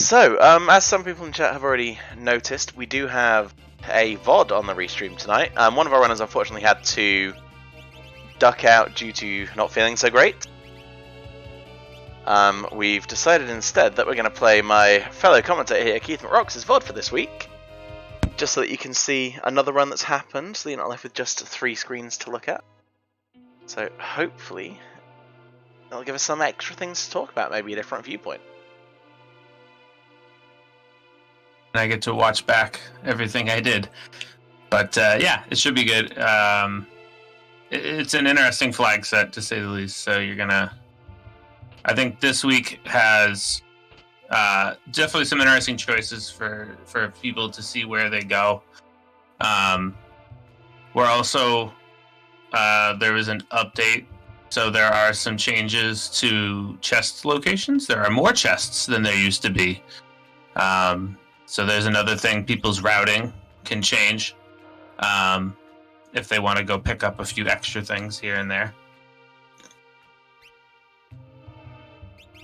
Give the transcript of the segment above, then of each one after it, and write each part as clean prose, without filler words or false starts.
So, as some people in chat have already noticed, we do have a VOD on the restream tonight. One of our runners unfortunately had to duck out due to not feeling so great. We've decided instead that we're going to play my fellow commentator here, Keith McRox's VOD for this week, just so that you can see another run that's happened, so you're not left with just 3 screens to look at. So hopefully it'll give us some extra things to talk about, maybe a different viewpoint. And I get to watch back everything I did. But yeah, it should be good. It's an interesting flag set, to say the least. So you're going to... I think this week has definitely some interesting choices for people to see where they go. We're also... there was an update. So there are some changes to chest locations. There are more chests than there used to be. So there's another thing. People's routing can change if they want to go pick up a few extra things here and there.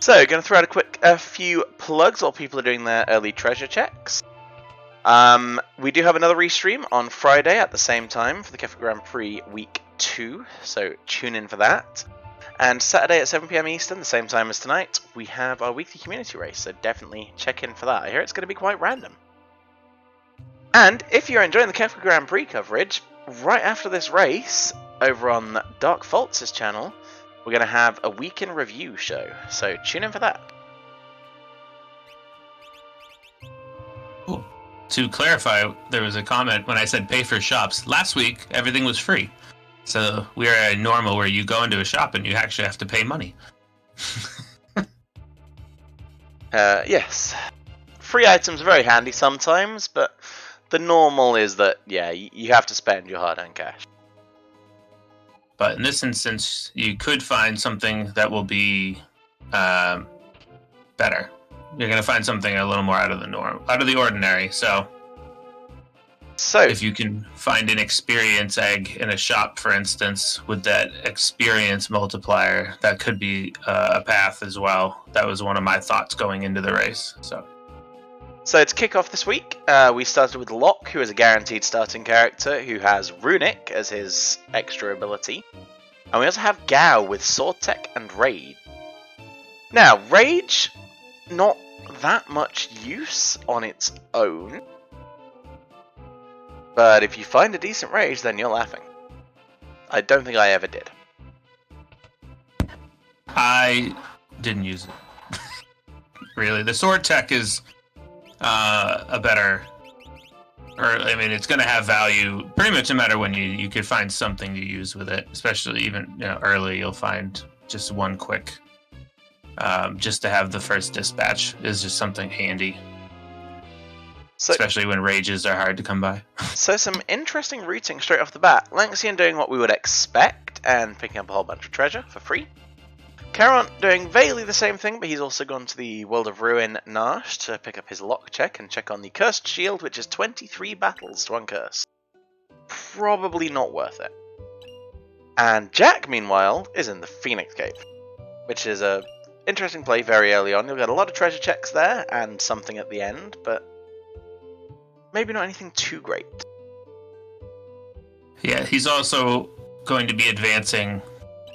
So, going to throw out a few plugs while people are doing their early treasure checks. We do have another restream on Friday at the same time for the Kefka Grand Prix Week 2, so tune in for that. And Saturday at 7 PM Eastern, the same time as tonight, we have our weekly community race, so definitely check in for that. I hear it's going to be quite random. And if you're enjoying the Kefka Grand Prix coverage, right after this race, over on Dark Faults' channel, we're going to have a week in review show, so tune in for that. Cool. To clarify, there was a comment when I said pay for shops. Last week, everything was free. So we're at normal where you go into a shop and you actually have to pay money. Yes. Free items are very handy sometimes, but the normal is that, yeah, you have to spend your hard-earned cash. But in this instance, you could find something that will be better. You're going to find something a little more out of the ordinary. So if you can find an experience egg in a shop, for instance, with that experience multiplier, that could be a path as well. That was one of my thoughts going into the race. So it's kickoff this week. We started with Locke, who is a guaranteed starting character, who has Runic as his extra ability. And we also have Gao with Sword Tech and Rage. Now, Rage, not that much use on its own. But if you find a decent Rage, then you're laughing. I don't think I ever did. I didn't use it. Really, the Sword Tech is a better... it's going to have value pretty much no matter when you could find something to use with it. Especially even early, you'll find just one quick. Just to have the first dispatch is just something handy. Especially when rages are hard to come by. So some interesting routing straight off the bat. Lanxian doing what we would expect and picking up a whole bunch of treasure for free. Charon doing vaguely the same thing, but he's also gone to the World of Ruin Nash to pick up his lock check and check on the Cursed Shield, which is 23 battles to uncurse. Probably not worth it. And Jack, meanwhile, is in the Phoenix Cave, which is a interesting play very early on. You'll get a lot of treasure checks there and something at the end, but maybe not anything too great. Yeah, he's also going to be advancing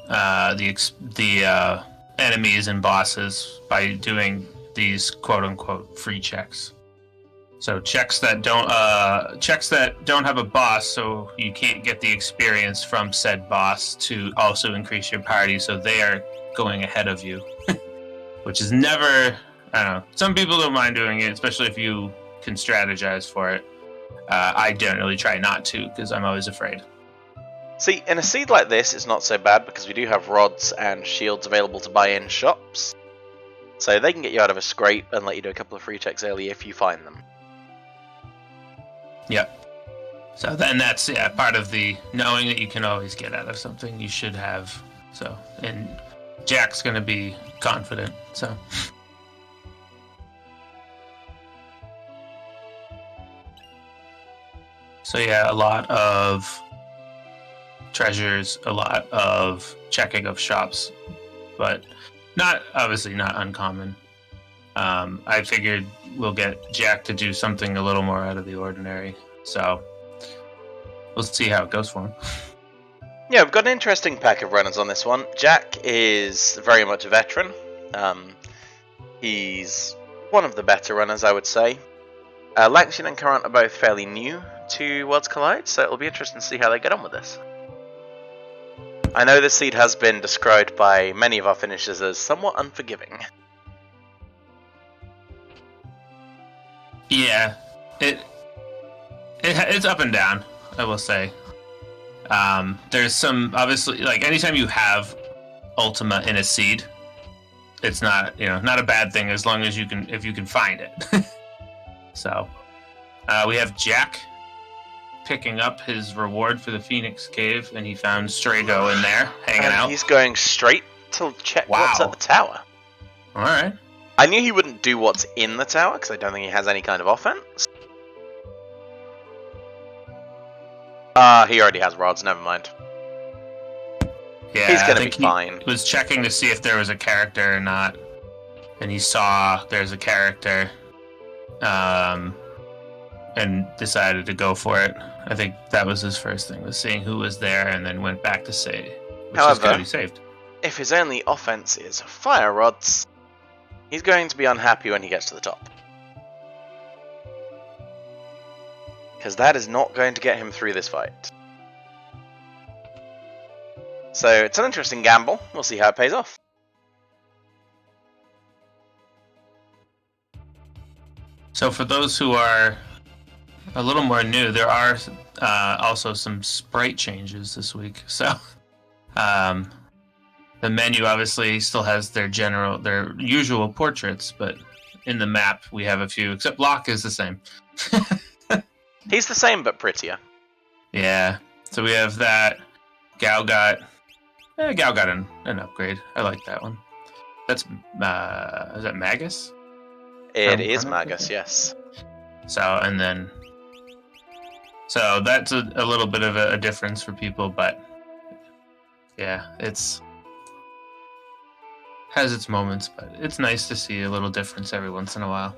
the enemies and bosses by doing these quote-unquote free checks. So checks that don't have a boss, so you can't get the experience from said boss to also increase your party, so they are going ahead of you, which is never. I don't know. Some people don't mind doing it, especially if you can strategize for it. I generally try not to because I'm always afraid. See, in a seed like this, it's not so bad because we do have rods and shields available to buy in shops. So they can get you out of a scrape and let you do a couple of free checks early if you find them. Yep. So then that's part of the knowing that you can always get out of something you should have. So, and Jack's going to be confident, so... So yeah, a lot of treasures, a lot of checking of shops, but obviously not uncommon. I figured we'll get Jack to do something a little more out of the ordinary. So we'll see how it goes for him. Yeah, we've got an interesting pack of runners on this one. Jack is very much a veteran. He's one of the better runners, I would say. Langston and Current are both fairly new to Worlds Collide, so it'll be interesting to see how they get on with this. I know this seed has been described by many of our finishers as somewhat unforgiving. Yeah, it's up and down, I will say. There's some, obviously, like anytime you have Ultima in a seed, it's not, not a bad thing as long as if you can find it. So, we have Jack picking up his reward for the Phoenix Cave, and he found Strago in there, hanging out. He's going straight to check what's at the tower. Alright. I knew he wouldn't do what's in the tower, because I don't think he has any kind of offense. He already has rods, never mind. Yeah, he's gonna be fine. He was checking to see if there was a character or not, and he saw there's a character, and decided to go for it. I think that was his first thing, was seeing who was there, and then went back to save, which is going to be saved. If his only offense is fire rods, he's going to be unhappy when he gets to the top. Because that is not going to get him through this fight. So it's an interesting gamble. We'll see how it pays off. So for those who are a little more new, there are also some sprite changes this week. So the menu obviously still has their usual portraits, but in the map we have a few, except Locke is the same. He's the same, but prettier. Yeah. So we have that. Gal got an upgrade. I like that one. That's is that Magus? It is Magus, yes. So that's a little bit of a difference for people, but yeah, has its moments, but it's nice to see a little difference every once in a while.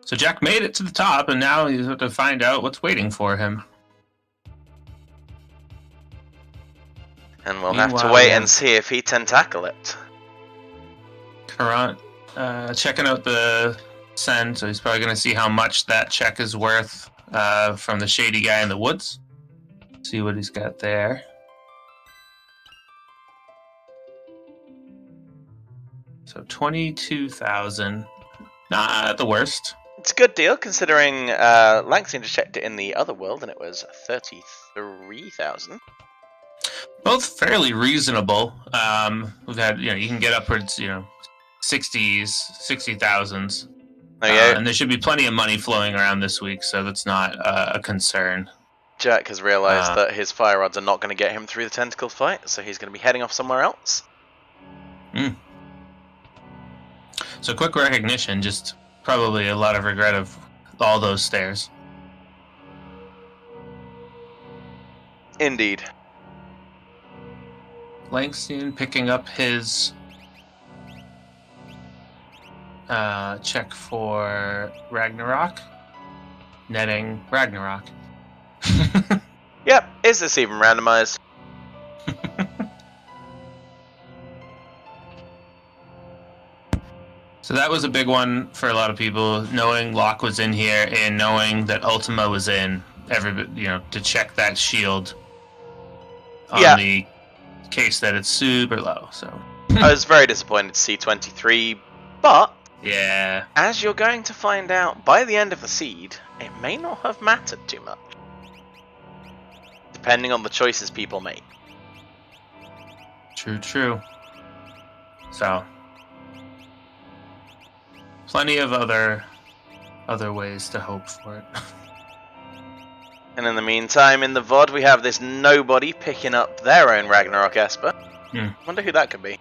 So Jack made it to the top, and now he's have to find out what's waiting for him. And we'll have to wait and see if he can tackle it. Current checking out the send, so he's probably going to see how much that check is worth from the shady guy in the woods. See what he's got there. So 22,000, not the worst. It's a good deal considering Langston just checked it in the other world and it was 33,000. Both fairly reasonable. We've had, you can get upwards, 60,000s. And there should be plenty of money flowing around this week, so that's not a concern. Jack has realized that his fire rods are not going to get him through the tentacle fight, so he's going to be heading off somewhere else. So quick recognition, just probably a lot of regret of all those stairs. Indeed. Langston picking up his check for Ragnarok. Netting Ragnarok. Yep, is this even randomized? So that was a big one for a lot of people, knowing Locke was in here and knowing that Ultima was in, to check that shield on the case that it's super low. So I was very disappointed to see 23, but yeah, as you're going to find out by the end of the seed, it may not have mattered too much, depending on the choices people make. True. So plenty of other ways to hope for it. And in the meantime, in the VOD, we have this nobody picking up their own Ragnarok Esper. Wonder who that could be.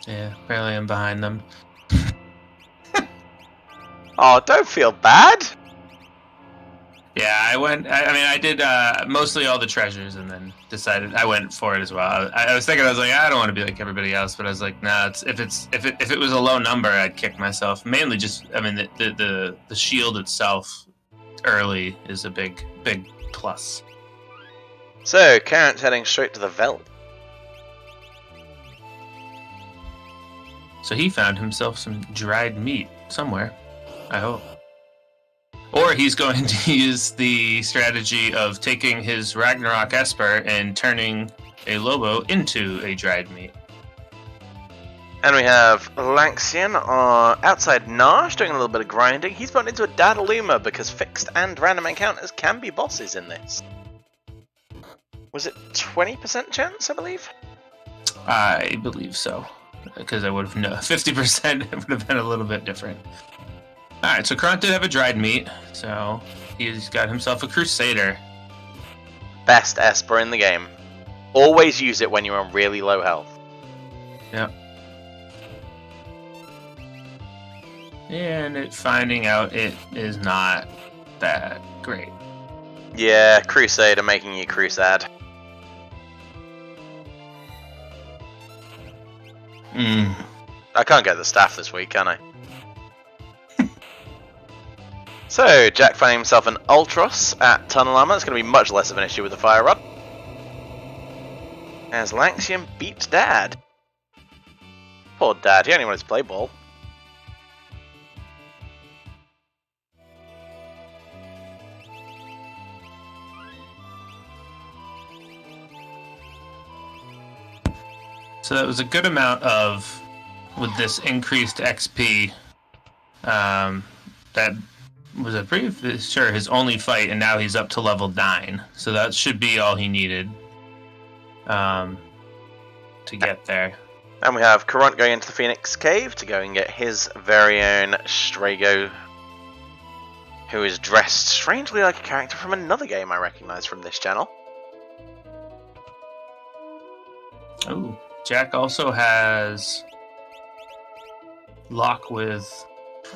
Yeah, barely am behind them. Oh, don't feel bad. Yeah, I went. I mean, I did mostly all the treasures, and then decided I went for it as well. I was thinking, I was like, I don't want to be like everybody else, but I was like, nah. If it was a low number, I'd kick myself. Mainly just, I mean, the shield itself early is a big plus. So, Carrot's heading straight to the Veld. So he found himself some dried meat somewhere, I hope. Or he's going to use the strategy of taking his Ragnarok Esper and turning a Lobo into a dried meat. And we have Lanxian outside Nash doing a little bit of grinding. He's put into a Dadaluma because fixed and random encounters can be bosses in this. Was it 20% chance, I believe? I believe so. Because I would have known. 50% it would have been a little bit different. Alright, so Krant did have a dried meat, so he's got himself a Crusader. Best Esper in the game. Always use it when you're on really low health. Yep. And finding out it is not that great. Yeah, Crusader making you Crusade. I can't get the staff this week, can I? So, Jack finding himself an Ultros at Tunnel Armor. It's going to be much less of an issue with the Fire Rod. As Lanxian beats Dad. Poor Dad, he only wanted to play ball. So that was a good amount of, with this increased XP, that was a pretty sure his only fight, and now he's up to level 9. So that should be all he needed to get there. And we have Karant going into the Phoenix Cave to go and get his very own Strago, who is dressed strangely like a character from another game I recognise from this channel. Oh, Jack also has lock with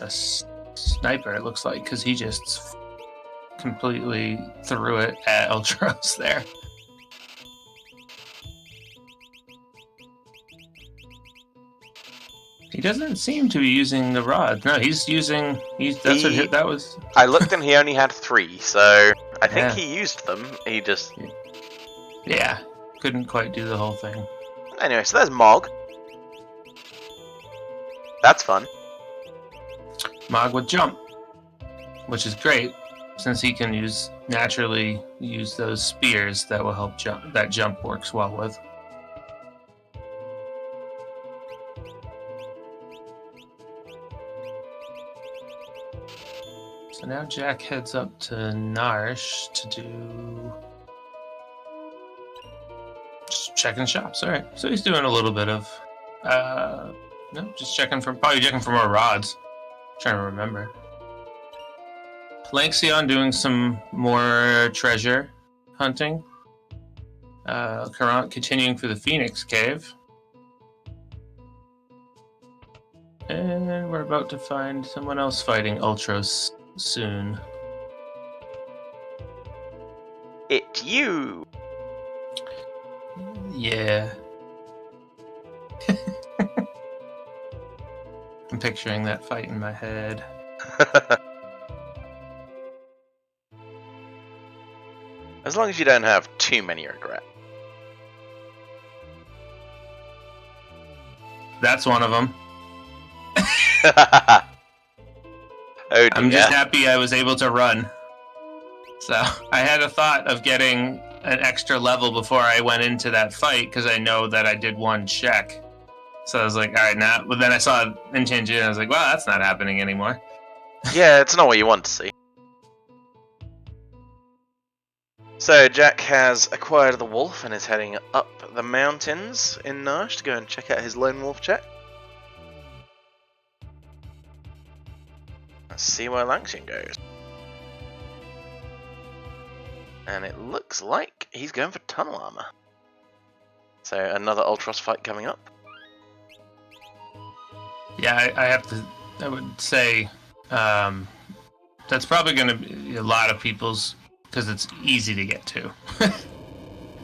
a sniper, it looks like, because he just completely threw it at Ultros there. He doesn't seem to be using the rod. No, he's using. That was. I looked and he only had 3, so I think he used them. He just. Yeah, couldn't quite do the whole thing. Anyway, so there's Mog. That's fun. Mog with jump, which is great since he can naturally use those spears that will help jump. That jump works well with. So now Jack heads up to Narsh to do just checking shops. All right, so he's doing a little bit of just checking for more rods. Trying to remember. Lanxion doing some more treasure hunting. Karant continuing for the Phoenix Cave. And we're about to find someone else fighting Ultros soon. It's you! Yeah. I'm picturing that fight in my head. As long as you don't have too many regrets. That's one of them. Oh, I'm just happy I was able to run. So I had a thought of getting an extra level before I went into that fight because I know that I did one check. So I was like, all right, now. But then I saw Inchange and I was like, well, that's not happening anymore. Yeah, it's not what you want to see. So Jack has acquired the wolf and is heading up the mountains in Nash to go and check out his lone wolf check. Let's see where Lanxian goes. And it looks like he's going for tunnel armor. So another Ultros fight coming up. Yeah, I have to. I would say That's probably going to be a lot of people's, because it's easy to get to.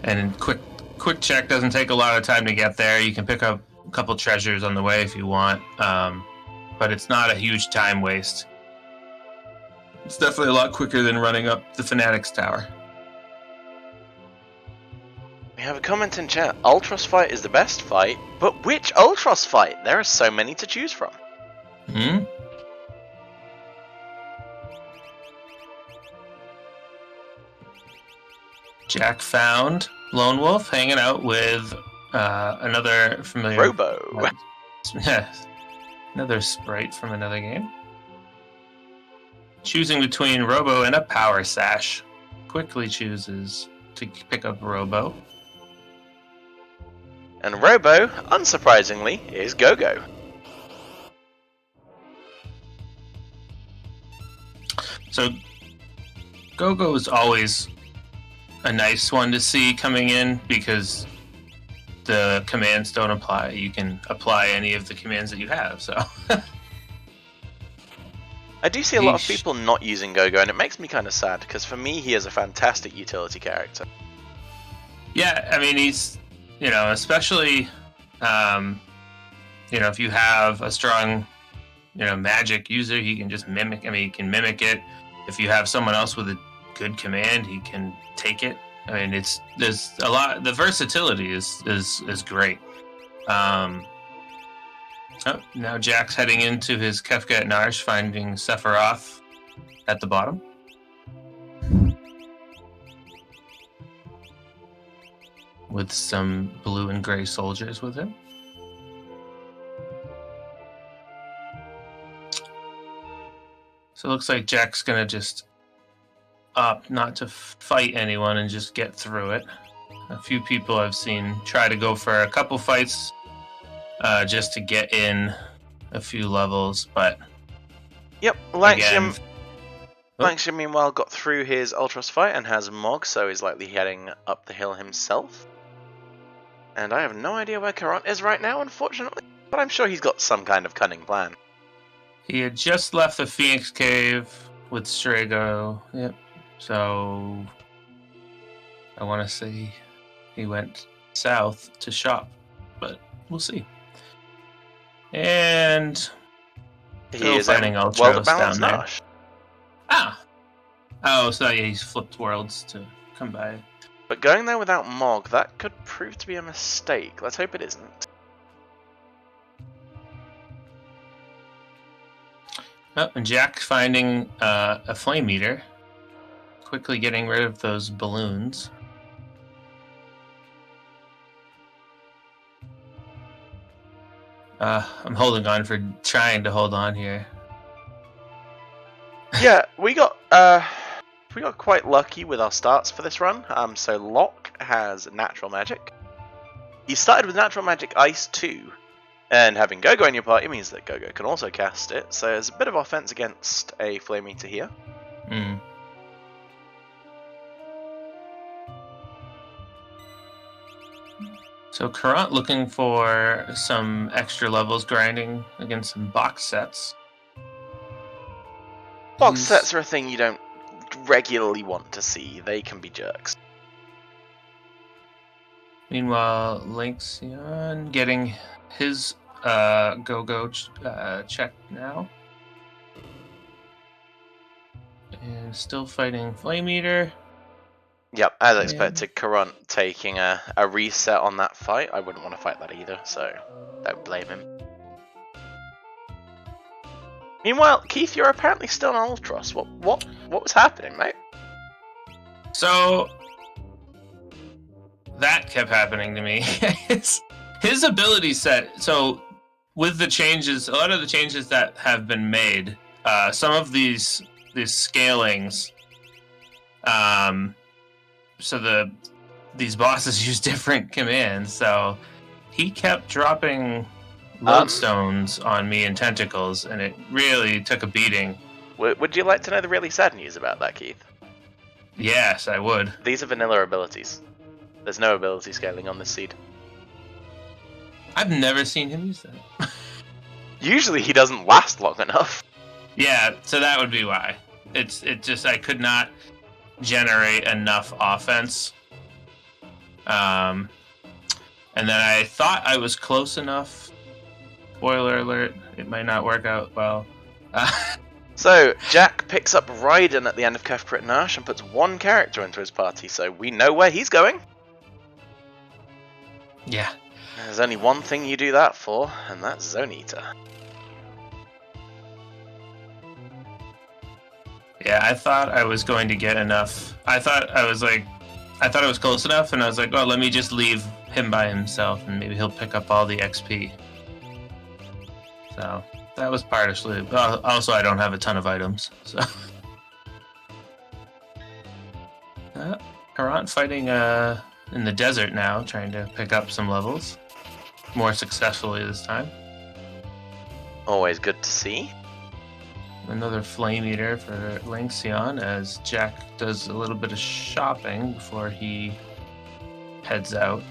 And quick check doesn't take a lot of time to get there. You can pick up a couple treasures on the way if you want, but it's not a huge time waste. It's definitely a lot quicker than running up the Fanatics Tower. We have a comment in chat. Ultros fight is the best fight, but which Ultros fight? There are so many to choose from. Hmm? Jack found Lone Wolf hanging out with another familiar... Robo. Another sprite from another game. Choosing between Robo and a Power Sash. Quickly chooses to pick up Robo. And Robo, unsurprisingly, is Go-Go. So, Go-Go is always a nice one to see coming in because the commands don't apply. You can apply any of the commands that you have, so... I do see a lot of people not using Go-Go, and it makes me kind of sad, because for me, he is a fantastic utility character. Yeah, I mean, he's, especially, if you have a strong, magic user, he can just mimic, he can mimic it. If you have someone else with a good command, he can take it. I mean, there's a lot, the versatility is great. Now Jack's heading into his Kefka at Narsh, finding Sephiroth at the bottom. With some blue and gray soldiers with him. So it looks like Jack's gonna just opt not to fight anyone and just get through it. A few people I've seen try to go for a couple fights just to get in a few levels, but... Yep, Langston meanwhile got through his Ultros fight and has Mog, so he's likely heading up the hill himself. And I have no idea where Karant is right now, unfortunately, but I'm sure he's got some kind of cunning plan. He had just left the Phoenix Cave with Strago, yep, so... I want to say he went south to shop, but we'll see. And he is finding Ultros well balanced down there. Nash. So yeah, he's flipped worlds to come by. But going there without Mog, that could prove to be a mistake. Let's hope it isn't. Oh, and Jack finding a flame eater, quickly getting rid of those balloons. I'm holding on for trying to hold on here. Yeah, we got quite lucky with our starts for this run. So Locke has natural magic. He started with natural magic ice too, and having Go-Go in your party means that Go-Go can also cast it. So there's a bit of offense against a flame eater here. Mm. So Karant looking for some extra levels, grinding against some box sets. Box sets are a thing you don't regularly want to see. They can be jerks. Meanwhile, Lynxion getting his Go-Go checked now. And still fighting Flame Eater. Yep, as expected, Karant taking a reset on that fight. I wouldn't want to fight that either, so don't blame him. Meanwhile, Keith, you're apparently still on Ultros. What was happening, mate? So that kept happening to me. His ability set. So with the changes, a lot of the changes that have been made, some of these scalings, so these bosses use different commands. So he kept dropping lodestones on me and tentacles, and it really took a beating. Would you like to know the really sad news about that, Keith? Yes, I would. These are vanilla abilities. There's no ability scaling on this seed. I've never seen him use that. Usually he doesn't last long enough. Yeah, so that would be why. it just I could not generate enough offense. And then I thought I was close enough. Spoiler alert, it might not work out well. So, Jack picks up Raiden at the end of Kefka Nash and puts one character into his party, so we know where he's going. Yeah. There's only one thing you do that for, and that's Zone Eater. Yeah, I thought I was going to get enough. I thought I was close enough, and I was like, well, let me just leave him by himself, and maybe he'll pick up all the XP. So that was partially. Also, I don't have a ton of items, so. Harant fighting in the desert now, trying to pick up some levels. More successfully this time. Always good to see. Another Flame Eater for Lynxion as Jack does a little bit of shopping before he heads out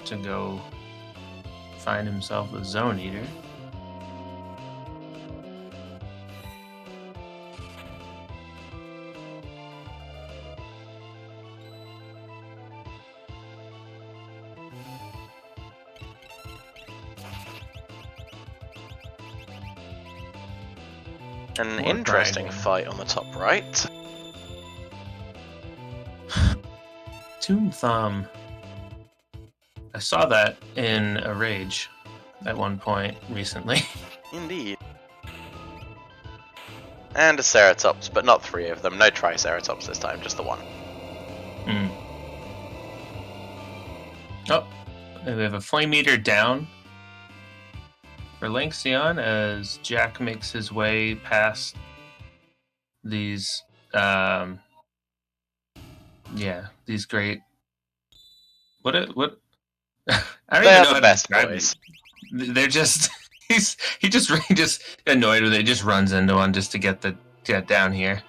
to go find himself a Zone Eater. An More interesting grinding. fight on the top right. Toon Thumb. I saw that in a rage at one point recently. Indeed. And a Ceratops, but not three of them. No Triceratops this time, just the one. Oh, we have a Flame Eater down for Lynxion as Jack makes his way past these, these great. What? I don't They even are know how the to best describe boys. these. They're just he just annoyed with it. He just runs into one just to get down here.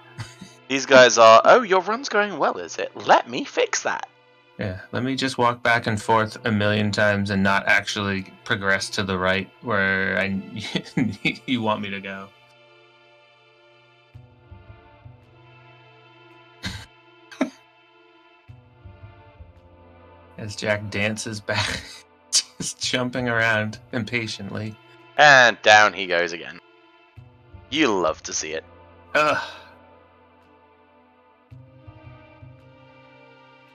These guys are, oh, your run's going well, is it? Let me fix that. Yeah, let me just walk back and forth a million times and not actually progress to the right where you want me to go. As Jack dances back, just jumping around impatiently. And down he goes again. You love to see it. Ugh.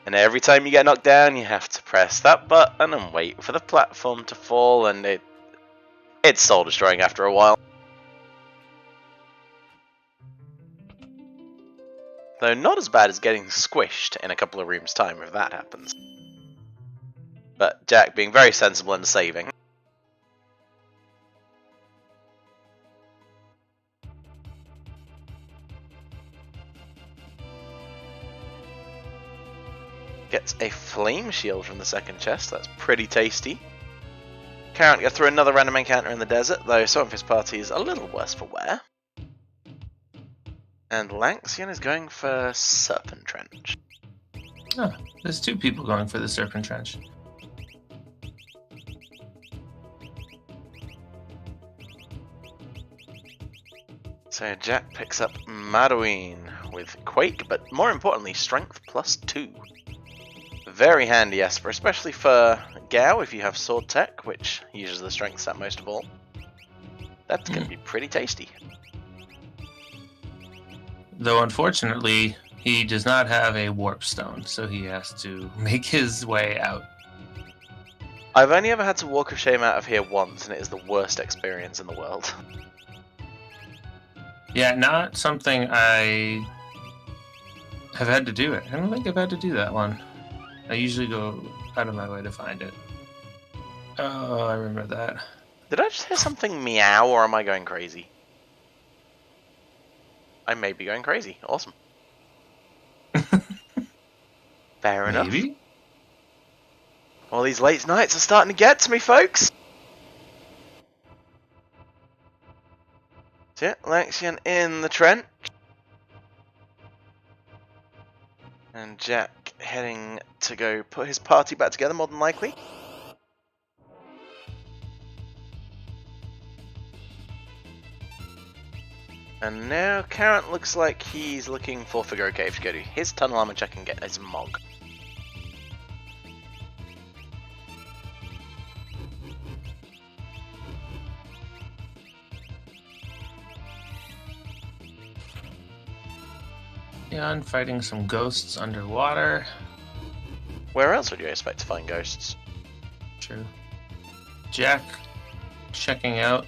And every time you get knocked down, you have to press that button and wait for the platform to fall, and it's soul destroying after a while. Though not as bad as getting squished in a couple of rooms' time if that happens. But Jack being very sensible and saving. Gets a flame shield from the second chest, that's pretty tasty. Can't get through another random encounter in the desert, though some of his party is a little worse for wear. And Lynxion is going for Serpent Trench. Oh, there's two people going for the Serpent Trench. So Jack picks up Madouin with Quake, but more importantly, Strength +2. Very handy Esper, especially for Gao if you have Sword Tech, which uses the Strength set most of all. That's going to be pretty tasty. Though unfortunately, he does not have a Warp Stone, so he has to make his way out. I've only ever had to walk of shame out of here once, and it is the worst experience in the world. Yeah, not something I have had to do it. I don't think I've had to do that one. I usually go out of my way to find it. Oh, I remember that. Did I just hear something meow, or am I going crazy? I may be going crazy. Awesome. Fair enough. Maybe? All these late nights are starting to get to me, folks. So yeah, Lynxion in the trench. And Jack heading to go put his party back together, more than likely. And now Carrot looks like he's looking for Figaro Cave to go to his tunnel armor check and get his Mog. Leon fighting some ghosts underwater. Where else would you expect to find ghosts? True. Jack checking out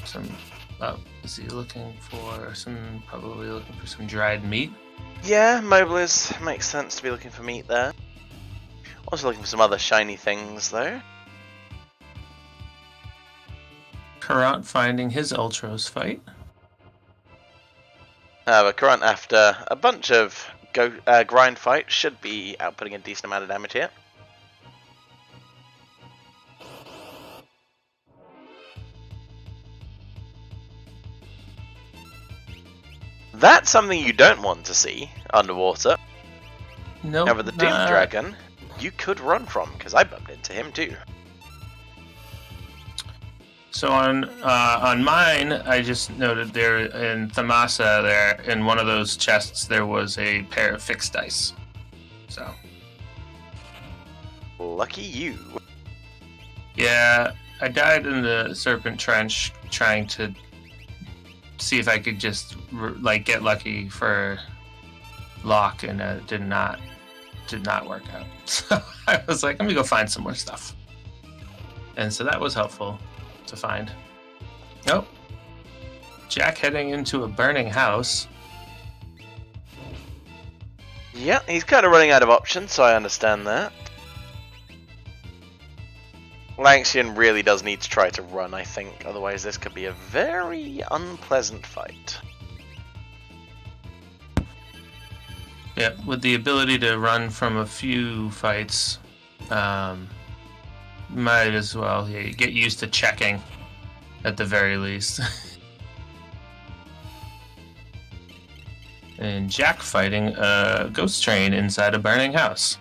some. Is he looking for some? Probably looking for some dried meat. Yeah, Mobliz makes sense to be looking for meat there. Also looking for some other shiny things though. Karant finding his Ultros fight. But Current, after a bunch of grind fights, should be outputting a decent amount of damage here. That's something you don't want to see underwater. Nope, Now with the Doom Dragon, you could run from, because I bumped into him too. So on mine, I just noted there in Thamasa, there in one of those chests, there was a pair of fixed dice. So Lucky you. yeah, I died in the Serpent Trench trying to see if I could just get lucky for Lock, and it did not work out. So I was like, let me go find some more stuff, and so that was helpful to find. Nope. Jack heading into a burning house. Yeah, he's kind of running out of options, so I understand that. Lanxian really does need to try to run, I think, otherwise this could be a very unpleasant fight. Yeah, with the ability to run from a few fights, might as well get used to checking, at the very least. And Jack fighting a ghost train inside a burning house.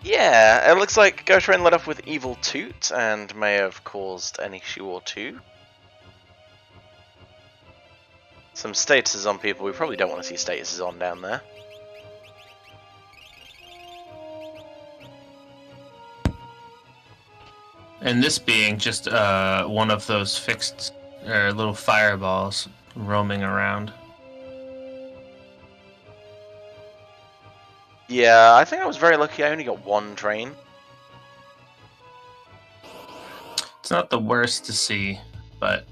Yeah, it looks like Ghost Train led off with Evil Toot and may have caused an issue or two. Some statuses on people we probably don't want to see statuses on down there. And this being just one of those fixed little fireballs roaming around. Yeah, I think I was very lucky. I only got one train. It's not the worst to see, but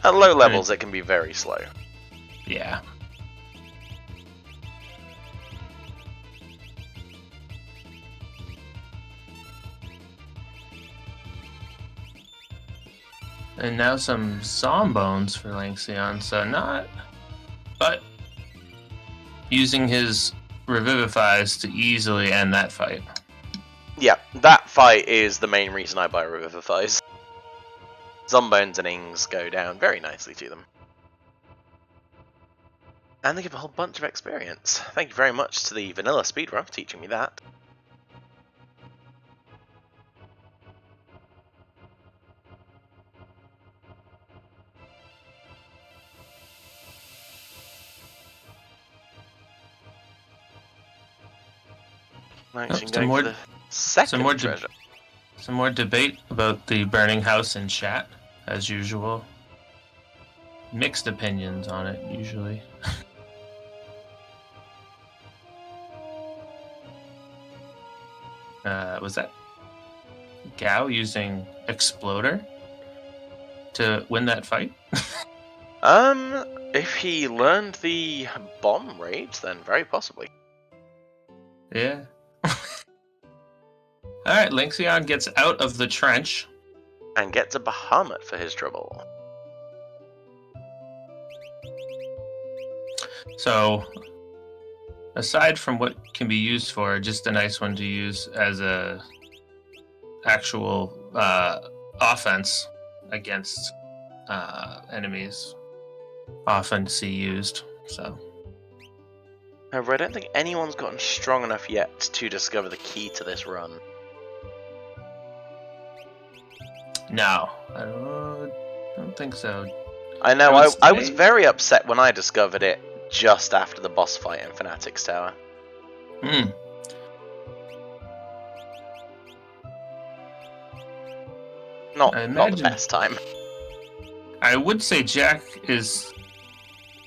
At low levels, it can be very slow. yeah. And now some Zombones for Lanxion, so not... But using his Revivifies to easily end that fight. Yeah, that fight is the main reason I buy Revivifies. Zombones and Ings go down very nicely to them. And they give a whole bunch of experience. Thank you very much to the vanilla speedrun for teaching me that. Some more debate about the burning house in chat, as usual. Mixed opinions on it, usually. Was that Gao using Exploder to win that fight? If he learned the bomb rage, then very possibly. Yeah. Alright, Lanxion gets out of the trench. And gets a Bahamut for his trouble. So, aside from what can be used for, just a nice one to use as a actual offense against enemies. Often see used, so. However, I don't think anyone's gotten strong enough yet to discover the key to this run. No, I don't think so. I know, I would I was say- very upset when I discovered it just after the boss fight in Fanatic's Tower. Hmm. Not I the imagine- best time. I would say Jack is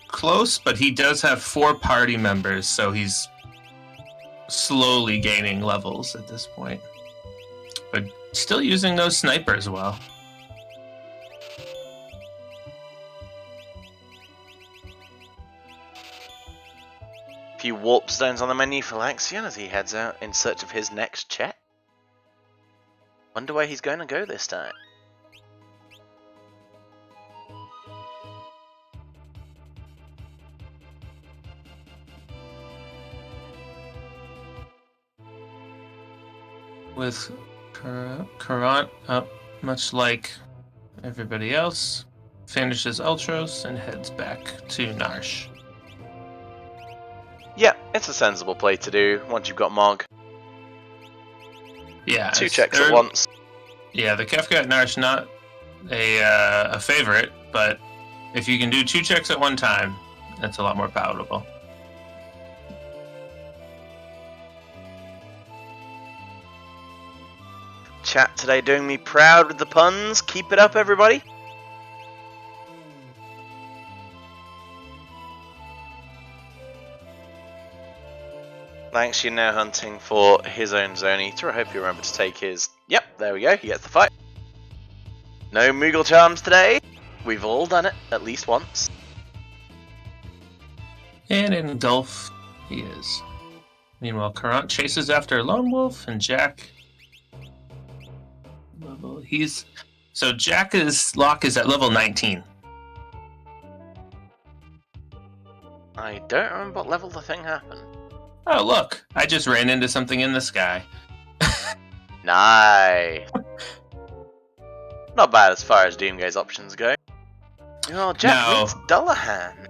close, but he does have 4 party members, so he's slowly gaining levels at this point. But still using those snipers well. A few warp stones on the menu for Laxion as he heads out in search of his next check. Wonder where he's going to go this time. With Karant up, much like everybody else, finishes Ultros and heads back to Narsh. Yeah, it's a sensible play to do once you've got Mog. Yeah, 2 checks at once. Yeah, the Kefka at Narsh not a favorite, but if you can do 2 checks at one time, that's a lot more palatable. Chat today doing me proud with the puns. Keep it up, everybody. Thanks, you're now hunting for his own Zone Eater. I hope you remember to take his... Yep, there we go, he gets the fight. No Moogle Charms today. We've all done it, at least once. And in Gulf, he is. Meanwhile, Karant chases after Lone Wolf, and Jack... So Jack's lock is at level 19. I don't remember what level the thing happened. Oh, look! I just ran into something in the sky. Nice. Not bad as far as Doomgaze options go. Oh, Jack No. meets Dullahan.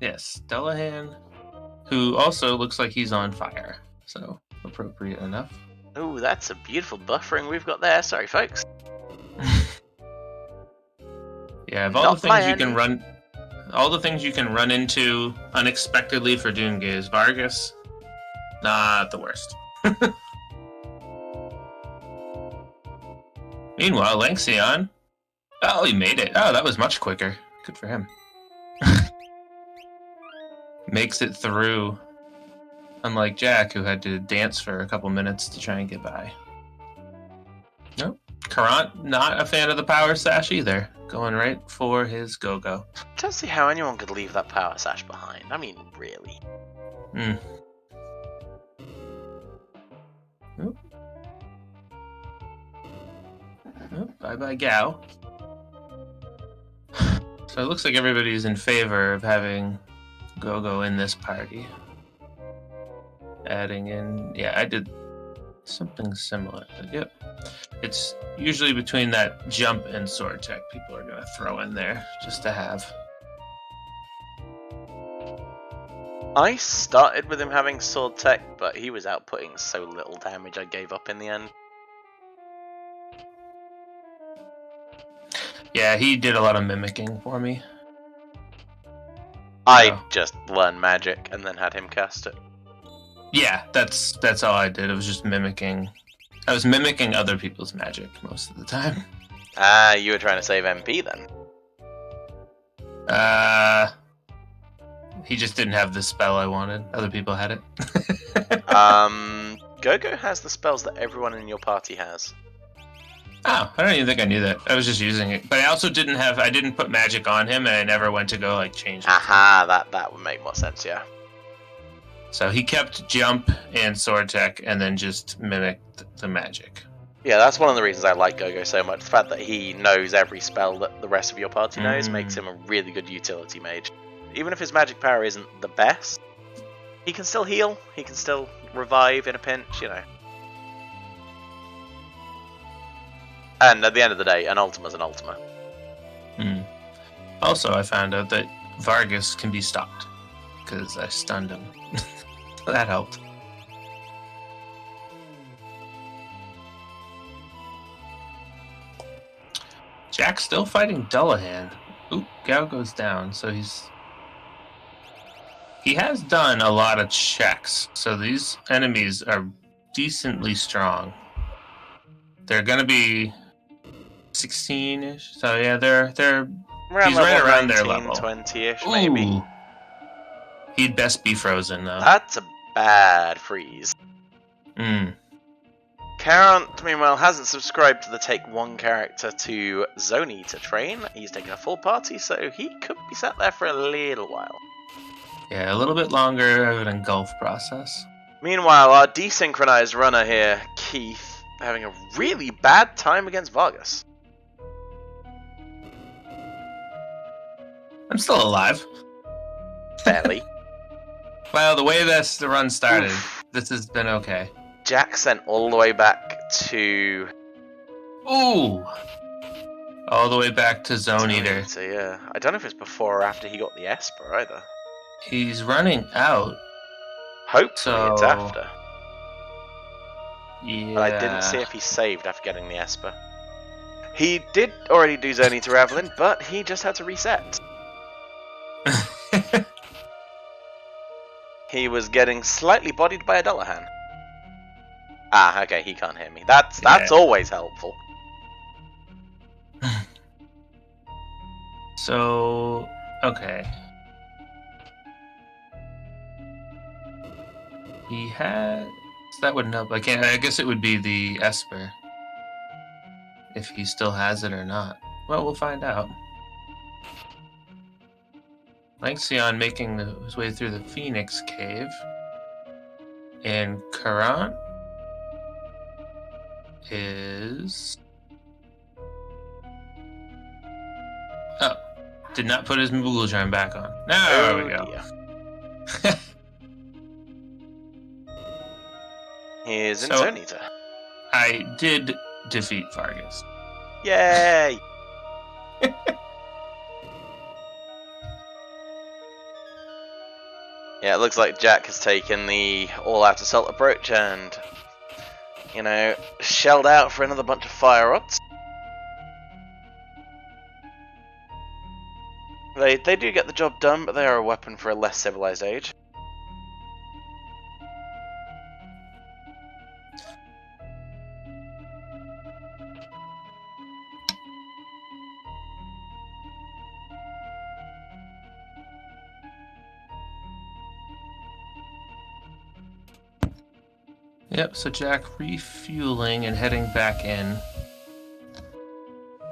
Yes, Dullahan, who also looks like he's on fire. So, appropriate enough. Ooh, that's a beautiful buffering we've got there. Sorry, folks. Yeah, of all Not the my things you can end. run, all the things you can run into unexpectedly for Doomgaze, Vargas, not the worst. Meanwhile, Laxion, oh, he made it. Oh, that was much quicker. Good for him. Makes it through. Unlike Jack, who had to dance for a couple minutes to try and get by. Nope. Karant, not a fan of the power sash either. Going right for his go-go. Don't see how anyone could leave that power sash behind. I mean, really. Nope. Oh, bye-bye, Gao. So it looks like everybody's in favor of having Go-Go in this party. Adding in... Yeah, I did something similar. Yep. It's usually between that jump and sword tech people are going to throw in there just to have. I started with him having sword tech, but he was outputting so little damage I gave up in the end. Yeah, he did a lot of mimicking for me. I Oh. just learned magic and then had him cast it. Yeah, that's all I did. It was just mimicking. I was mimicking other people's magic most of the time. Ah, you were trying to save MP then. He just didn't have the spell I wanted. Other people had it. Go-Go has the spells that everyone in your party has. Oh, I don't even think I knew that. I was just using it. But I also I didn't put magic on him, and I never went to go, like, change it. Aha, that would make more sense, yeah. So he kept jump and sword tech, and then just mimicked the magic. Yeah, that's one of the reasons I like Go-Go so much. The fact that he knows every spell that the rest of your party knows makes him a really good utility mage. Even if his magic power isn't the best, he can still heal, he can still revive in a pinch, you know. And at the end of the day, an Ultima's an Ultima. Also, I found out that Vargas can be stopped, because I stunned him. That helped. Jack's still fighting Dullahan. Oop, Gao goes down, so he has done a lot of checks, so these enemies are decently strong. They're gonna be 16-ish, so yeah, they're Around he's right around 19, their level. 20-ish, maybe. Ooh. He'd best be frozen though. That's a bad freeze. Carant, meanwhile, hasn't subscribed to the take one character to Zoni to train. He's taking a full party, so he could be sat there for a little while. Yeah, a little bit longer of an engulf process. Meanwhile, our desynchronized runner here, Keith, having a really bad time against Vargas. I'm still alive. Barely. Well, the way the run started, this has been okay. Jack sent all the way back to... Ooh! All the way back to Zone Eater. So yeah, I don't know if it's before or after he got the Esper either. He's running out. Hopefully it's after. Yeah. But I didn't see if he saved after getting the Esper. He did already do Zoni to Ravelin, but he just had to reset. He was getting slightly bodied by a Dullahan. Ah, okay, he can't hear me. That's always helpful. So, okay. He had... That wouldn't help. I guess it would be the Esper. If he still has it or not. Well, we'll find out. Lanxion making his way through the Phoenix Cave. And Karan is... Oh, did not put his Moogle Charm back on. There we go. Here's So, Inzonita. I did defeat Vargas. Yay! Yeah, it looks like Jack has taken the all-out assault approach and, you know, shelled out for another bunch of fire rods. They do get the job done, but they are a weapon for a less civilized age. Yep, so Jack refueling and heading back in.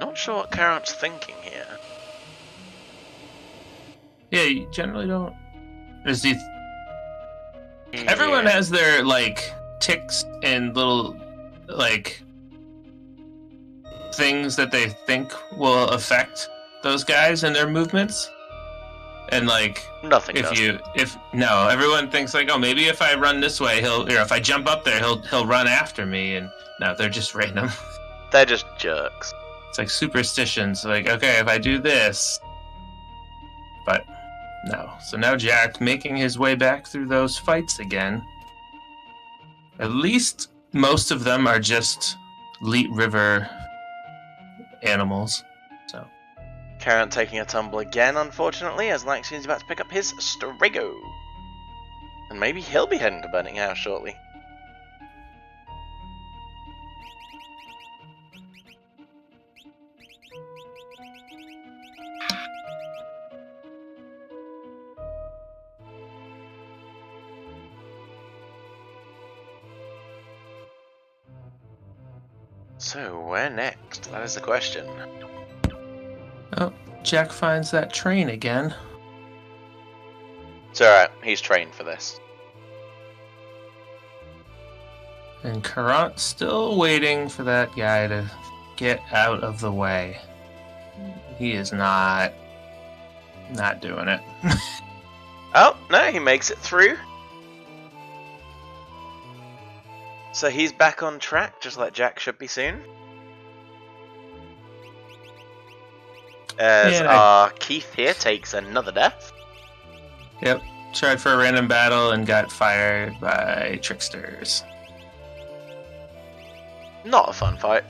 Not sure what Carant's thinking here. Yeah, you generally don't... Everyone has their, like, ticks and little, like, things that they think will affect those guys and their movements. And, like... Nothing does. Everyone thinks, like, oh, maybe if I run this way, or if I jump up there, he'll run after me. And no, they're just random. They're just jerks. It's like superstitions. Like, okay, if I do this... But... No. So now Jack making his way back through those fights again. At least most of them are just Leet River animals. So Carant taking a tumble again, unfortunately, as Lanxion's about to pick up his Strego. And maybe he'll be heading to Burning House shortly. So, where next? That is the question. Oh, Jack finds that train again. It's alright, he's trained for this. And Karant still waiting for that guy to get out of the way. He is not doing it. Oh, no, he makes it through. So he's back on track, just like Jack should be soon. As Keith here takes another death. Yep, tried for a random battle and got fired by tricksters. Not a fun fight.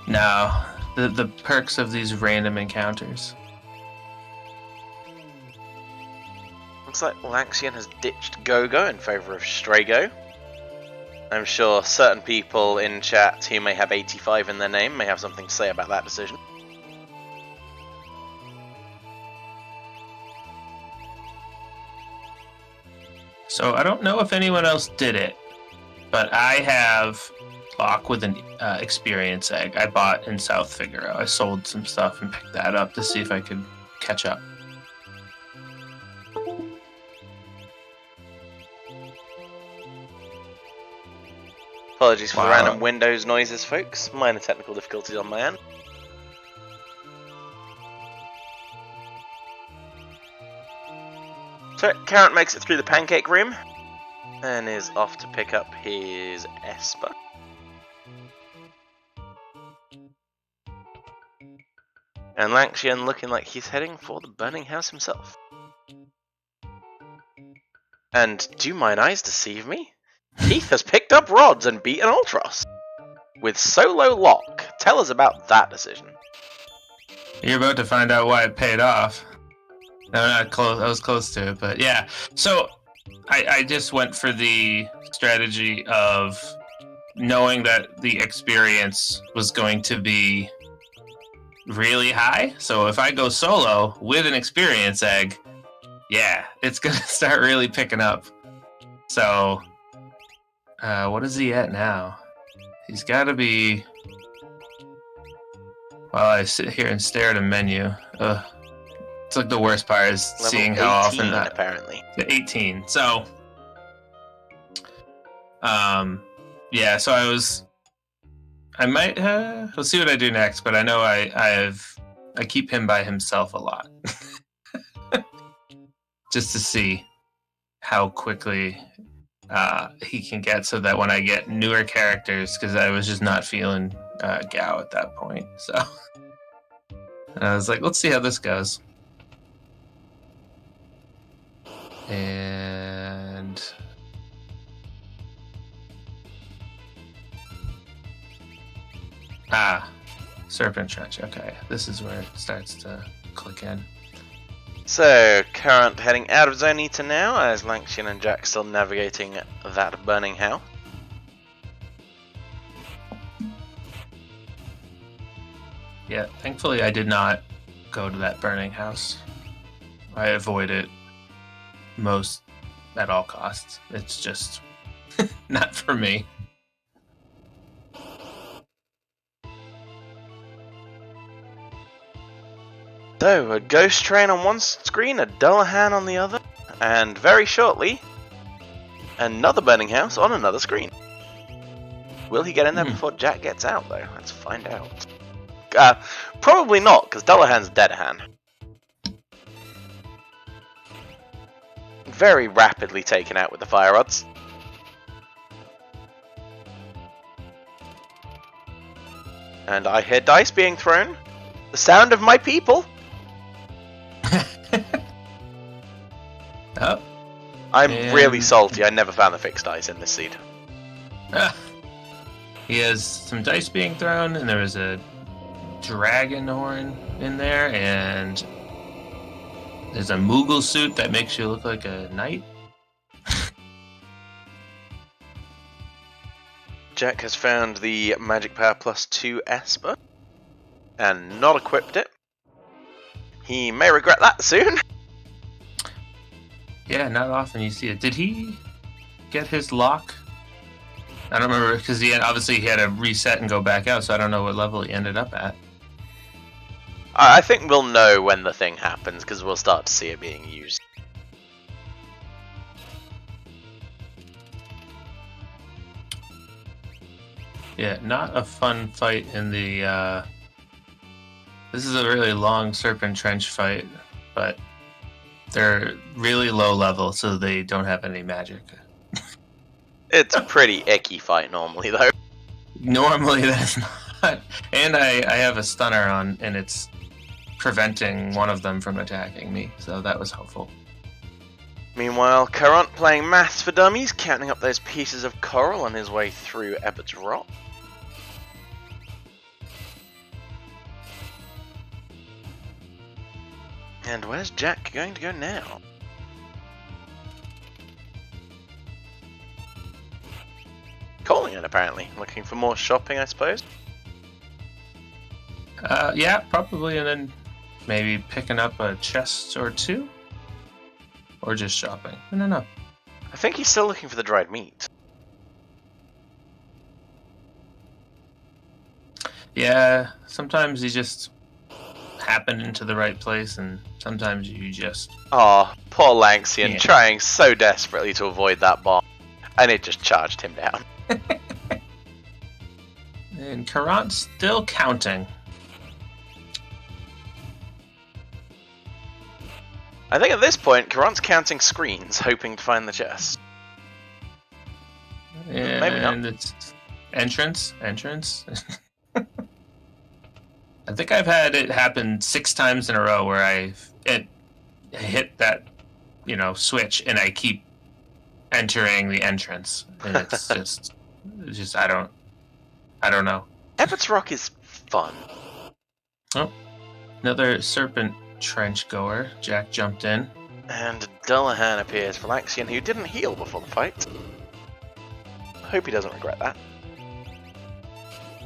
No, the perks of these random encounters. Looks like Lanxian has ditched Gogo in favour of Strago. I'm sure certain people in chat who may have 85 in their name may have something to say about that decision. So I don't know if anyone else did it, but I have lock with an experience egg I bought in South Figaro. I sold some stuff and picked that up to see if I could catch up. Apologies for the random Windows noises, folks. Minor technical difficulties on my end. So, Carrot makes it through the pancake room and is off to pick up his Esper. And Lanxian looking like he's heading for the burning house himself. And do mine eyes deceive me? Heath has picked up rods and beaten Ultros. With solo lock. Tell us about that decision. You're about to find out why it paid off. No, not close. I was close to it, but yeah. So I just went for the strategy of knowing that the experience was going to be really high. So if I go solo with an experience egg, yeah, it's going to start really picking up. So what is he at now? He's got to be... While I sit here and stare at a menu. It's like the worst part is Level seeing 18, how often that... apparently. 18. So... yeah, so I might we'll see what I do next, but I know I keep him by himself a lot. Just to see how quickly he can get, so that when I get newer characters, because I was just not feeling Gao at that point. So and I was like, let's see how this goes. And Serpent Trench. Okay, this is where it starts to click in. So, Current heading out of Zonita now, as Lanxian and Jack still navigating that burning house. Yeah, thankfully I did not go to that burning house. I avoid it at all costs. It's just not for me. So, a ghost train on one screen, a Dullahan on the other, and very shortly, another burning house on another screen. Will he get in there before Jack gets out, though? Let's find out. Probably not, because Dullahan's Deadahan. Very rapidly taken out with the fire rods. And I hear dice being thrown. The sound of my people. Oh. I'm really salty. I never found the fixed dice in this seed. He has some dice being thrown, and there was a dragon horn in there, and there's a Moogle suit that makes you look like a knight. Jack has found the Magic Power +2 Esper and not equipped it. He may regret that soon. Yeah, not often you see it. Did he get his lock? I don't remember, because he had to reset and go back out, so I don't know what level he ended up at. I think we'll know when the thing happens, because we'll start to see it being used. Yeah, not a fun fight in the... This is a really long Serpent Trench fight, but they're really low level, so they don't have any magic. It's a pretty icky fight normally, though. Normally, that's not. And I have a stunner on, and it's preventing one of them from attacking me, so that was helpful. Meanwhile, Current playing maths for dummies, counting up those pieces of coral on his way through Ebbert's Rock. And where's Jack going to go now? Calling it, apparently. Looking for more shopping, I suppose. Yeah, probably, and then maybe picking up a chest or two? Or just shopping? I don't know. I think he's still looking for the dried meat. Yeah, sometimes you just happen into the right place, and sometimes you just... Oh, poor Lanxian, Yeah. trying so desperately to avoid that bomb. And it just charged him down. And Karant's still counting. I think at this point, Karant's counting screens, hoping to find the chest. And Maybe not. It's entrance. I think I've had it happen 6 times in a row where I hit that, switch, and I keep entering the entrance, and it's just I don't know. Ebbets Rock is fun. Oh, another serpent trench goer. Jack jumped in. And Dullahan appears for Lanxian, who didn't heal before the fight. Hope he doesn't regret that.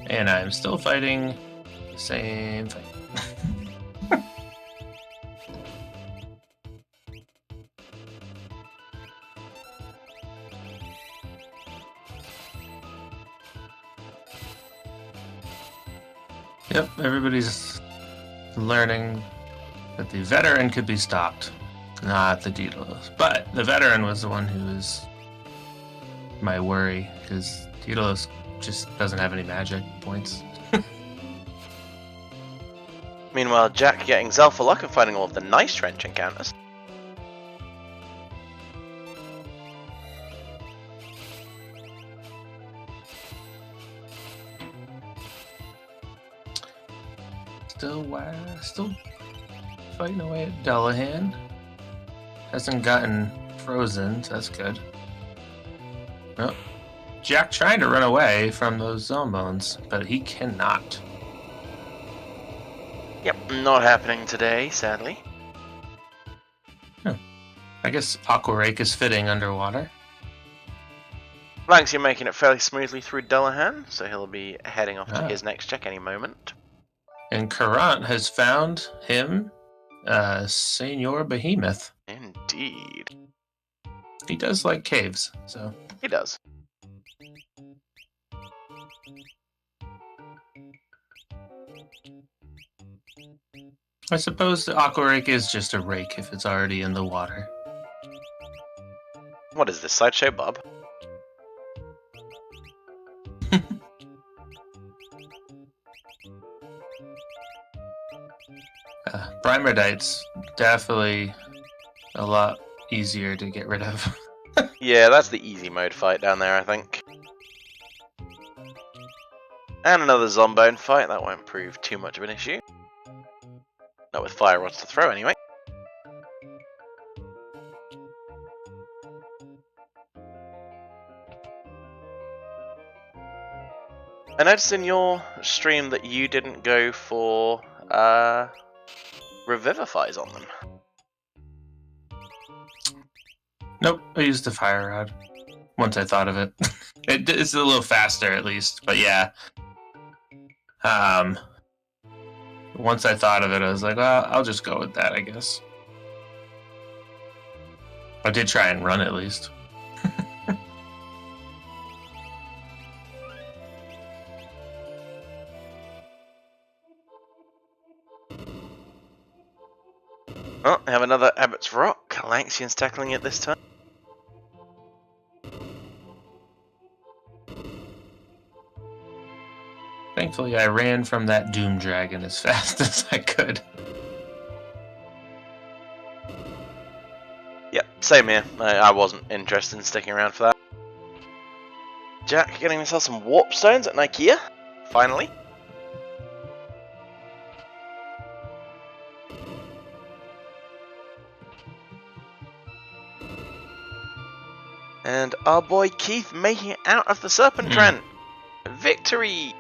And I'm still fighting the same thing. Yep, everybody's learning that the veteran could be stopped, not the Daedalus. But the veteran was the one who was my worry, because Daedalus just doesn't have any magic points. Meanwhile, Jack getting Zelfa luck and finding all of the nice trench encounters. Still fighting away at Dullahan. Hasn't gotten frozen, so that's good. Oh, Jack trying to run away from those Zombones, but he cannot. Yep, not happening today, sadly. I guess Aqua Rake is fitting underwater. Lanxian making it fairly smoothly through Dullahan, so he'll be heading off to his next check any moment. And Karant has found him, Senor Behemoth. Indeed. He does like caves, so... He does. I suppose the Aqua Rake is just a rake if it's already in the water. What is this, Sideshow Bob? Brimardite's definitely a lot easier to get rid of. Yeah, that's the easy mode fight down there, I think. And another Zombone fight, that won't prove too much of an issue. Not with fire rods to throw, anyway. I noticed in your stream that you didn't go for Revivifies on them. Nope, I used the fire rod. Once I thought of it. It's a little faster at least, but yeah. Once I thought of it, I was like, well, I'll just go with that, I guess. I did try and run at least. Oh, I have another Abbott's Rock. Lanxian's tackling it this time. Thankfully, I ran from that Doom Dragon as fast as I could. Yep, same here. I wasn't interested in sticking around for that. Jack getting himself some Warp Stones at Nikea. Finally. And our boy Keith making it out of the Serpent Trent. Victory!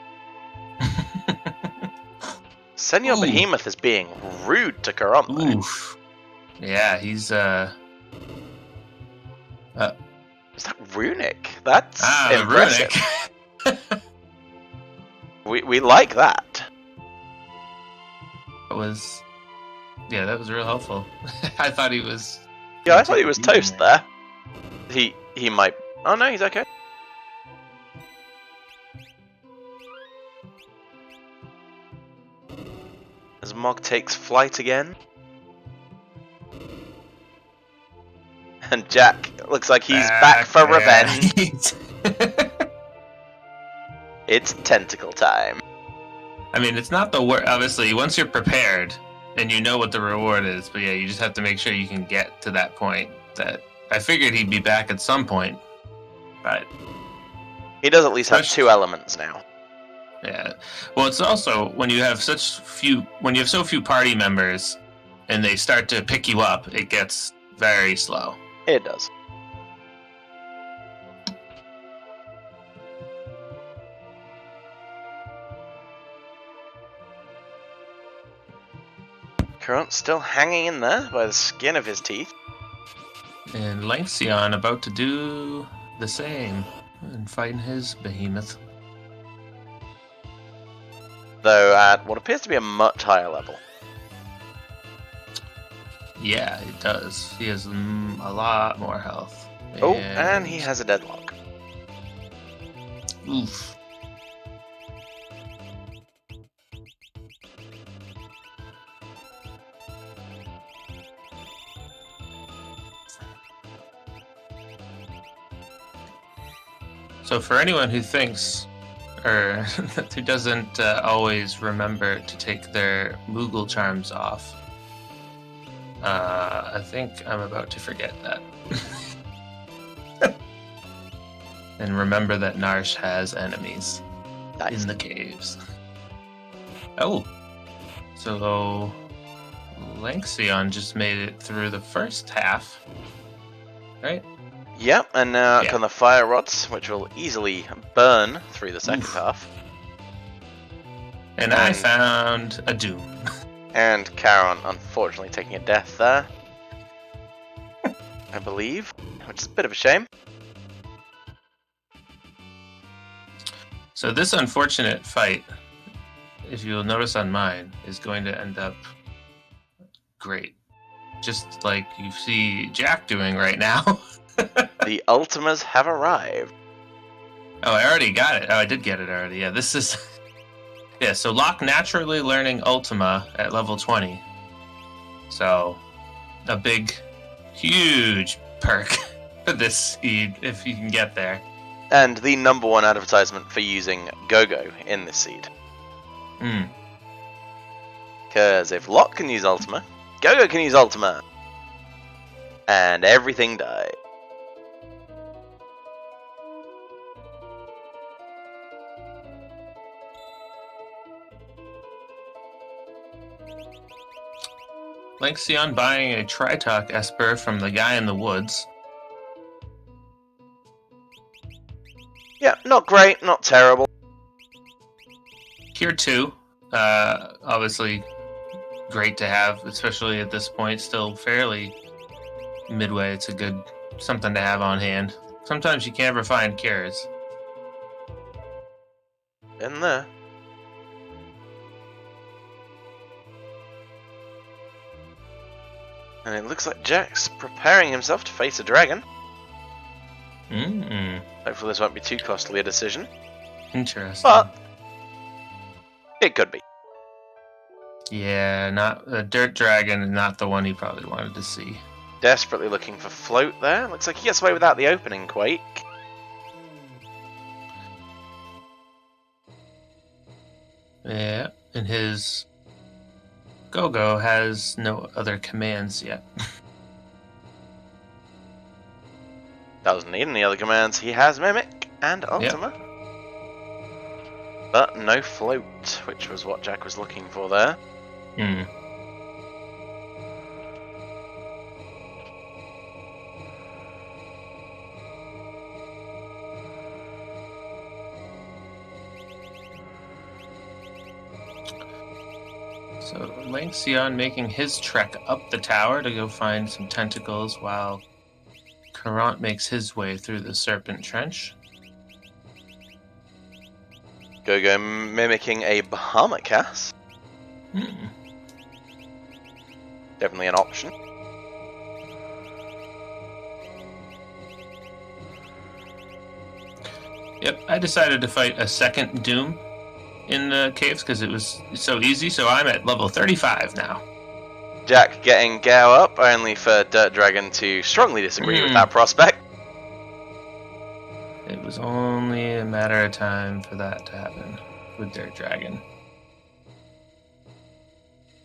Senor Ooh. Behemoth is being rude to Karan. Oof. Yeah, he's Is that runic? That's the impressive. runic. We like that. That was real helpful. I thought he was. Yeah, I thought he was toast there. He might. Oh no, he's okay. As Mog takes flight again. And Jack looks like he's back for revenge. It's tentacle time. I mean, it's not the worst. Obviously, once you're prepared and you know what the reward is, but yeah, you just have to make sure you can get to that point. That I figured he'd be back at some point, but he does at least have 2 elements now. Yeah. Well, it's also when you have so few party members, and they start to pick you up, it gets very slow. It does. Current's still hanging in there by the skin of his teeth. And Lanxion about to do the same and fighting his behemoth. Though at what appears to be a much higher level. Yeah, it does. He has a lot more health. Oh, and he has a deadlock. Oof. So for anyone who thinks, or who doesn't always remember to take their Moogle charms off, I think I'm about to forget that. And remember that Narsh has enemies in the caves. Oh, so Lanxion just made it through the first half, right? Yep, and now come the fire rods, which will easily burn through the second half. And I found a doom. And Charon, unfortunately, taking a death there. I believe, which is a bit of a shame. So this unfortunate fight, if you'll notice on mine, is going to end up great. Just like you see Jack doing right now. The Ultimas have arrived. Oh, I already got it. Oh, I did get it already. Yeah, this is... Yeah, so Locke naturally learning Ultima at level 20. So, a big, huge perk for this seed, if you can get there. And the #1 advertisement for using Go-Go in this seed. Because if Locke can use Ultima, Go-Go can use Ultima. And everything died. Lanxion buying a Tritalk Esper from the guy in the woods. Yeah, not great, not terrible. Tier 2, obviously great to have, especially at this point, still fairly midway. It's a good something to have on hand. Sometimes you can't ever find cures. In there. And it looks like Jack's preparing himself to face a dragon. Hopefully this won't be too costly a decision. Interesting. But it could be. Yeah, not a dirt dragon, not the one he probably wanted to see. Desperately looking for float there. Looks like he gets away without the opening quake. Yeah, and his Go-Go has no other commands yet. Doesn't need any other commands. He has Mimic and Ultima. Yep. But no float, which was what Jack was looking for there. So Lanxion making his trek up the tower to go find some tentacles while Karant makes his way through the Serpent Trench. Go mimicking a Bahamut cast. Definitely an option. Yep, I decided to fight a second Doom in the caves because it was so easy, so I'm at level 35 now. Jack getting Gao up, only for Dirt Dragon to strongly disagree with that prospect. It was only a matter of time for that to happen with Dirt Dragon.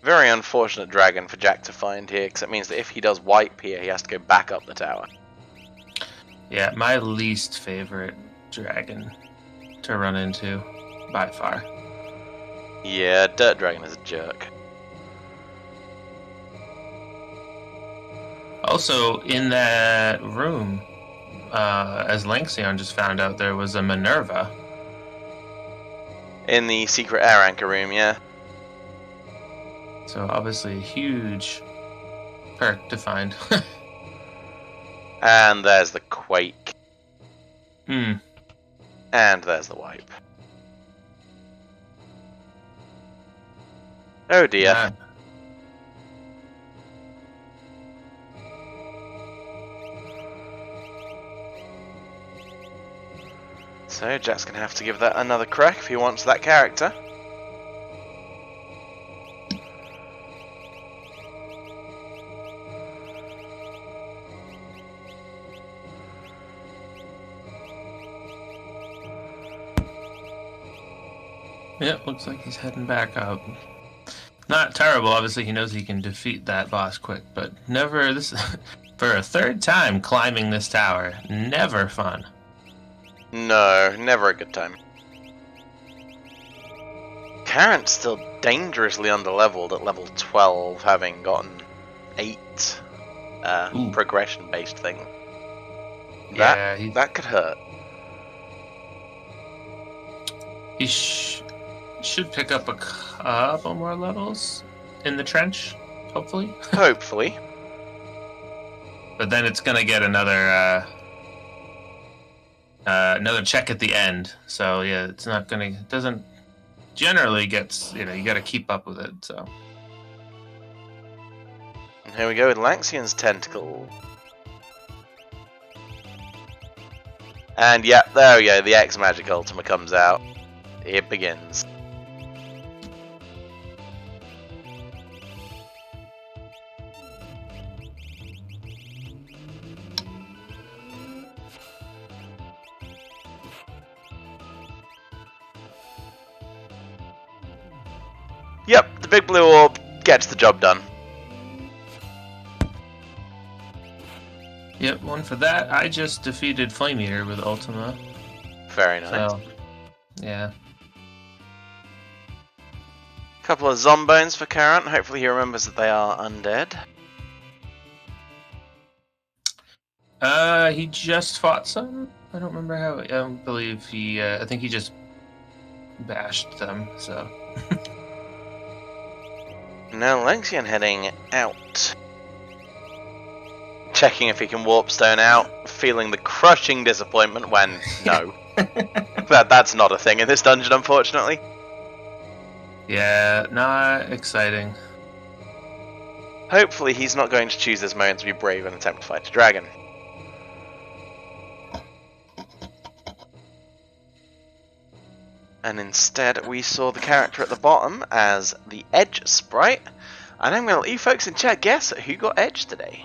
Very unfortunate dragon for Jack to find here, because it means that if he does wipe here, he has to go back up the tower. Yeah, my least favorite dragon to run into, by far. Yeah, Dirt Dragon is a jerk. Also, in that room, as Lanxion just found out, there was a Minerva. In the secret air anchor room, yeah. So obviously a huge perk to find. And there's the Quake. And there's the wipe. Oh dear. Yeah. So Jack's gonna have to give that another crack if he wants that character. Yep, looks like he's heading back up. Not terrible, obviously he knows he can defeat that boss quick, but never this for a third time climbing this tower. Never fun. No, never a good time. Karant's still dangerously underleveled at level 12, having gotten 8 progression-based things. That could hurt. He should pick up a couple more levels in the trench, hopefully. Hopefully. But then it's gonna get another check at the end. So yeah, it's not gonna. It doesn't generally gets. You got to keep up with it. So. And here we go with Lanxion's tentacle. And yeah, there we go. The X Magic Ultima comes out. It begins. Yep, the big blue orb gets the job done. Yep, one for that. I just defeated Flame Eater with Ultima. Very nice. So, yeah. Couple of zombones for Karant. Hopefully he remembers that they are undead. He just fought some. I don't remember how. I don't believe he. I think he just bashed them. So. Now Lanxion heading out. Checking if he can warp stone out, feeling the crushing disappointment when no. That's not a thing in this dungeon, unfortunately. Yeah, not exciting. Hopefully he's not going to choose this moment to be brave and attempt to fight a dragon. And instead we saw the character at the bottom as the Edge Sprite. And I'm going to let you folks in chat guess who got Edge today.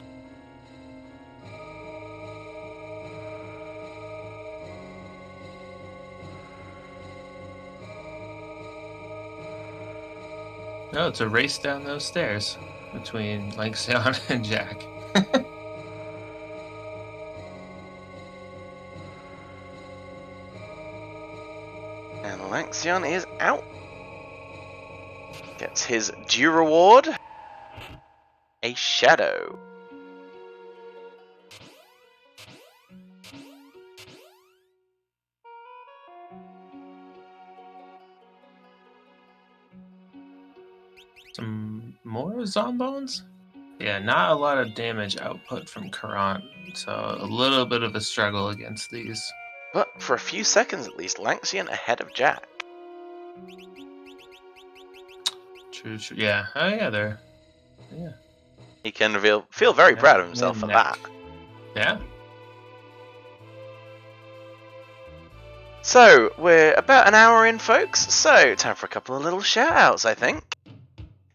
No, it's a race down those stairs between Lanxion and Jack. And Lanxion is out. Gets his due reward. A shadow. Some more Zombones? Yeah, not a lot of damage output from Karant, so a little bit of a struggle against these. But for a few seconds at least, Lanxian ahead of Jack. True. Yeah. Oh, yeah, they're... Yeah. He can feel very proud of himself for that. Yeah. So, we're about an hour in, folks, so time for a couple of little shout-outs, I think.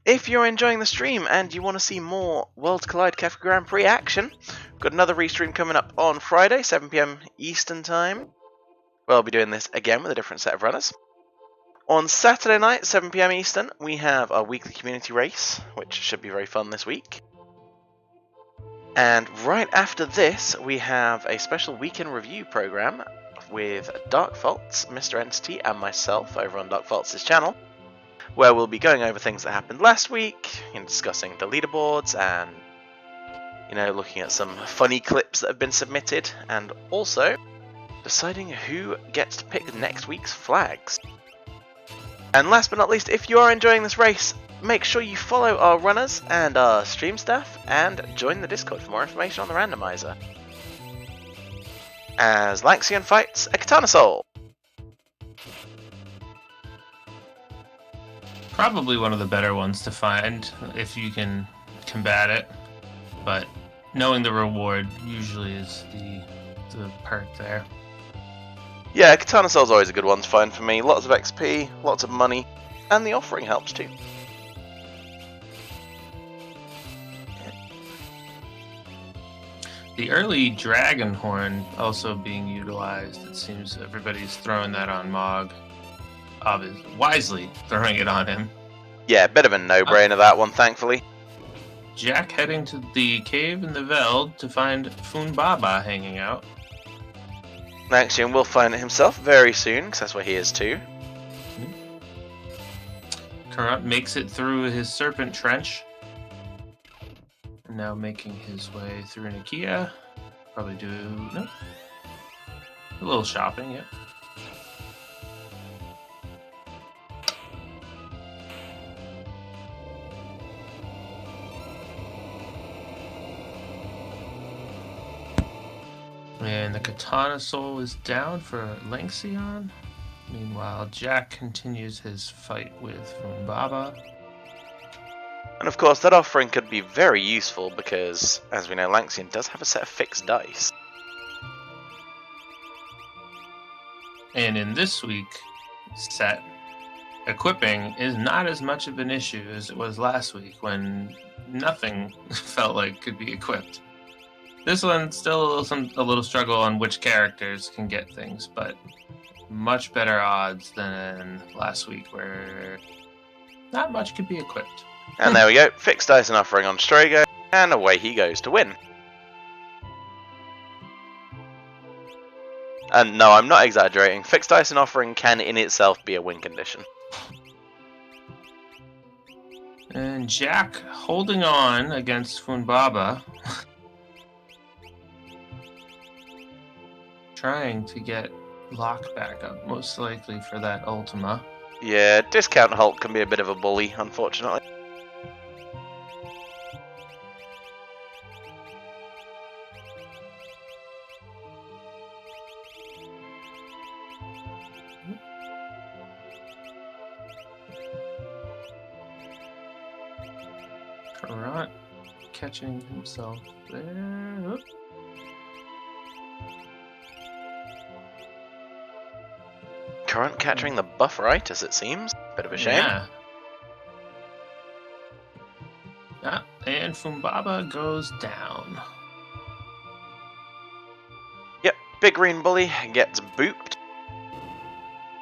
If you're enjoying the stream and you want to see more Worlds Collide Kefka Grand Prix action, we've got another restream coming up on Friday, 7 PM Eastern Time. We'll be doing this again with a different set of runners. On Saturday night, 7 PM Eastern, we have our weekly community race, which should be very fun this week. And right after this, we have a special weekend review program with Dark Faults, Mr. Entity, and myself over on Dark Faults' channel, where we'll be going over things that happened last week, discussing the leaderboards and, looking at some funny clips that have been submitted, and also deciding who gets to pick next week's flags. And last but not least, if you are enjoying this race, make sure you follow our runners and our stream staff, and join the Discord for more information on the randomizer. As Lanxian fights a Katana Soul. Probably one of the better ones to find if you can combat it, but knowing the reward usually is the perk there. Yeah, Katana Soul's always a good one to find for me. Lots of XP, lots of money, and the offering helps too. The early Dragon Horn also being utilized. It seems everybody's throwing that on Mog. Wisely throwing it on him. Yeah, bit of a no-brainer that one, thankfully. Jack heading to the cave in the Veld to find Funbaba hanging out. Lanxian will find it himself very soon, because that's where he is too. Karant makes it through his Serpent Trench. Now making his way through Nakia. Probably a little shopping, yeah. And the Katana Soul is down for Lanxian. Meanwhile, Jack continues his fight with Funbaba. And of course, that offering could be very useful because, as we know, Lanxian does have a set of fixed dice. And in this week's set, equipping is not as much of an issue as it was last week when nothing felt like could be equipped. This one's still a little struggle on which characters can get things, but much better odds than last week where not much could be equipped. And there we go, fixed dice and offering on Strago, and away he goes to win. And no, I'm not exaggerating, fixed dice and offering can in itself be a win condition. And Jack holding on against Funbaba. Trying to get Lock back up, most likely for that Ultima. Yeah, Discount Hulk can be a bit of a bully, unfortunately. Karant catching himself there. Oop. Karant capturing the bufferitis, it seems. Bit of a shame. Yeah, and Funbaba goes down. Yep, Big Green Bully gets booped.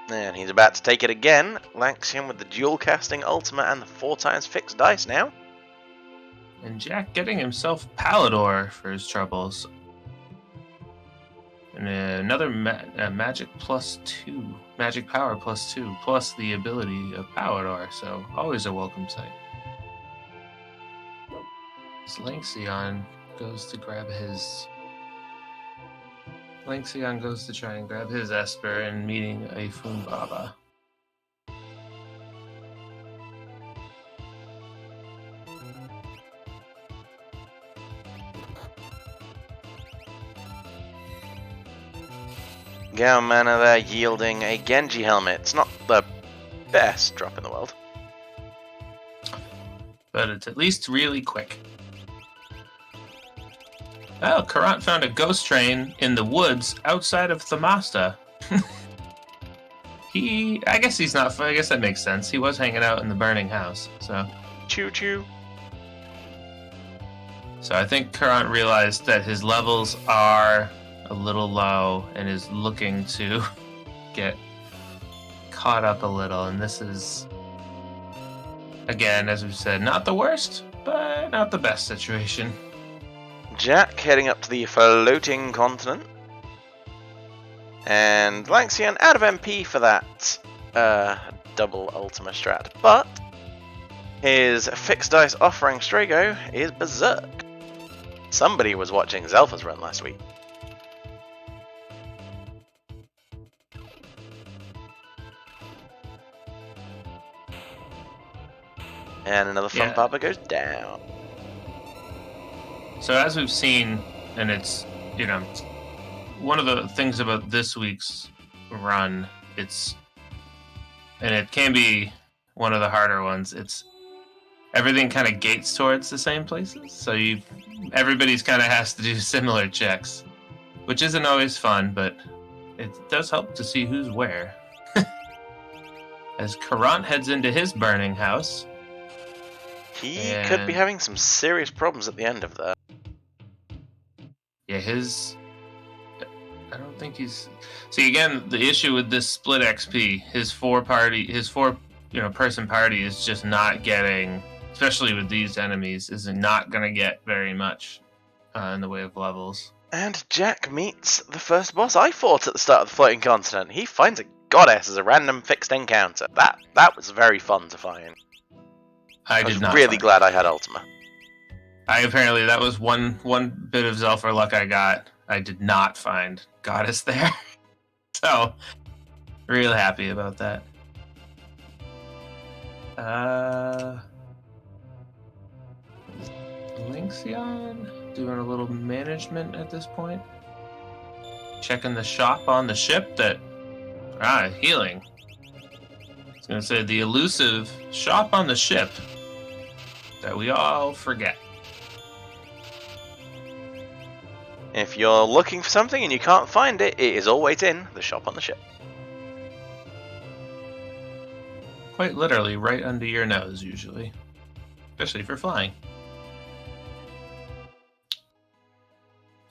And he's about to take it again. Lanxian with the dual casting Ultima and the 4x fixed dice now. And Jack getting himself Palador for his troubles. And another magic +2. Magic power +2, plus the ability of Palador, so always a welcome sight. As Lanxian goes to grab his... Lanxian goes to try and grab his Esper and meeting a Funbaba. Gao Mana there yielding a Genji helmet. It's not the best drop in the world, but it's at least really quick. Oh, Karant found a ghost train in the woods outside of Thamasta. I guess he's not. I guess that makes sense. He was hanging out in the burning house, so. Choo choo. So I think Karant realized that his levels are a little low and is looking to get caught up a little. And this is, again, as we've said, not the worst, but not the best situation. Jack heading up to the floating continent. And Lanxian out of MP for that double Ultima strat. But his fixed dice off-rank Strago is berserk. Somebody was watching Zelfa's run last week. And another fun Papa goes down. So as we've seen, and it's, one of the things about this week's run, and it can be one of the harder ones, it's everything kind of gates towards the same places. So everybody's kind of has to do similar checks, which isn't always fun, but it does help to see who's where. As Karant heads into his burning house. He could be having some serious problems at the end of that. Yeah, I don't think he's. See, again, the issue with this split XP, his four person party is just not getting, especially with these enemies, is not going to get very much in the way of levels. And Jack meets the first boss I fought at the start of the floating continent. He finds a goddess as a random fixed encounter. That was very fun to find. I was really glad I had Ultima. That was one bit of Zelfa luck I got. I did not find Goddess there. So, real happy about that. Lynxion doing a little management at this point. Checking the shop on the ship healing. I was going to say the elusive shop on the ship that we all forget. If you're looking for something and you can't find it, it is always in the shop on the ship. Quite literally right under your nose, usually. Especially if you're flying.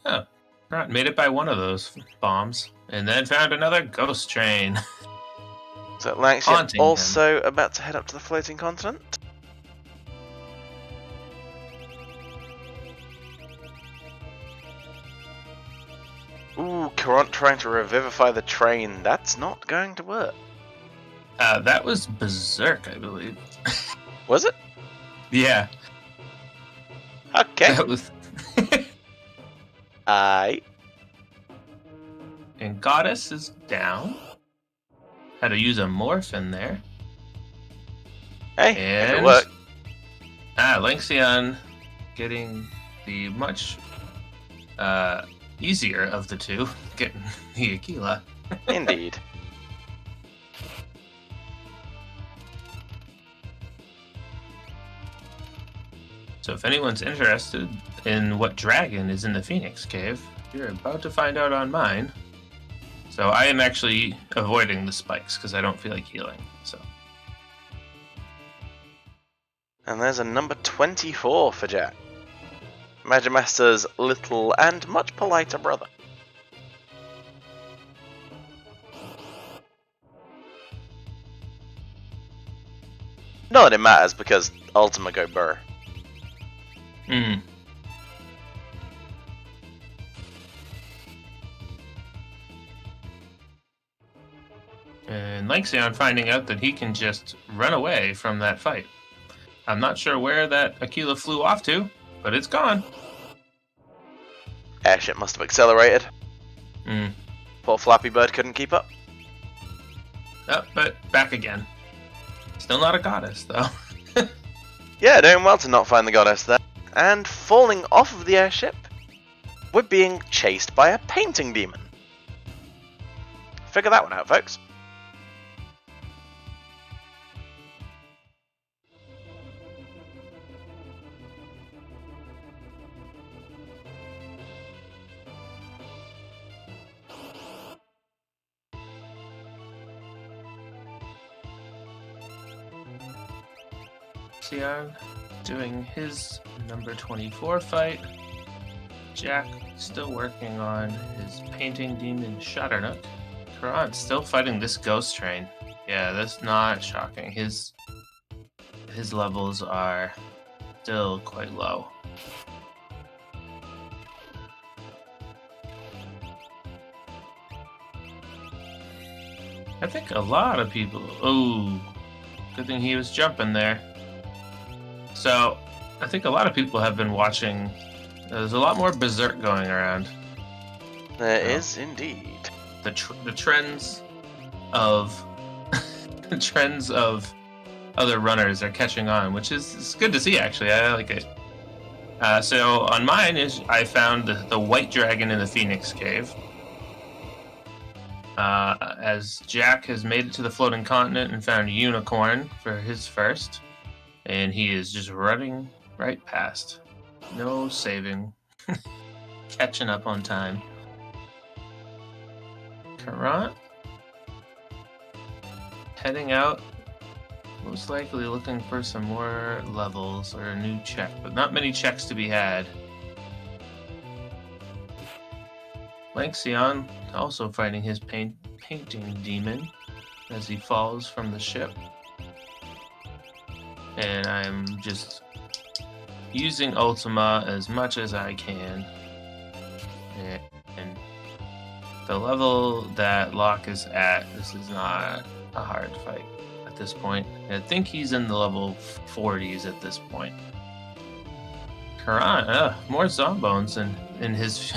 Oh, Grant made it by one of those bombs, and then found another ghost train. So Lanxian also about to head up to the floating continent. Ooh, Karant trying to revivify the train. That's not going to work. That was Berserk, I believe. Was it? Yeah. Okay. That was... And Goddess is down. Had to use a morph in there. Hey, and it worked. Lynxion getting the much easier of the two, getting the Aquila. Indeed. So if anyone's interested in what dragon is in the Phoenix Cave, you're about to find out on mine. So I am actually avoiding the spikes because I don't feel like healing. So. And there's a number 24 for Jack. Magimaster's little and much politer brother. Not that it matters because Ultima go burr. Hmm. And Lynxion finding out that he can just run away from that fight. I'm not sure where that Aquila flew off to, but it's gone. Airship must have accelerated. Hmm. Poor Flappy Bird couldn't keep up. Oh, but back again. Still not a goddess, though. Yeah, doing well to not find the goddess there. And falling off of the airship, we're being chased by a painting demon. figure that one out, folks. Sion doing his number 24 fight. Jack still working on his painting demon Shutternut. Karan still fighting this ghost train. Yeah, that's not shocking. His levels are still quite low. I think a lot of people... Oh, good thing he was jumping there. So, I think a lot of people have been watching. There's a lot more Berserk going around. There is indeed. The trends of the trends of other runners are catching on, which is good to see. Actually, I like it. So on mine I found the White Dragon in the Phoenix Cave. As Jack has made it to the floating continent and found a unicorn for his first. And he is just running right past. No saving. Catching up on time. Karan heading out. Most likely looking for some more levels or a new check. But not many checks to be had. Lanxion also fighting his painting demon as he falls from the ship. And I'm just using Ultima as much as I can. And the level that Locke is at, this is not a hard fight at this point. I think he's in the level 40s at this point. Karan, more Zombones in his...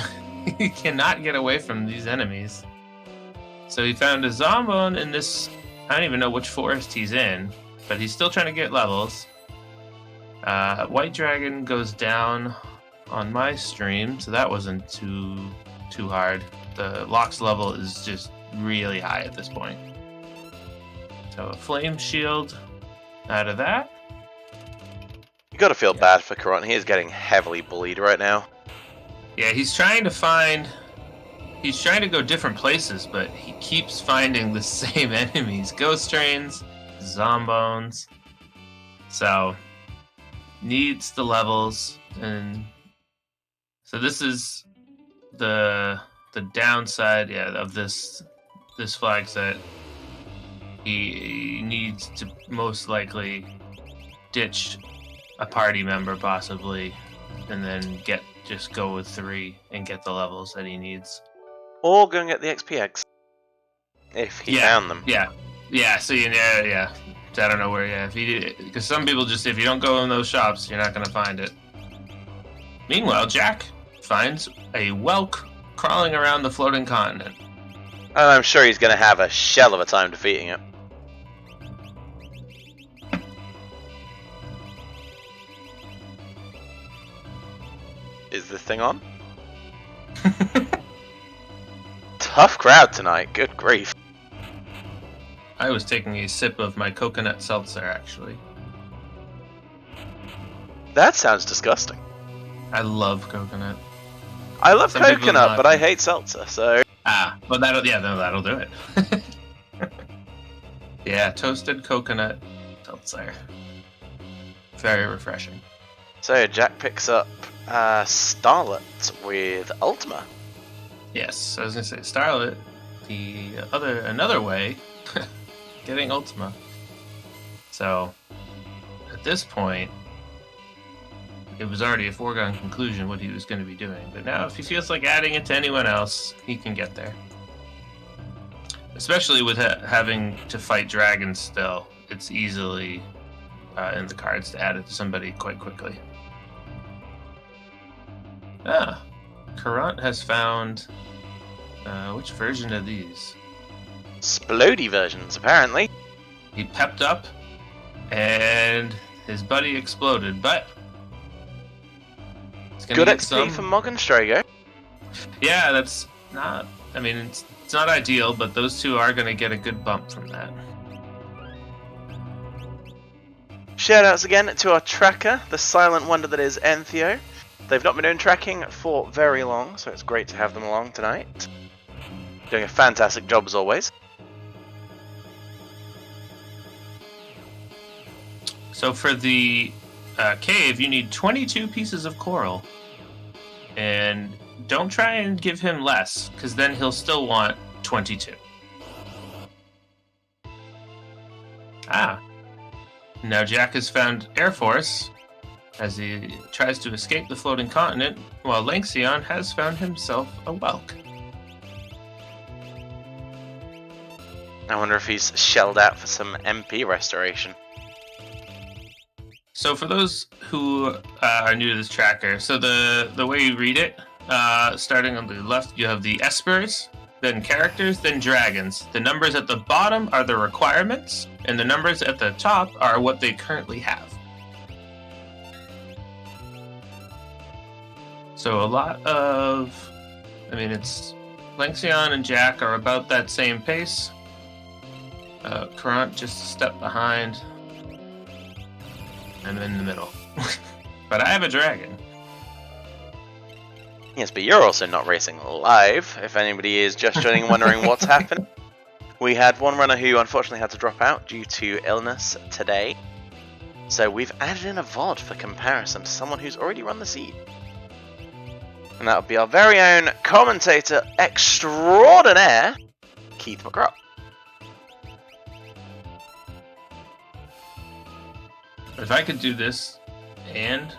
He cannot get away from these enemies. So he found a Zombone in this... I don't even know which forest he's in. But he's still trying to get levels. White Dragon goes down on my stream, so that wasn't too hard. The Locke's level is just really high at this point. So a Flame Shield out of that. You gotta feel bad for Karan. He is getting heavily bullied right now. Yeah, he's trying to go different places, but he keeps finding the same enemies. Ghost Trains, Zombones. So needs the levels, and so this is the downside, of this flag set. He needs to most likely ditch a party member possibly, and then just go with 3 and get the levels that he needs. Or go and get the XP eggs. If he found them. Yeah, so yeah. I don't know where, because some people just, if you don't go in those shops, you're not going to find it. Meanwhile, Jack finds a Welk crawling around the floating continent. And I'm sure he's going to have a shell of a time defeating it. Is this thing on? Tough crowd tonight, good grief. I was taking a sip of my coconut seltzer, actually. That sounds disgusting. I love coconut. I love coconut, but I hate seltzer, so... But that'll do it. Yeah, toasted coconut seltzer. Very refreshing. So Jack picks up Starlet with Ultima. Yes, I was gonna say Starlet. Another way, getting Ultima. So at this point, it was already a foregone conclusion what he was going to be doing. But now, if he feels like adding it to anyone else, he can get there. Especially with having to fight dragons still, it's easily in the cards to add it to somebody quite quickly. Karant has found... which version are these? Splody versions, apparently. He pepped up, and his buddy exploded, but... Good XP from Morgan Strago. Yeah, that's not... I mean, it's It's not ideal, but those two are going to get a good bump from that. Shoutouts again to our tracker, the silent wonder that is Entheo. They've not been doing tracking for very long, so it's great to have them along tonight. Doing a fantastic job as always. So for the cave, you need 22 pieces of coral. And don't try and give him less, because then he'll still want 22. Ah. Now Jack has found Air Force as he tries to escape the floating continent, while Lanxion has found himself a whelk. I wonder if he's shelled out for some MP restoration. So for those who are new to this tracker, so the way you read it, starting on the left, you have the espers, then characters, then dragons. The numbers at the bottom are the requirements, and the numbers at the top are what they currently have. So a lot of, it's Lanxion and Jack are about that same pace. Kurant just a step behind. I'm in the middle. But I have a dragon. Yes, but you're also not racing live, if anybody is just joining and wondering what's happened. We had one runner who unfortunately had to drop out due to illness today. So we've added in a VOD for comparison to someone who's already run the seed. And that would be our very own commentator extraordinaire, Keith McGraw. If I could do this and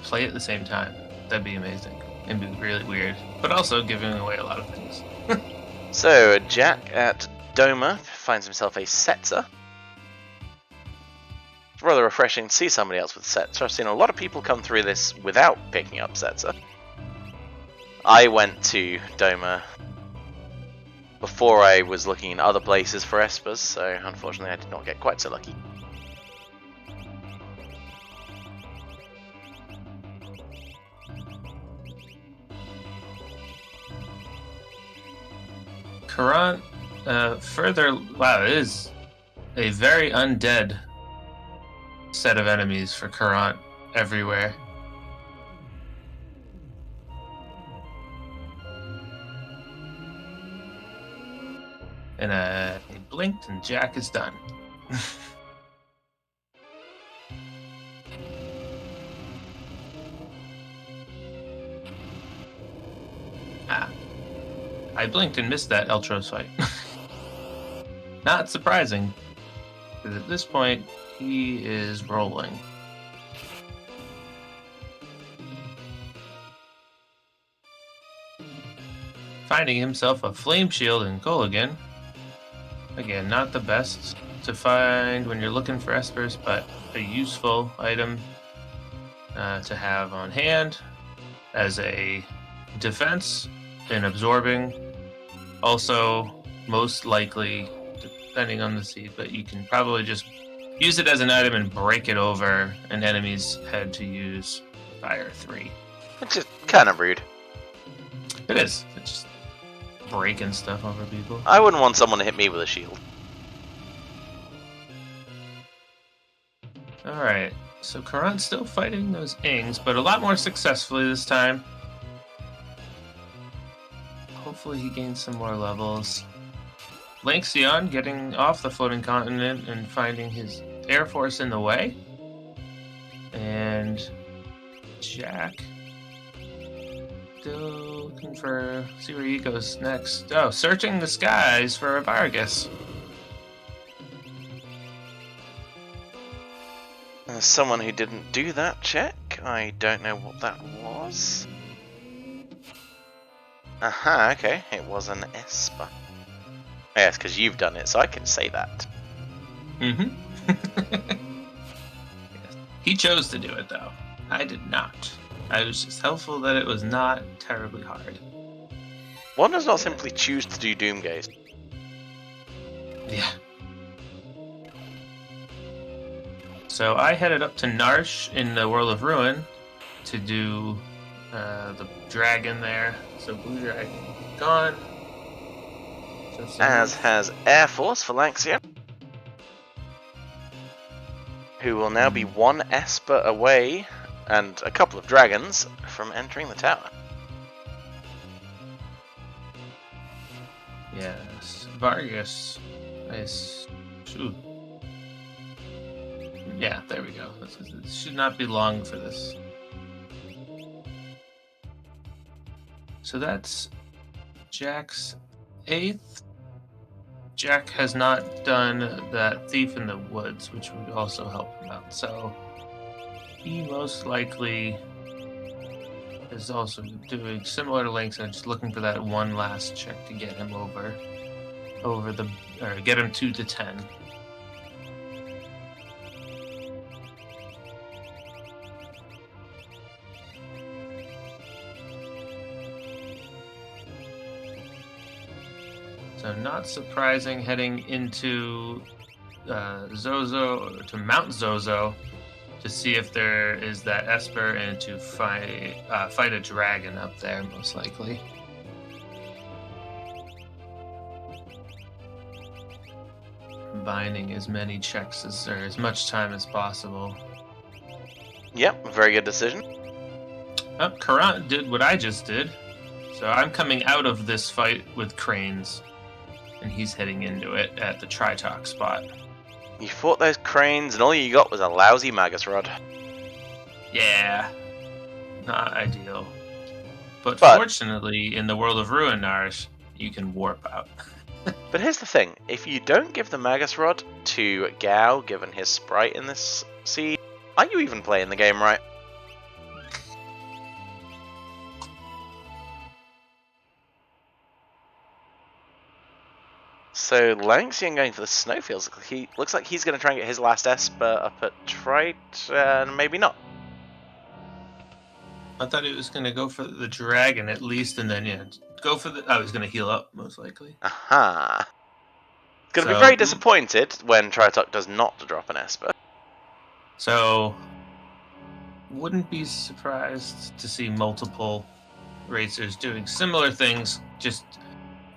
play at the same time, that'd be amazing. It'd be really weird, but also giving away a lot of things. So, Jack at Doma finds himself a Setzer. It's rather refreshing to see somebody else with Setzer. I've seen a lot of people come through this without picking up Setzer. I went to Doma before I was looking in other places for Espers, so unfortunately I did not get quite so lucky. Kurant, further, wow, it is a very undead set of enemies for Kurant everywhere. And he blinked and Jack is done. I blinked and missed that Eltros fight. Not surprising, because at this point, he is rolling. Finding himself a flame shield and goal again. Again, not the best to find when you're looking for espers, but a useful item to have on hand as a defense and absorbing. Also, most likely, depending on the seed, but you can probably just use it as an item and break it over an enemy's head to use Fire 3. It's just kind of rude. It is. It's just breaking stuff over people. I wouldn't want someone to hit me with a shield. Alright, so Kurant's still fighting those Ings, but a lot more successfully this time. Hopefully he gains some more levels. Lanxion getting off the floating continent and finding his Air Force in the way. And Jack still looking for, see where he goes next. Oh, searching the skies for a Vargas. Someone who didn't do that check. I don't know what that was. Aha, okay. It was an Esper. Yes, because you've done it, so I can say that. Mm-hmm. He chose to do it, though. I did not. I was just helpful that it was not terribly hard. One does not simply choose to do Doomgaze. Yeah. So I headed up to Narsh in the World of Ruin to do the dragon there. So blue dragon gone. As has Air Force for Lanxian, who will now be one Esper away and a couple of dragons from entering the tower. Yes, Vargas. Nice. Ooh. Yeah, there we go. It should not be long for this. So that's Jack's 8th. Jack has not done that Thief in the Woods, which would also help him out. So he most likely is also doing similar to Lynx and just looking for that one last check to get him over the, or get him to the 10. So not surprising, heading into Zozo, to Mount Zozo, to see if there is that Esper and to fight a dragon up there, most likely. Combining as many checks or as much time as possible. Yep, very good decision. Oh, Karan did what I just did. So I'm coming out of this fight with cranes, and he's heading into it at the Tritalk spot. You fought those cranes, and all you got was a lousy Magus Rod. Yeah, not ideal. But fortunately, in the world of Ruinars, you can warp out. But here's the thing, if you don't give the Magus Rod to Gao, given his sprite in this seed, are you even playing the game right? So Lanxian going for the snowfields. He looks like he's going to try and get his last Esper up at Trite, maybe not. I thought he was going to go for the dragon at least, and then go for the. I was going to heal up most likely. Aha. Going to be very disappointed when Tritalk does not drop an Esper. So wouldn't be surprised to see multiple racers doing similar things, just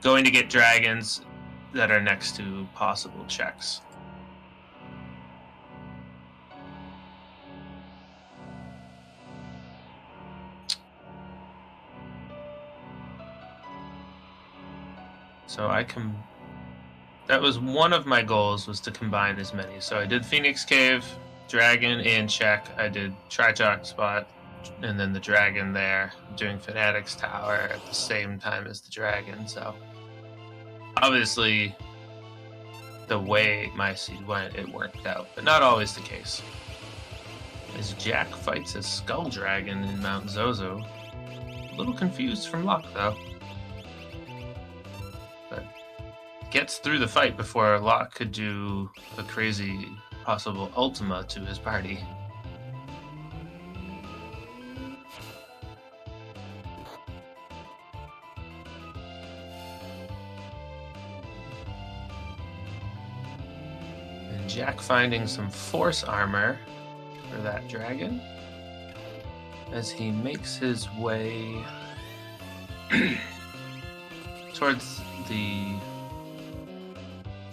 going to get dragons that are next to possible checks. So that was one of my goals, was to combine as many. So I did Phoenix Cave, Dragon, and check. I did Tritalk spot, and then the Dragon there, doing Fanatics Tower at the same time as the Dragon. So obviously, the way my seed went, it worked out, but not always the case. As Jack fights a Skull Dragon in Mount Zozo. A little confused from luck, though. But gets through the fight before Locke could do a crazy possible Ultima to his party. And Jack finding some force armor for that dragon as he makes his way towards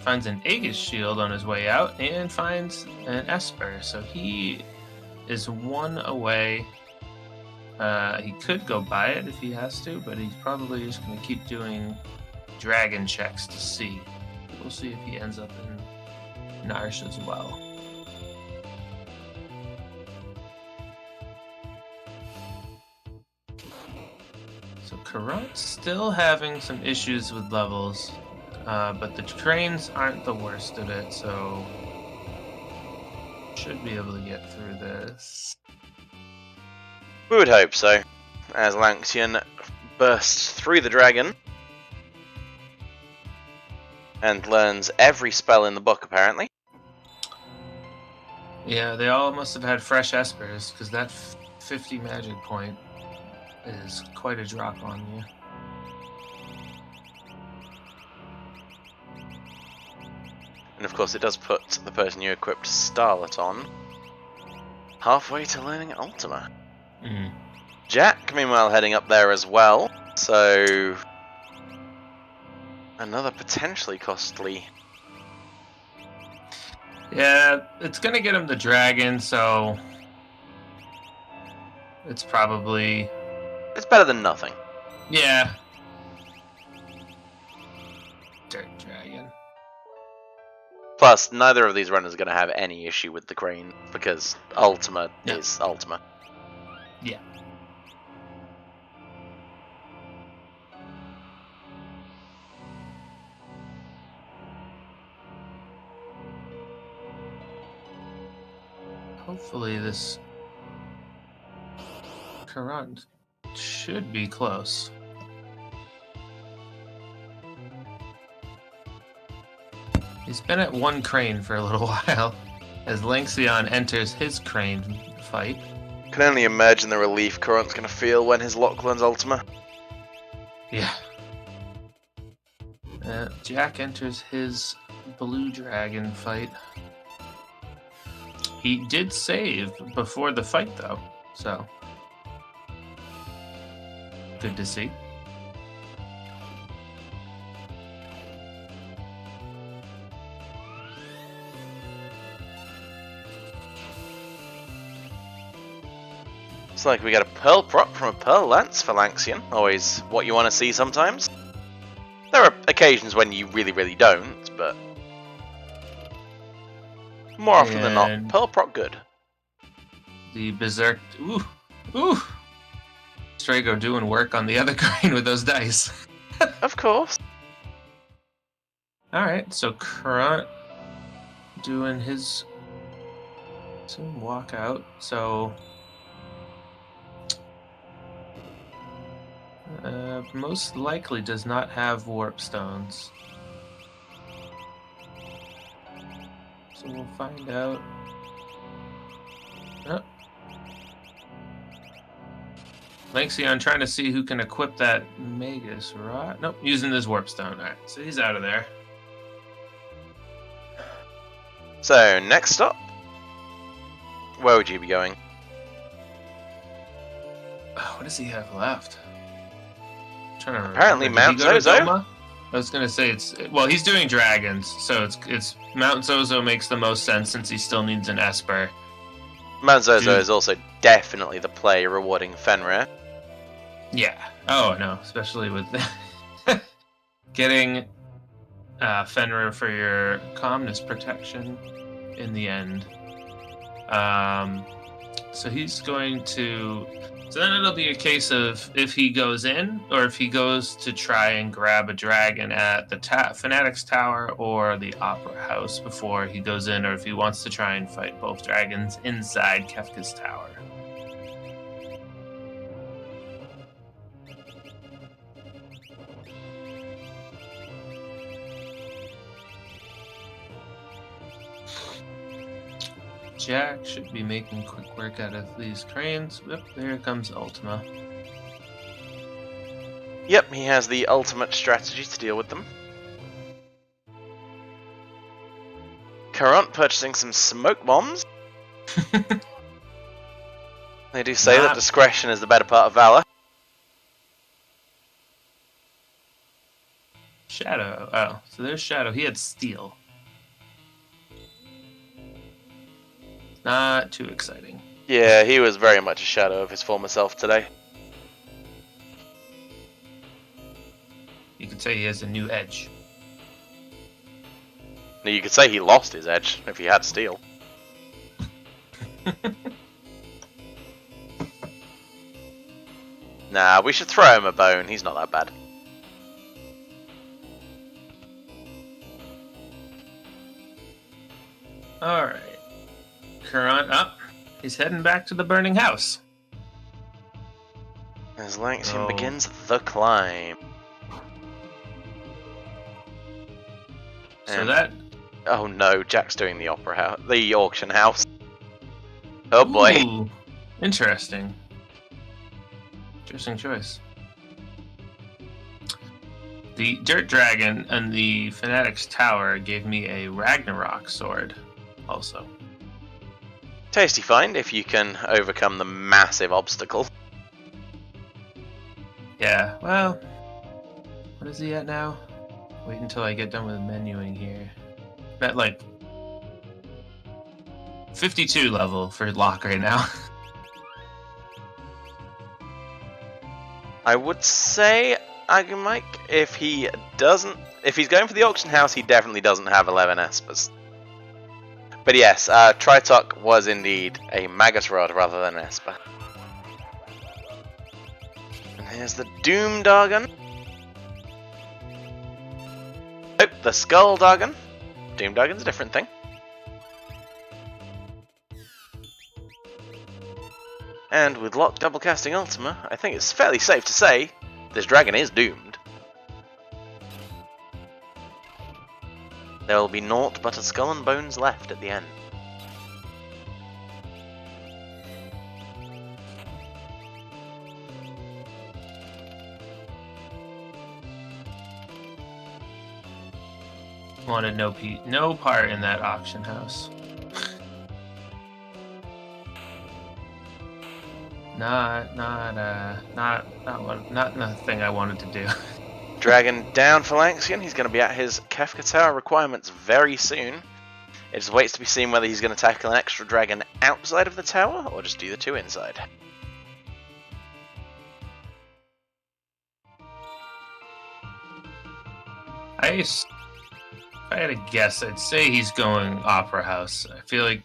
finds an Aegis shield on his way out and finds an Esper. So he is one away. He could go buy it if he has to, but he's probably just going to keep doing dragon checks to see. We'll see if he ends up in Narsh as well. So Karat's still having some issues with levels. But the cranes aren't the worst of it, so should be able to get through this. We would hope so, as Lanxian bursts through the dragon and learns every spell in the book, apparently. Yeah, they all must have had fresh Espers, because that 50 magic point is quite a drop on you. And of course it does put the person you equipped Starlet on halfway to learning Ultima. Jack, meanwhile, heading up there as well. So, another potentially costly. Yeah, it's gonna get him the dragon, so it's probably... It's better than nothing. Yeah. Dirt dragon. Plus, neither of these runners are going to have any issue with the crane, because Ultima is Ultima. Yeah. Hopefully this current should be close. He's been at one crane for a little while, as Lanxion enters his crane fight. Can only imagine the relief Current's going to feel when his lock learns Ultima. Yeah. Jack enters his blue dragon fight. He did save before the fight, though, so good to see. It's like we got a Pearl Prop from a Pearl Lance for Lanxion. Always what you want to see sometimes. There are occasions when you really, really don't, but more often than not, Pearl Prop good. The Berserk... Ooh! Strago doing work on the other crane with those dice. Of course. Alright, so Current doing his... soon walk out, so... most likely does not have warp stones. So we'll find out. Oh. Lanxion trying to see who can equip that Magus Rod. Nope, using this warp stone. Alright, so he's out of there. So, next stop. Where would you be going? Oh, what does he have left? Apparently Mount Zozo? I was gonna say he's doing dragons, so it's Mount Zozo makes the most sense since he still needs an Esper. Mount Zozo is also definitely the play rewarding Fenrir. Yeah. Oh no, especially with getting Fenrir for your calmness protection in the end. So he's going to... So then it'll be a case of if he goes in, or if he goes to try and grab a dragon at the Fanatics Tower or the Opera House before he goes in, or if he wants to try and fight both dragons inside Kefka's Tower. Jack should be making quick work out of these cranes. Yep, there comes Ultima. Yep, he has the ultimate strategy to deal with them. Current purchasing some smoke bombs. They do say that discretion is the better part of valor. Shadow. Oh, so there's Shadow. He had steel. Not too exciting. Yeah, he was very much a shadow of his former self today. You could say he has a new edge. You could say he lost his edge if he had steel. Nah, we should throw him a bone. He's not that bad. Alright. Current up. He's heading back to the burning house. As Lanxion begins the climb. So that... Oh no, Jack's doing the opera house, the auction house. Oh boy. Ooh, interesting. Interesting choice. The Dirt Dragon and the Fanatics Tower gave me a Ragnarok sword, also. Tasty find if you can overcome the massive obstacle. Yeah, well, what is he at now? Wait until I get done with menuing here. At like 52 level for Locke right now. I would say, Agumike, if he's going for the auction house, he definitely doesn't have 11 Espers. But yes, Tritok was indeed a Magus Rod rather than an Esper. And here's the Doom Dargon. Oh, the Skull Dargon. Doom Dargon's a different thing. And with Locke double casting Ultima, I think it's fairly safe to say this dragon is doomed. There will be naught but a skull and bones left at the end. Wanted no part in that auction house. Not the thing I wanted to do. Dragon down for Lanxian. He's going to be at his Kefka Tower requirements very soon. It just waits to be seen whether he's going to tackle an extra dragon outside of the tower or just do the two inside. If I had to guess, I'd say he's going Opera House. I feel like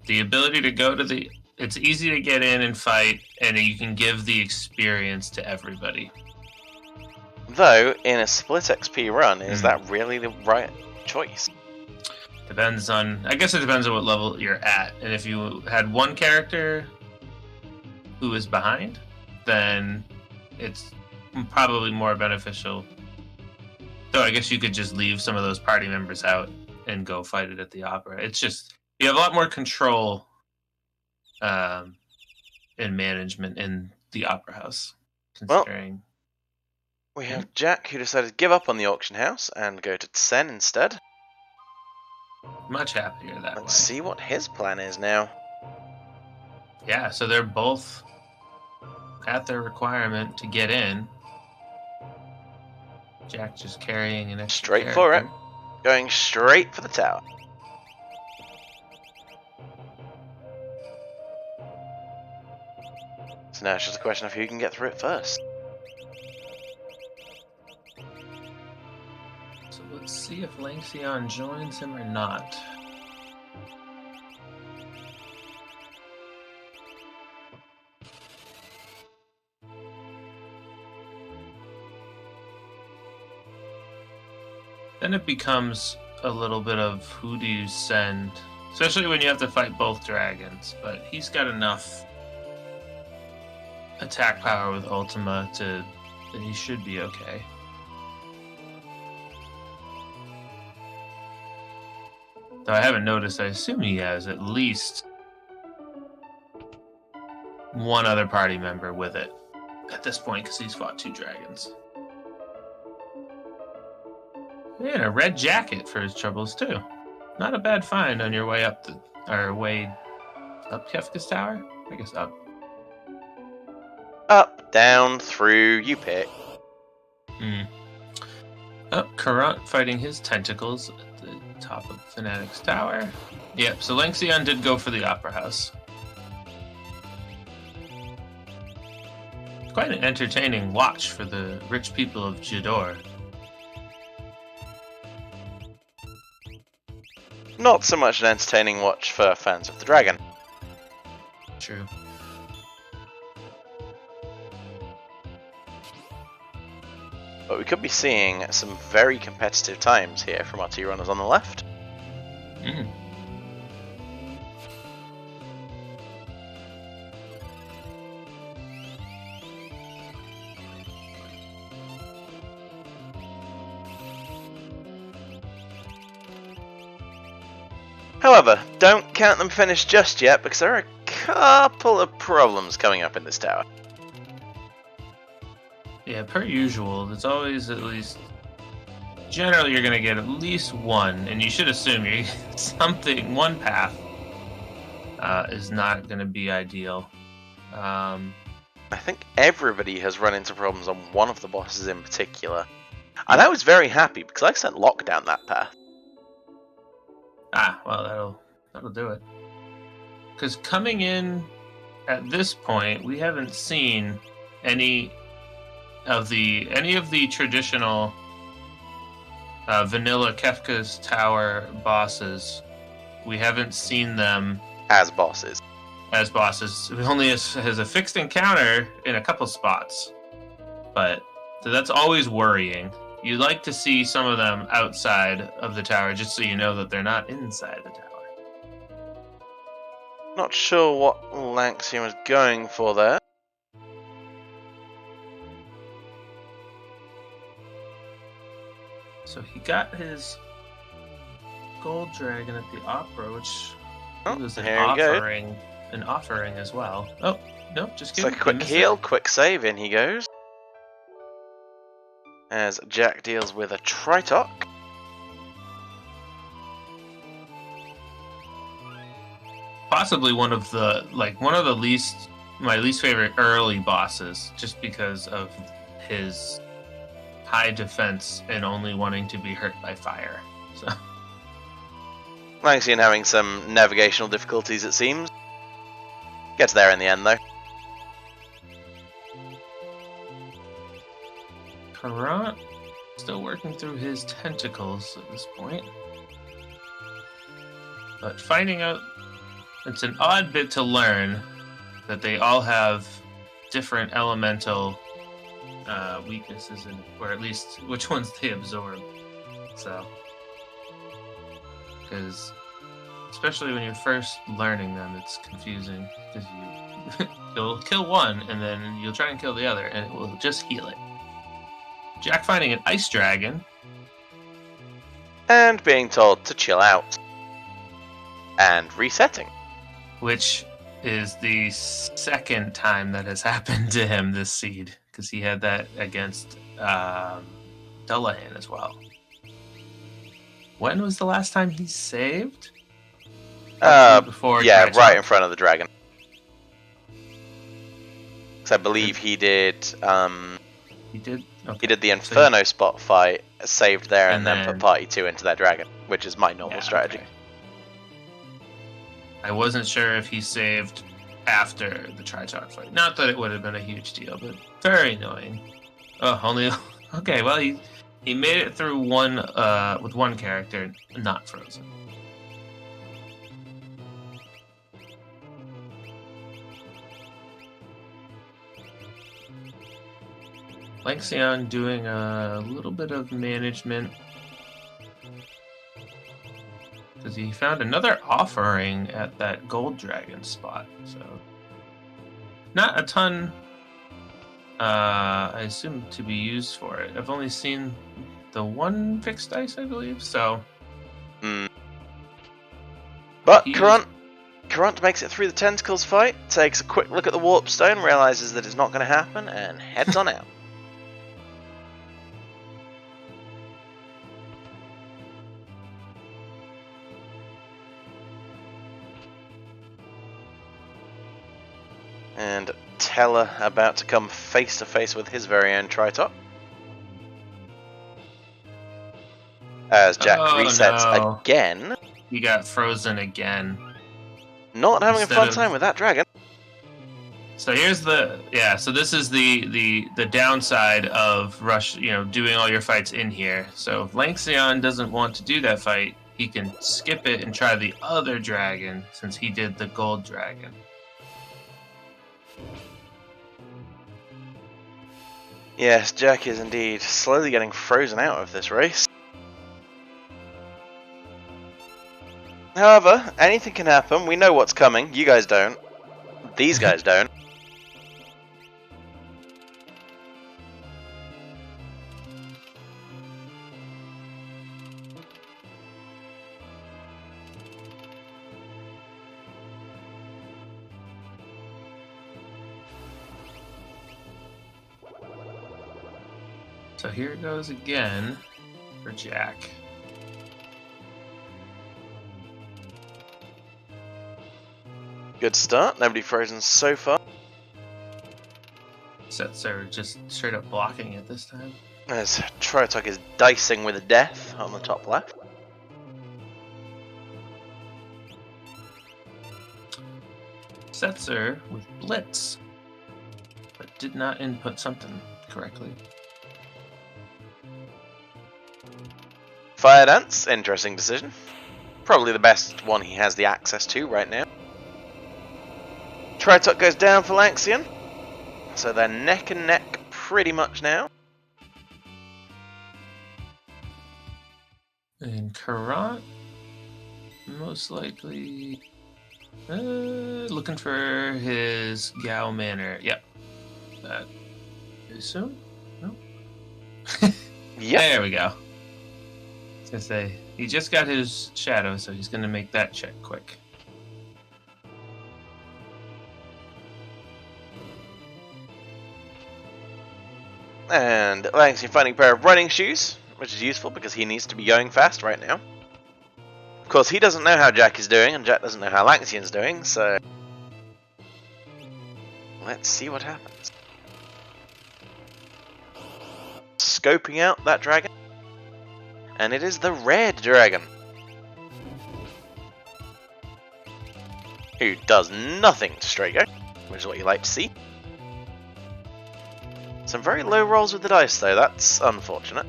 the ability to go to it's easy to get in and fight, and you can give the experience to everybody. Though, in a split XP run, is that really the right choice? I guess it depends on what level you're at. And if you had one character who is behind, then it's probably more beneficial. Though I guess you could just leave some of those party members out and go fight it at the opera. It's just, you have a lot more control and management in the opera house, considering... Well, we have Jack, who decided to give up on the auction house and go to Tsen instead. Much happier that way. Let's see what his plan is now. Yeah, so they're both at their requirement to get in. Jack just carrying an extra Straight for it. Going straight for the tower. So now it's just a question of who can get through it first. So let's see if Lanxion joins him or not. Then it becomes a little bit of who do you send, especially when you have to fight both dragons. But he's got enough attack power with Ultima that he should be okay. Though I haven't noticed, I assume he has at least one other party member with it at this point, because he's fought two dragons. And a red jacket for his troubles too. Not a bad find on your way up way up Kefka's tower. I guess up. Up, down, through, you pick. Karant fighting his tentacles at the top of Fanatic's tower. Yep. So Lanxion did go for the Opera House. Quite an entertaining watch for the rich people of Jador. Not so much an entertaining watch for fans of the dragon. True. But we could be seeing some very competitive times here from our two runners on the left. However, don't count them finished just yet, because there are a couple of problems coming up in this tower. Yeah, per usual, there's always at least... Generally, you're going to get at least one, and you should assume one path is not going to be ideal. I think everybody has run into problems on one of the bosses in particular. And I was very happy because I sent Locke down that path. Ah, well, that'll do it. Because coming in at this point, we haven't seen any of the traditional vanilla Kefka's Tower bosses. We haven't seen them As bosses. as bosses. It only has a fixed encounter in a couple spots, but so that's always worrying. You like to see some of them outside of the tower, just so you know that they're not inside the tower. Not sure what Lanxian was going for there. So he got his gold dragon at the opera, which was an offering as well. Oh, no, just kidding. So quick heal, quick save, in he goes. As Jack deals with a Tritok. Possibly one of the my least favorite early bosses, just because of his high defense and only wanting to be hurt by fire. So Lanxian having some navigational difficulties, it seems. Gets there in the end, though. Karant still working through his tentacles at this point, but finding out it's an odd bit to learn that they all have different elemental weaknesses, or at least which ones they absorb. So, because especially when you're first learning them, it's confusing because you'll kill one and then you'll try and kill the other, and it will just heal it. Jack finding an ice dragon and being told to chill out and resetting, which is the second time that has happened to him this seed, because he had that against Dullahan as well. When was the last time he saved? Before right in front of the dragon. Because I believe he did. He did. Okay. He did the Inferno spot fight, saved there, and then put Party 2 into that dragon, which is my normal strategy. Okay. I wasn't sure if he saved after the Tritok fight. Not that it would have been a huge deal, but very annoying. Oh, only okay. Well, he made it through one with one character, not frozen. Lanxian doing a little bit of management because he found another offering at that gold dragon spot. So not a ton, I assume, to be used for it. I've only seen the one fixed dice, I believe. So, but Karant makes it through the tentacles fight, takes a quick look at the warp stone, realizes that it's not going to happen, and heads on out. And Teller about to come face to face with his very own Tritok. As Jack resets again. He got frozen again. Not having a fun time with that dragon. So here's so this is the downside of doing all your fights in here. So if Lanxian doesn't want to do that fight, he can skip it and try the other dragon since he did the gold dragon. Yes, Jack is indeed slowly getting frozen out of this race. However, anything can happen. We know what's coming. You guys don't. These guys don't. So here it goes again for Jack. Good start. Nobody frozen so far. Sets are just straight up blocking it this time. As Tritok is dicing with death on the top left. Setzer with Blitz, but did not input something correctly. Fire Dance, interesting decision. Probably the best one he has the access to right now. Tritok goes down for Lanxian. So they're neck and neck pretty much now. And Karat, most likely looking for his Gao Manor. Yep. That is soon? No? Yep. There we go. I was going to say, he just got his shadow, so he's going to make that check quick. And Lanxian finding a pair of running shoes, which is useful because he needs to be going fast right now. Of course, he doesn't know how Jack is doing, and Jack doesn't know how Lanxian's doing, so let's see what happens. Scoping out that dragon, and it is the red dragon, who does nothing to Strago, which is what you like to see. Some very low rolls with the dice, though. That's unfortunate.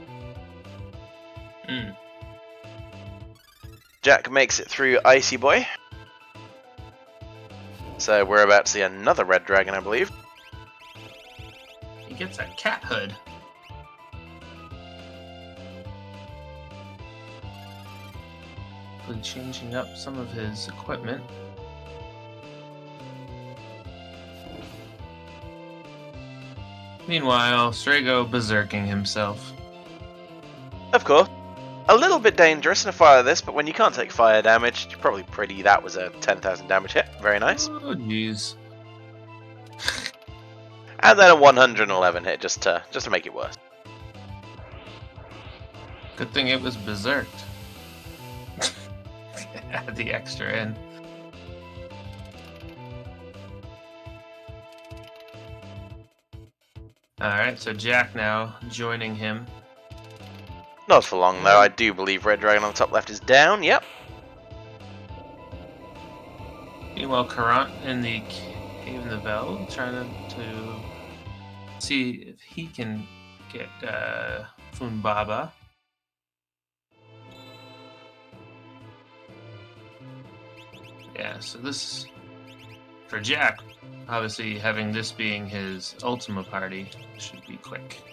Jack makes it through Icy Boy. So we're about to see another red dragon, I believe. He gets a cat hood. Changing up some of his equipment. Meanwhile, Strago berserking himself. Of course. A little bit dangerous in a fire this, but when you can't take fire damage, you're probably pretty. That was a 10,000 damage hit. Very nice. Oh, jeez. And then a 111 hit just to make it worse. Good thing it was berserked. Add the extra in. Alright, so Jack now joining him. Not for long, though. I do believe red dragon on the top left is down. Yep. Meanwhile, Karant in the Cave in the Veld, trying to see if he can get Funbaba. Yeah, so this, for Jack, obviously having this being his Ultima party, should be quick.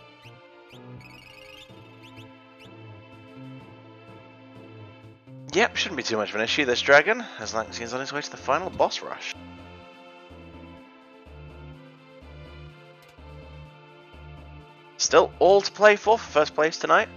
Yep, shouldn't be too much of an issue, this dragon, as long as he's on his way to the final boss rush. Still all to play for first place tonight.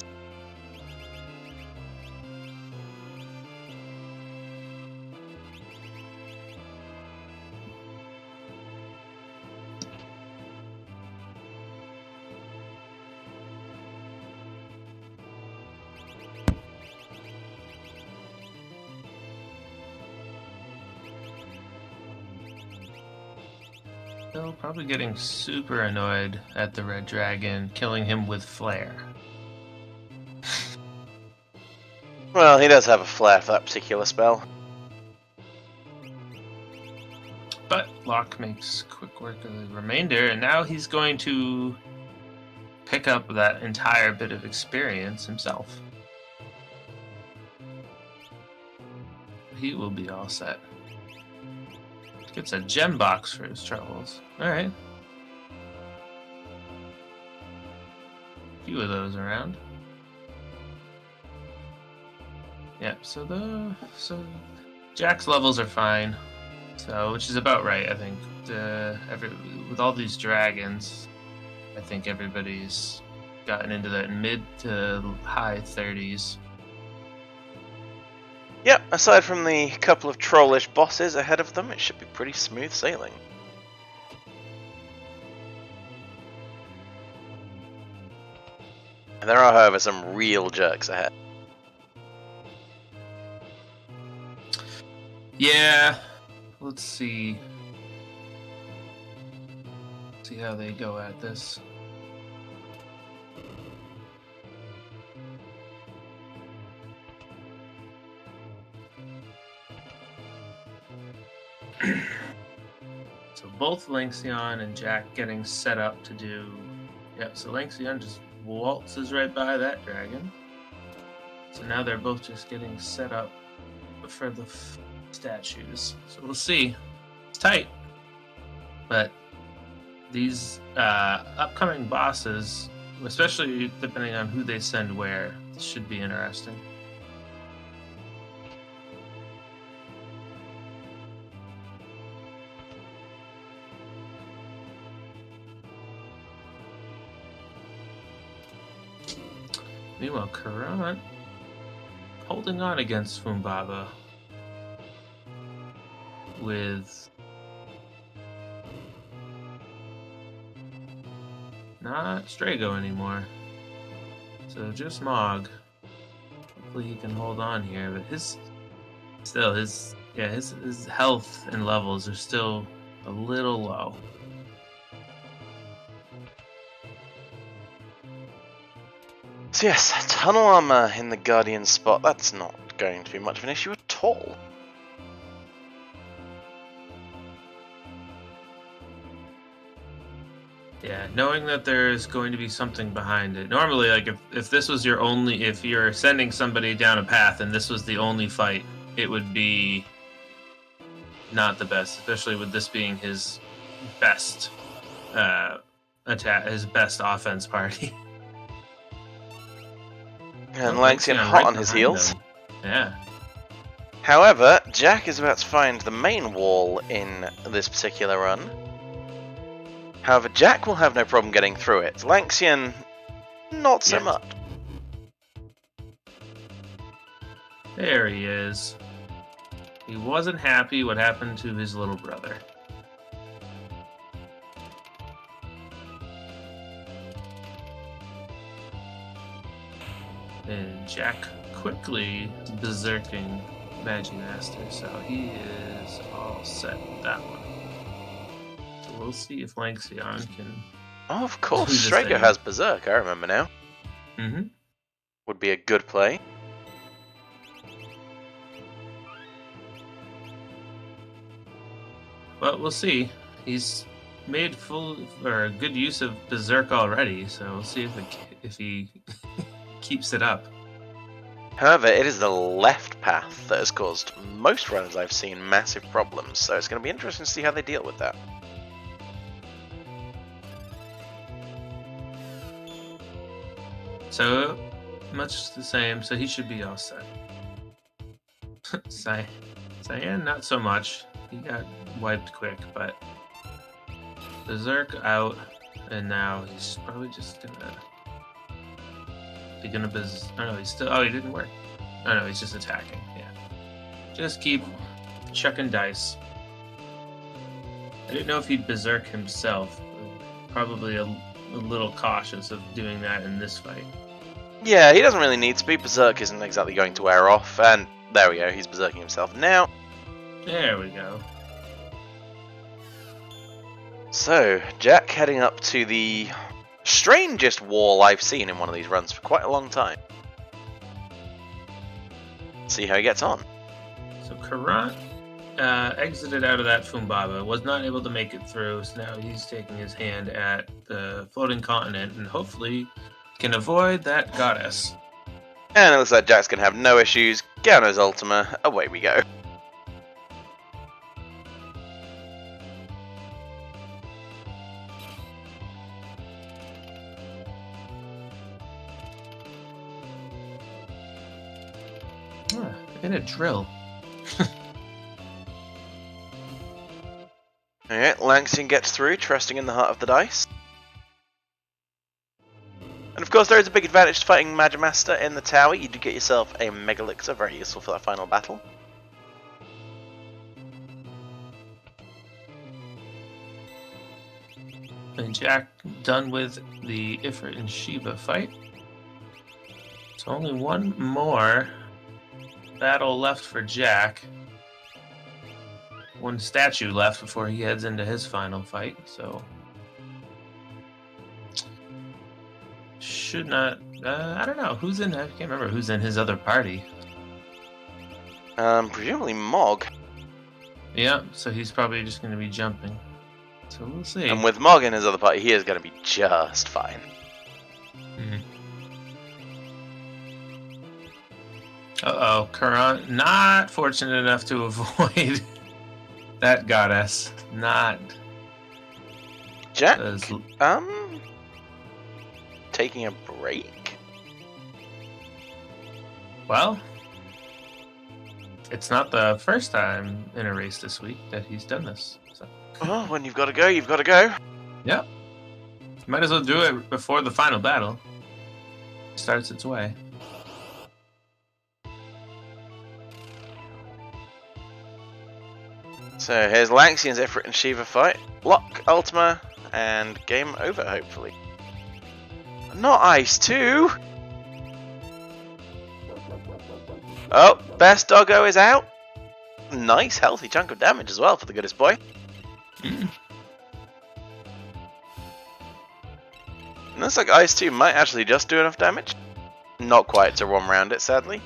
Still probably getting super annoyed at the red dragon, killing him with flare. Well, he does have a flair for that particular spell. But Locke makes quick work of the remainder, and now he's going to pick up that entire bit of experience himself. He will be all set. Gets a gem box for his troubles. Alright. A few of those around. Yep, so Jack's levels are fine. So, which is about right, I think. With all these dragons, I think everybody's gotten into that mid to high 30s. Yep, aside from the couple of trollish bosses ahead of them, it should be pretty smooth sailing. And there are, however, some real jerks ahead. Yeah, let's see. See how they go at this. So both Lynxion and Jack getting set up to do... Yep, so Lynxion just waltzes right by that dragon. So now they're both just getting set up for the statues. So we'll see. It's tight. But these upcoming bosses, especially depending on who they send where, should be interesting. Meanwhile, Karan holding on against Fumbaba with not Strago anymore. So just Mog. Hopefully he can hold on here, but his health and levels are still a little low. So yes, tunnel armor in the Guardian spot, that's not going to be much of an issue at all. Yeah, knowing that there's going to be something behind it. Normally, like if this was if you're sending somebody down a path and this was the only fight, it would be not the best, especially with this being his best attack, his best offense party. And Lynxion hot on his heels. Them. Yeah. However, Jack is about to find the main wall in this particular run. However, Jack will have no problem getting through it. Lynxion, not so much. There he is. He wasn't happy what happened to his little brother. And Jack quickly berserking Magimaster, so he is all set with that one. So we'll see if Lynxion can... Oh, of course, Strago has Berserk, I remember now. Mm-hmm. Would be a good play. But we'll see. He's made good use of Berserk already, so we'll see if he keeps it up. However, it is the left path that has caused most runners I've seen massive problems, so it's going to be interesting to see how they deal with that. So, much the same, so he should be all set. Cyan, not so much. He got wiped quick, but Berserk out, and now he's probably just gonna... Oh no, he's still... Oh, he didn't work. Oh no, he's just attacking, yeah. Just keep chucking dice. I didn't know if he'd Berserk himself. Probably a little cautious of doing that in this fight. Yeah, he doesn't really need to be. Berserk isn't exactly going to wear off, and there we go, he's Berserking himself now. There we go. So, Jack heading up to the strangest wall I've seen in one of these runs for quite a long time. See how he gets on. So Karan exited out of that Fumbaba, was not able to make it through, so now he's taking his hand at the floating continent and hopefully can avoid that goddess. And it looks like Jack's going to have no issues. Gano's Ultima, away we go. In a drill. Alright, Lynxion gets through, trusting in the heart of the dice. And of course there is a big advantage to fighting Magimaster in the tower. You do get yourself a Mega Elixir, very useful for that final battle. And Jack done with the Ifrit and Shiva fight. So only one more battle left for Jack. One statue left before he heads into his final fight, so should not. I don't know who's in. I can't remember who's in his other party. Presumably Mog. Yeah, so he's probably just going to be jumping. So we'll see. And with Mog in his other party, he is going to be just fine. Mm-hmm. Uh-oh, Karan not fortunate enough to avoid that goddess. Not. Jack, Does... taking a break? Well, it's not the first time in a race this week that he's done this. So. Oh, when you've got to go, you've got to go. Yep. Might as well do it before the final battle starts its way. So here's Lanxian's Ifrit and Shiva fight. Block, Ultima, and game over, hopefully. Not Ice 2! Oh, best doggo is out. Nice, healthy chunk of damage as well for the goodest boy. Mm. Looks like Ice 2 might actually just do enough damage. Not quite to one round it, sadly.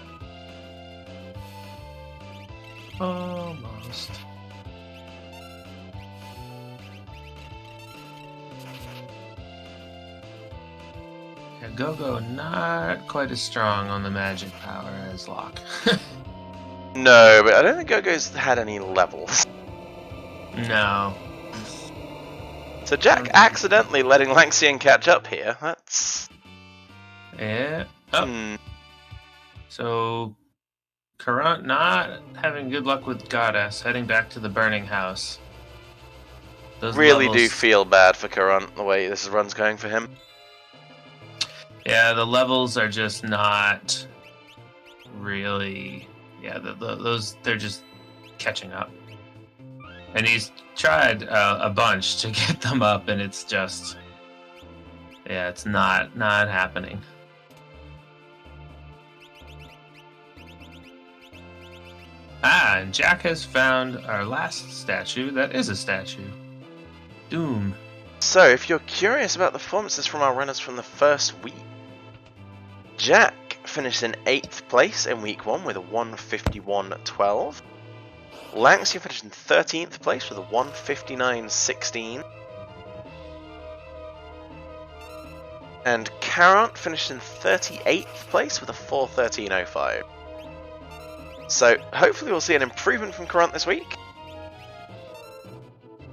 Almost. Yeah, Go-Go not quite as strong on the magic power as Locke. No, but I don't think Gogo's had any levels. No. So Jack accidentally letting Lanxian catch up here. That's... Yeah. Oh. So, Karan not having good luck with Goddess, heading back to the burning house. Those really levels... do feel bad for Karan, the way this run's going for him. Yeah, the levels are just not really... Yeah, those they're just catching up. And he's tried a bunch to get them up, and it's just... Yeah, it's not happening. Ah, and Jack has found our last statue that is a statue. Doom. So, if you're curious about the performances from our runners from the first week, Jack finished in 8th place in week 1 with a 1:51.12. Lanxian finished in 13th place with a 1:59.16. And Carant finished in 38th place with a 4:13.05. So, hopefully we'll see an improvement from Carant this week.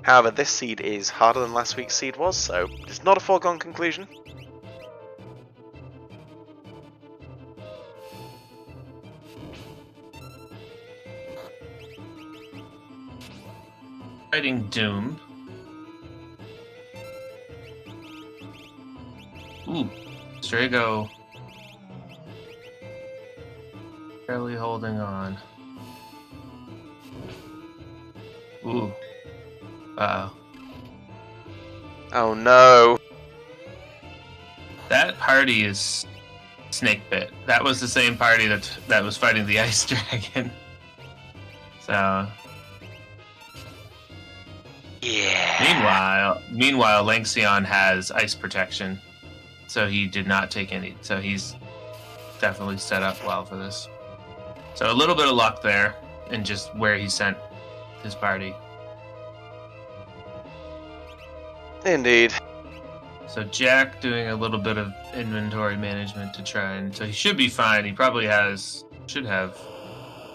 However, this seed is harder than last week's seed was, so it's not a foregone conclusion. Fighting Doom. Ooh, Strago. Barely holding on. Ooh. Uh-oh. Oh no. That party is snake bit. That was the same party that was fighting the ice dragon. So... Yeah. Meanwhile, Lanxian has ice protection, so he did not take any. So he's definitely set up well for this. So a little bit of luck there, in just where he sent his party. Indeed. So Jack doing a little bit of inventory management to try, and so he should be fine. He probably should have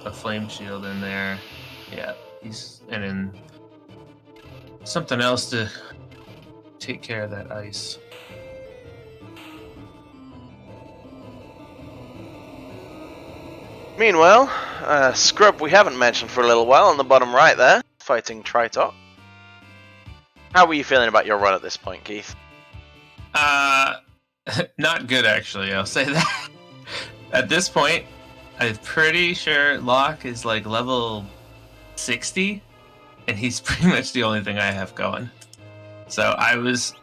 a flame shield in there. Yeah, and in something else to take care of that ice. Meanwhile, Scrub we haven't mentioned for a little while on the bottom right there, fighting Tritok. How were you feeling about your run at this point, Keith? Not good actually, I'll say that. At this point, I'm pretty sure Locke is like level 60. And he's pretty much the only thing I have going. So I was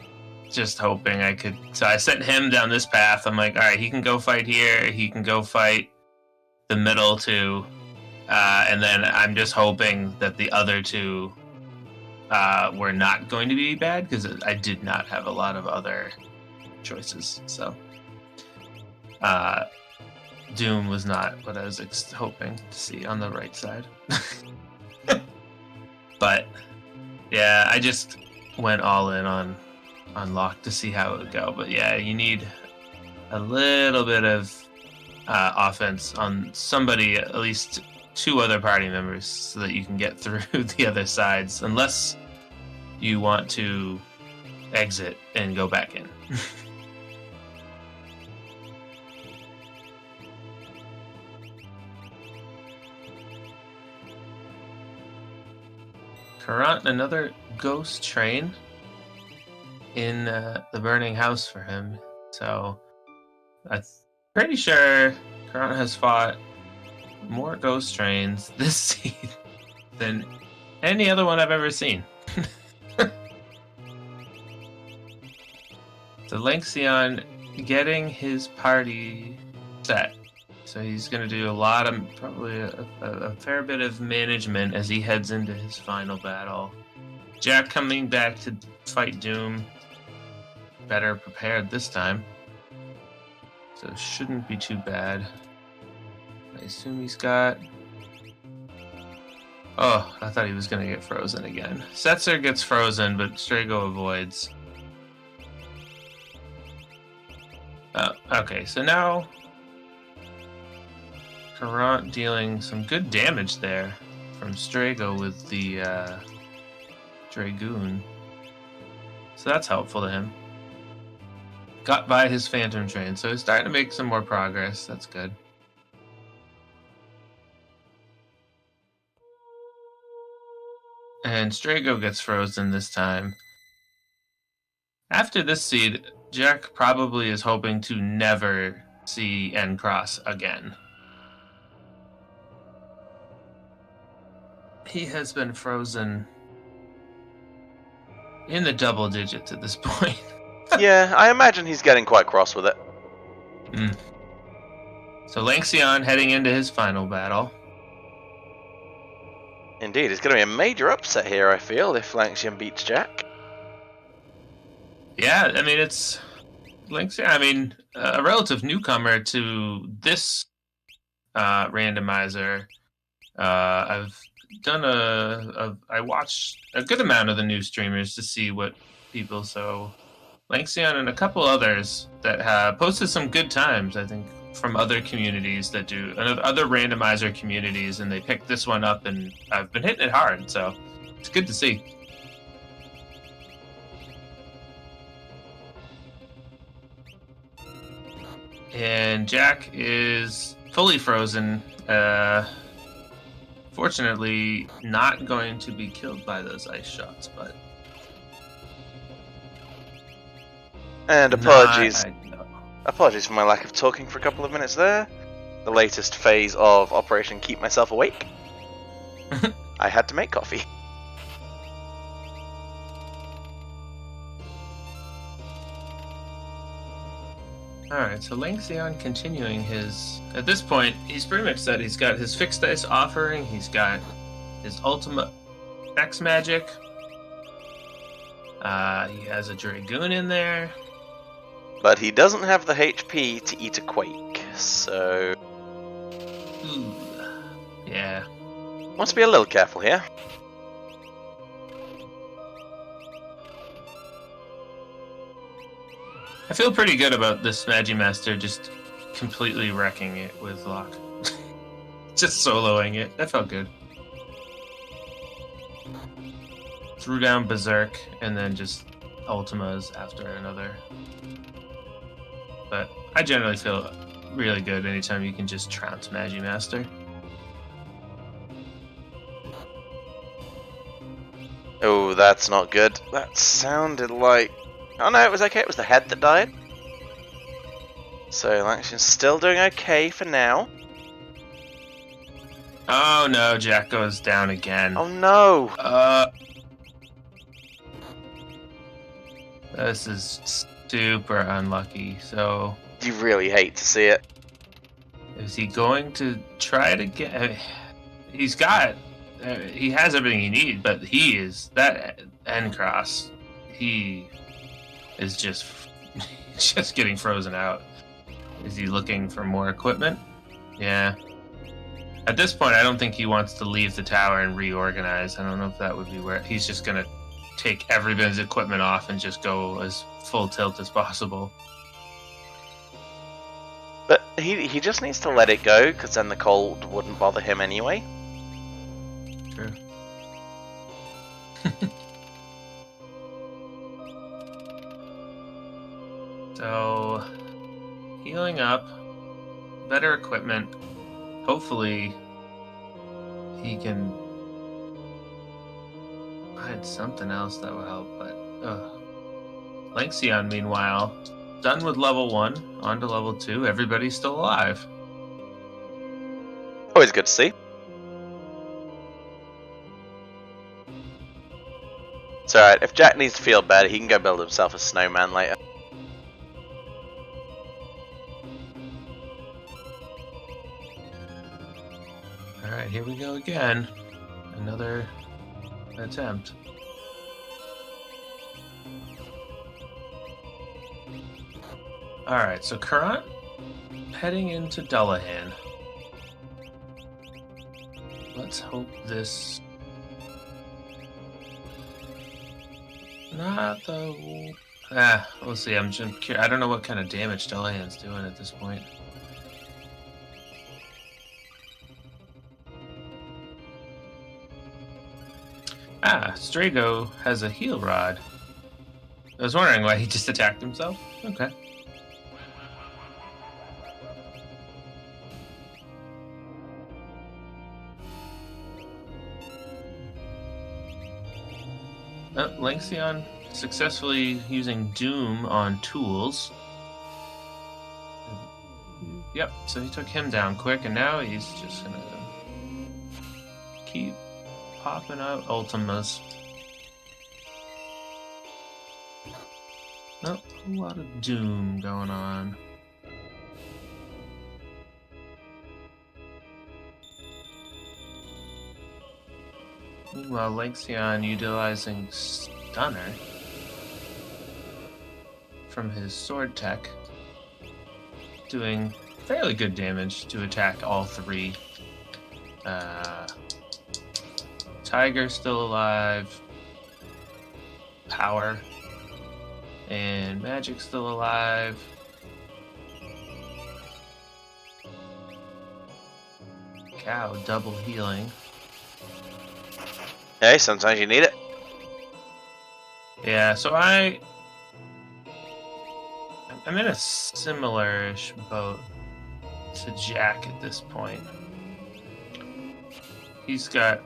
just hoping I could... So I sent him down this path. I'm like, alright, he can go fight here. He can go fight the middle two. And then I'm just hoping that the other two were not going to be bad. Because I did not have a lot of other choices. So Doom was not what I was hoping to see on the right side. But yeah, I just went all in on Locke to see how it would go. But yeah, you need a little bit of offense on somebody, at least 2 other party members, so that you can get through the other sides, unless you want to exit and go back in. Karant, another ghost train in the burning house for him. So I'm pretty sure Karant has fought more ghost trains this season than any other one I've ever seen. So Lanxion getting his party set. So he's going to do a lot of, probably a fair bit of management as he heads into his final battle. Jack coming back to fight Doom, better prepared this time. So shouldn't be too bad. I assume he's got... Oh, I thought he was going to get frozen again. Setzer gets frozen, but Strago avoids. Okay, so now Karant dealing some good damage there from Strago with the Dragoon. So that's helpful to him. Got by his Phantom Train, so he's starting to make some more progress. That's good. And Strago gets frozen this time. After this seed, Jack probably is hoping to never see N-Cross again. He has been frozen in the double digits at this point. Yeah, I imagine he's getting quite cross with it. So Lanxion heading into his final battle. Indeed, it's going to be a major upset here, I feel, if Lanxion beats Jack. Yeah, I mean, it's Lanxion. I mean, a relative newcomer to this randomizer. I've done I watched a good amount of the new streamers to see what people. So Lanxion and a couple others that have posted some good times, I think, from other communities that do other randomizer communities, and they picked this one up, and I've been hitting it hard. So it's good to see. And Jack is fully frozen. Fortunately, not going to be killed by those ice shots, but... And apologies. Apologies for my lack of talking for a couple of minutes there. The latest phase of Operation Keep Myself Awake. I had to make coffee. Alright, so Lanxion continuing his... At this point, he's pretty much set. He's got his fixed dice offering, he's got his ultimate X magic. He has a Dragoon in there. But he doesn't have the HP to eat a Quake, so... Ooh. Yeah. Wants to be a little careful here. I feel pretty good about this Magimaster just completely wrecking it with Locke. Just soloing it. That felt good. Threw down Berserk and then just Ultimas after another. But I generally feel really good anytime you can just trounce Magimaster. Oh, that's not good. That sounded like... Oh no, it was okay. It was the head that died. So Lanxion's still doing okay for now. Oh no, Jack goes down again. Oh no! This is super unlucky. So You really hate to see it. is he going to try to get... He's got... he has everything he needs, but he is... That N-Cross, he is just getting frozen out. Is he looking for more equipment? Yeah. At this point, I don't think he wants to leave the tower and reorganize. I don't know if that would be where he's just going to take every bit of his equipment off and just go as full tilt as possible. But he just needs to let it go, because then the cold wouldn't bother him anyway. True. So, healing up, better equipment. Hopefully, he can find something else that will help. But Lanxion, meanwhile, done with level 1, on to level 2. Everybody's still alive. Always good to see. It's alright, if Jack needs to feel better, he can go build himself a snowman later. Alright, here we go again. Another attempt. Alright, so Kurant heading into Dullahan. Let's hope this... Not the... we'll see. I'm just curious. I don't know what kind of damage Dullahan's doing at this point. Strago has a heal rod. I was wondering why he just attacked himself. Okay. Lanxion successfully using Doom on tools. Yep, so he took him down quick, and now he's just gonna keep popping out Ultimas. Oh, a lot of Doom going on. Meanwhile, Lanxion utilizing Stunner from his sword tech, doing fairly good damage to attack all three. Tiger's still alive. Power. And Magic's still alive. Cow double healing. Hey, sometimes you need it. Yeah, so I'm in a similar-ish boat to Jack at this point. He's got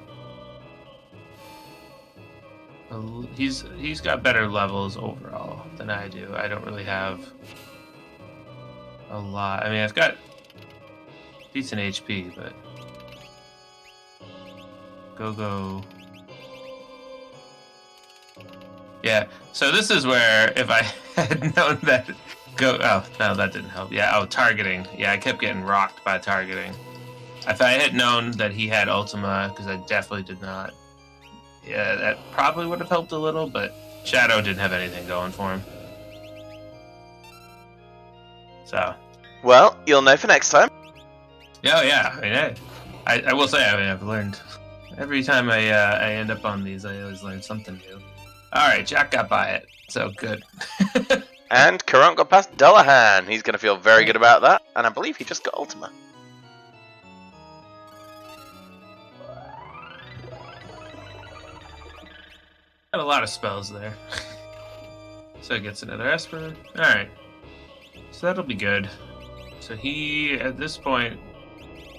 he's got better levels overall than I do. I don't really have a lot. I mean, I've got decent HP, but go. Yeah, so this is where if I had known that oh, no, that didn't help. Yeah, targeting. Yeah, I kept getting rocked by targeting. If I had known that he had Ultima, because I definitely did not, yeah, that probably would have helped a little, but Shadow didn't have anything going for him. So. Well, you'll know for next time. Oh, yeah. I mean, I will say, I mean, I've learned. Every time I end up on these, I always learn something new. Alright, Jack got by it, so good. And Kurant got past Dullahan. He's going to feel very good about that, and I believe he just got Ultima. Got a lot of spells there. So he gets another Esper. Alright. So that'll be good. So he, at this point,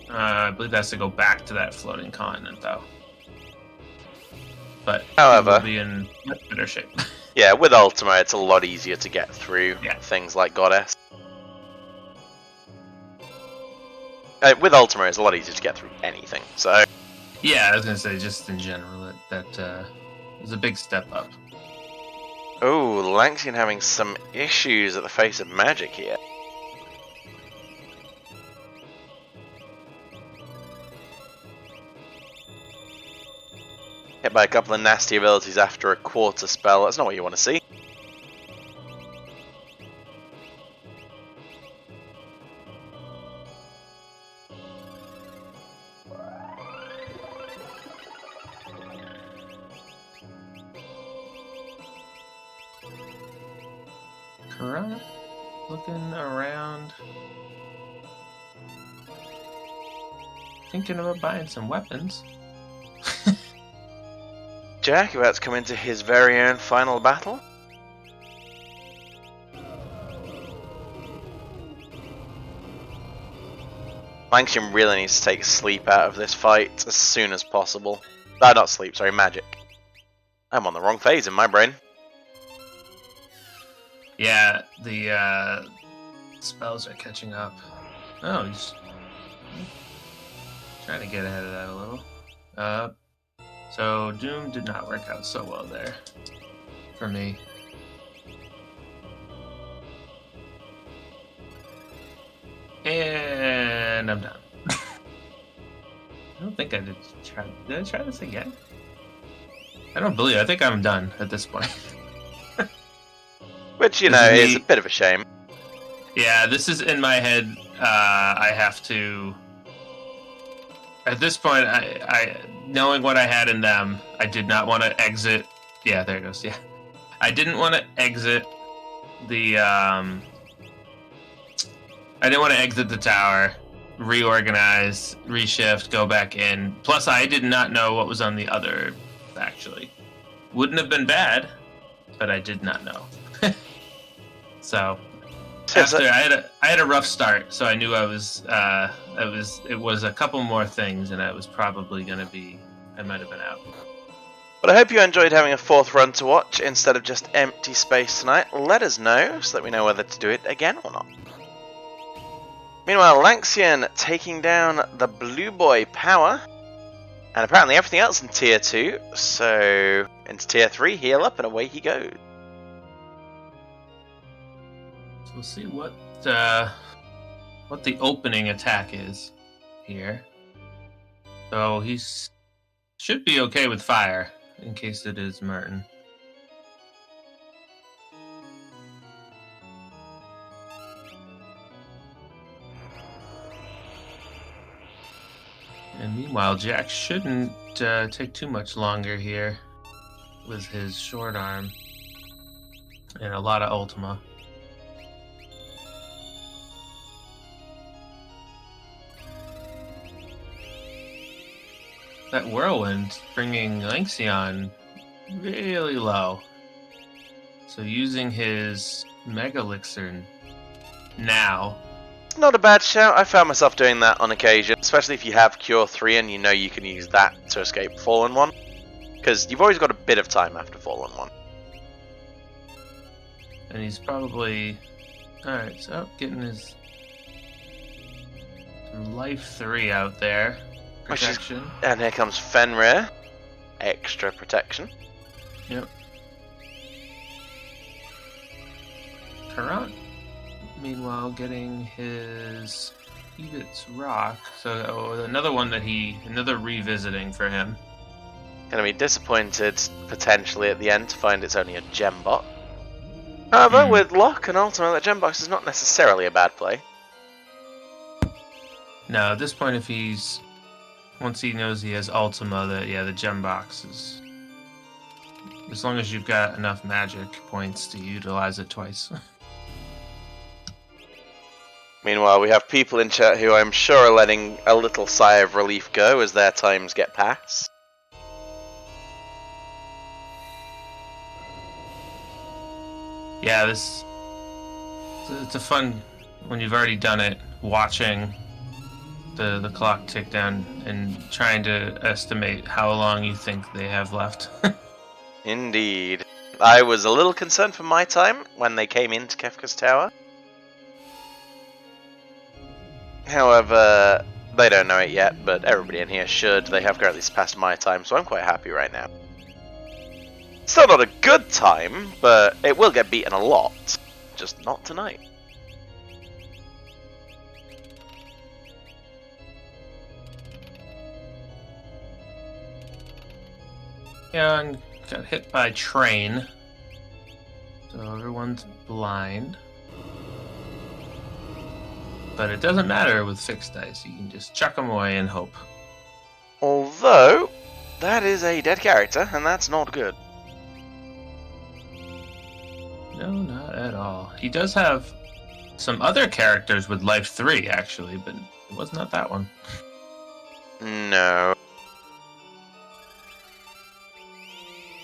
I believe has to go back to that floating continent, though. But however, he will be in much better shape. Yeah, with Ultima, it's a lot easier to get through things like Goddess. With Ultima, it's a lot easier to get through anything, so... Yeah, I was going to say, just in general, that is a big step up. Oh, Lanxion having some issues at the face of magic here. Hit by a couple of nasty abilities after a quarter spell. That's not what you want to see. Karan, looking around, thinking about buying some weapons. Jack about to come into his very own final battle. Lanxian really needs to take sleep out of this fight as soon as possible. Not sleep, sorry, magic. I'm on the wrong phase in my brain. Yeah, the spells are catching up. Oh, he's trying to get ahead of that a little. So Doom did not work out so well there for me. And I'm done. I don't think I did try. Did I try this again? I don't believe. I think I'm done at this point. Which, you know, is a bit of a shame. Yeah, this is in my head. I have to. At this point, I knowing what I had in them, I did not want to exit. Yeah, there it goes. Yeah, I didn't want to exit the. I didn't want to exit the tower, reorganize, reshift, go back in. Plus, I did not know what was on the other. Actually, wouldn't have been bad, but I did not know. So after I had a rough start, so I knew it was a couple more things, and I was probably gonna be. I might have been out. But I hope you enjoyed having a fourth run to watch instead of just empty space tonight. Let us know so that we know whether to do it again or not. Meanwhile, Lanxian taking down the Blue Boy Power. And apparently everything else in Tier 2. So, into Tier 3, heal up, and away he goes. So we'll see what the opening attack is here. So he should be okay with fire, in case it is Merton. And meanwhile, Jack shouldn't take too much longer here with his short arm and a lot of Ultima. That whirlwind bringing Lanxian really low. So using his Mega Elixir now. Not a bad shout. I found myself doing that on occasion, especially if you have Cure 3 and you know you can use that to escape Fallen 1. Because you've always got a bit of time after Fallen 1. And he's probably... Alright, so getting his Life 3 out there. Protection. And here comes Fenrir. Extra protection. Yep. Karan, meanwhile, getting his Evit's Rock. So another one another revisiting for him. Gonna be disappointed potentially at the end to find it's only a gem bot. However, with Lock and Ultima, that gem box is not necessarily a bad play. No, at this point, once he knows he has Ultima, the gem box is... As long as you've got enough magic points to utilize it twice. Meanwhile, we have people in chat who I'm sure are letting a little sigh of relief go as their times get past. Yeah, it's a fun, when you've already done it, watching the clock tick down and trying to estimate how long you think they have left. Indeed. I was a little concerned for my time when they came into Kefka's tower. However, they don't know it yet, but everybody in here should. They have currently surpassed my time, so I'm quite happy right now. Still not a good time, but it will get beaten a lot. Just not tonight. Yeah, and got hit by train. So everyone's blind. But it doesn't matter with fixed dice. You can just chuck them away and hope. Although, that is a dead character, and that's not good. No, not at all. He does have some other characters with life 3, actually, but it was not that one. No.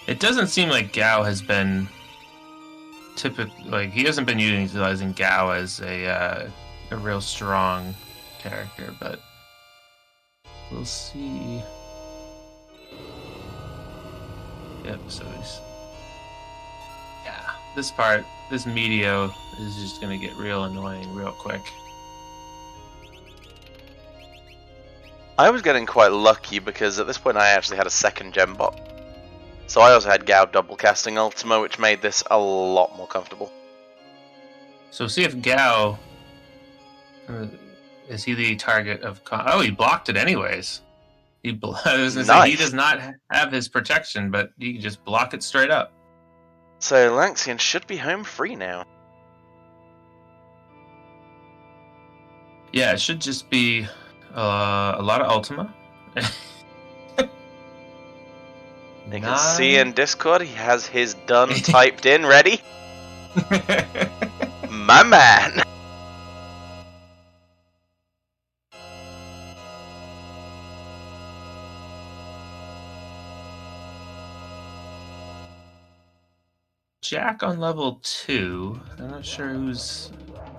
It doesn't seem like Gao has been he hasn't been utilizing Gao as a real strong character, but we'll see. Yep, so this Meteo is just gonna get real annoying real quick. I was getting quite lucky because at this point I actually had a second gem bot. So I also had Gao double casting Ultima, which made this a lot more comfortable. So see if Gao is he the target of? Oh, he blocked it anyways. He does not have his protection, but he can just block it straight up. So Lanxian should be home free now. Yeah, it should just be a lot of Ultima. You can see in Discord he has his done typed in ready. My man. Jack on level 2. I'm not sure who's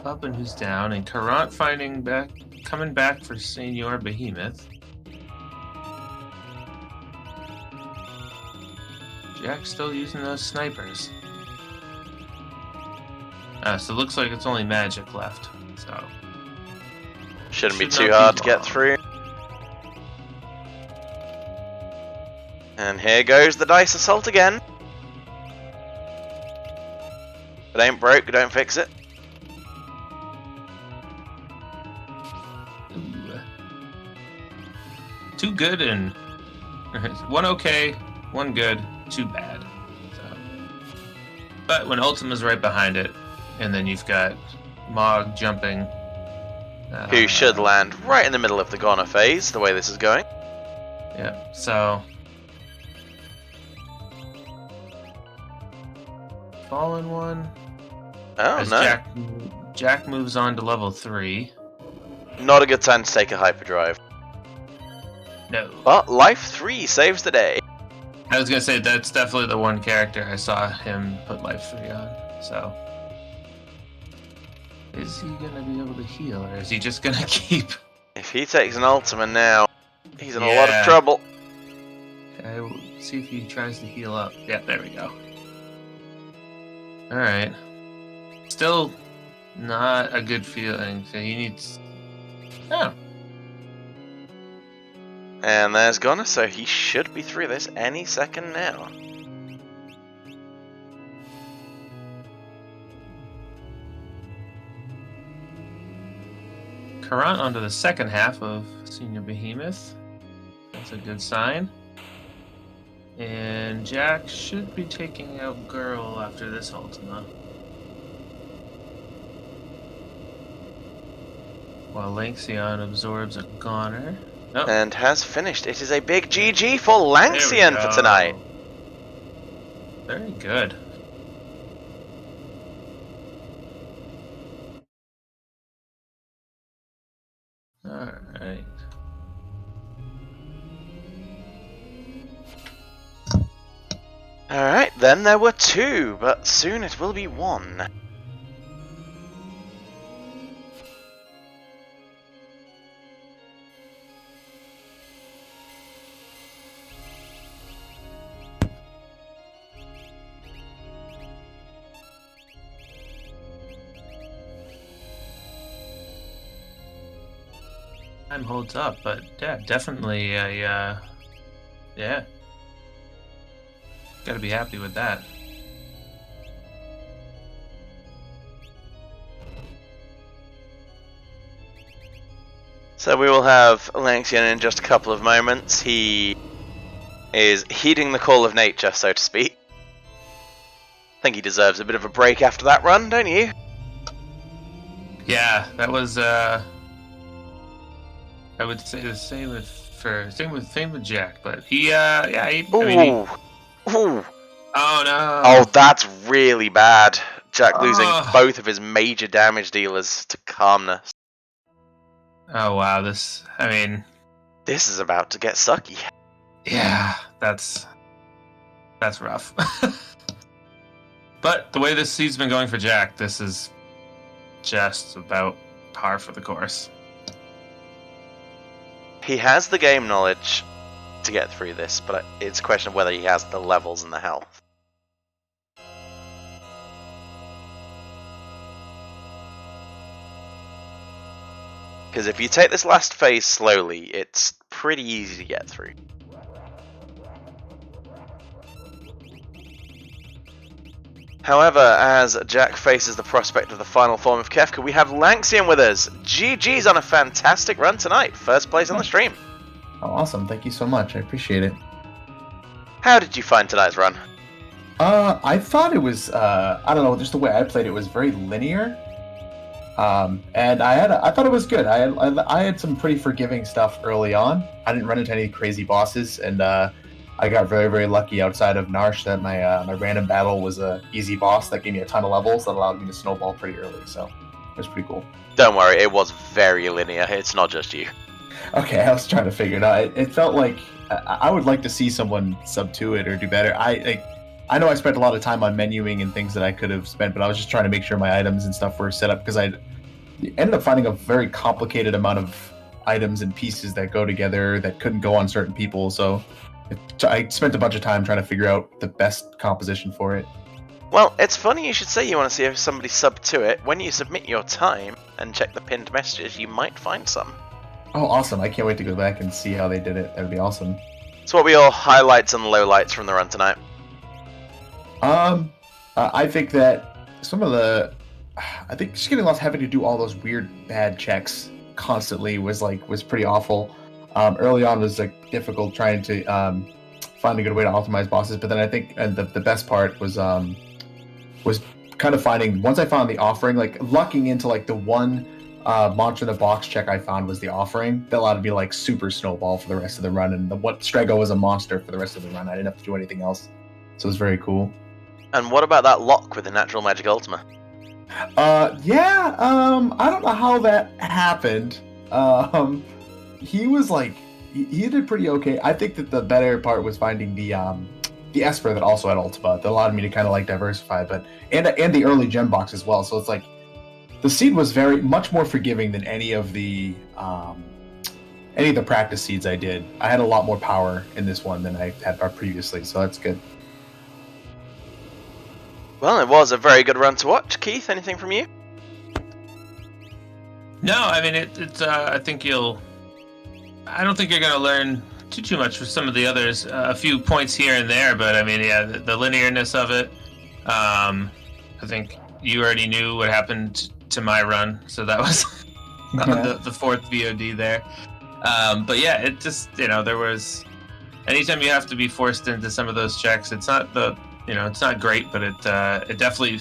up and who's down. And Karant coming back for Senior Behemoth. Jack's still using those snipers. So it looks like it's only magic left. So shouldn't be too hard to get through. And here goes the dice assault again. If it ain't broke, don't fix it. Ooh. 2 good and 1 okay, 1 good, 2 bad. So. But when Ultima's right behind it, and then you've got Mog jumping. Who should land right in the middle of the Goner phase, the way this is going. Yeah, so. Fallen one. Oh, no. Jack moves on to level 3. Not a good time to take a hyperdrive. No. But life 3 saves the day. I was gonna say that's definitely the one character I saw him put life 3 on. So, is he gonna be able to heal, or is he just gonna keep? If he takes an Ultima now, he's in a lot of trouble. Okay, we'll see if he tries to heal up. Yeah, there we go. All right. Still not a good feeling. So he needs. Oh. And there's Goner, so he should be through this any second now. Karant onto the second half of Senior Behemoth. That's a good sign. And Jack should be taking out Girl after this Ultima. While Lanxian absorbs a Goner. Oh. And has finished. It is a big GG for Lanxian for tonight. Very good. Alright. Alright, then there were 2, but soon it will be 1. Time holds up, but yeah, definitely yeah. Gotta be happy with that. So we will have Lanxian in just a couple of moments. He is heeding the call of nature, so to speak. I think he deserves a bit of a break after that run, don't you? Yeah, that was I would say the same with Jack, but he Ooh. Oh no. Oh, that's really bad. Jack losing both of his major damage dealers to calmness. Oh wow, this is about to get sucky. Yeah, that's rough. But the way this season's been going for Jack, this is just about par for the course. He has the game knowledge to get through this, but it's a question of whether he has the levels and the health. Because if you take this last phase slowly, it's pretty easy to get through. However, as Jack faces the prospect of the final form of Kefka, we have Lanxian with us. GG's on a fantastic run tonight. First place on the stream. Oh, awesome. Thank you so much. I appreciate it. How did you find tonight's run? I thought it was, I don't know, just the way I played it was very linear. And I thought it was good. I had some pretty forgiving stuff early on. I didn't run into any crazy bosses, and I got very, very lucky outside of Narsh that my random battle was a easy boss that gave me a ton of levels that allowed me to snowball pretty early, so it was pretty cool. Don't worry, it was very linear. It's not just you. Okay, I was trying to figure it out. It felt like I would like to see someone sub to it or do better. I know I spent a lot of time on menuing and things that I could have spent, but I was just trying to make sure my items and stuff were set up because I ended up finding a very complicated amount of items and pieces that go together that couldn't go on certain people, so I spent a bunch of time trying to figure out the best composition for it. Well, it's funny you should say you want to see if somebody sub to it. When you submit your time and check the pinned messages, you might find some. Oh, awesome. I can't wait to go back and see how they did it. That would be awesome. So what were your highlights and lowlights from the run tonight? I think that I think just getting lost having to do all those weird bad checks constantly was pretty awful. Early on was difficult trying to find a good way to optimize bosses, but then I think the best part was kind of finding, once I found the offering, lucking into the one monster in a box check I found was the offering that allowed me to super snowball for the rest of the run, and what Strego was a monster for the rest of the run. I didn't have to do anything else, so it was very cool. And what about that lock with the natural magic ultima? I don't know how that happened. He was he did pretty okay. I think that the better part was finding the Esper that also had ultima that allowed me to kind of diversify, but and the early gem box as well. So it's the seed was very much more forgiving than any of the practice seeds I did. I had a lot more power in this one than I had previously, so that's good. Well, it was a very good run to watch. Keith, anything from you? No, I mean it's. I don't think you're going to learn too much with some of the others. A few points here and there, but I mean, yeah, the linearness of it. I think you already knew what happened to my run, so that was the fourth VOD there. But yeah, it just there was. Anytime you have to be forced into some of those checks, it's not it's not great, but it definitely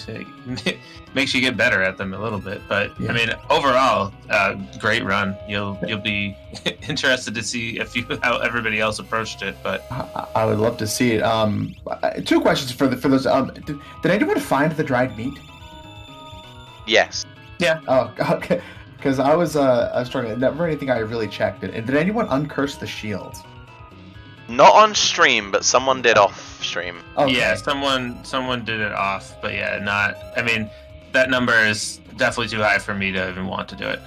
makes you get better at them a little bit. But yeah. I mean, overall, great run. You'll be interested to see how everybody else approached it. But I would love to see it. Two questions for those. Did anyone find the dried meat? Yes. Yeah. Oh, okay. Because I was trying to never anything I really checked it. And did anyone uncurse the shield? Not on stream, but someone did off stream. Okay. Yeah, someone did it off, but yeah, not. I mean, that number is definitely too high for me to even want to do it.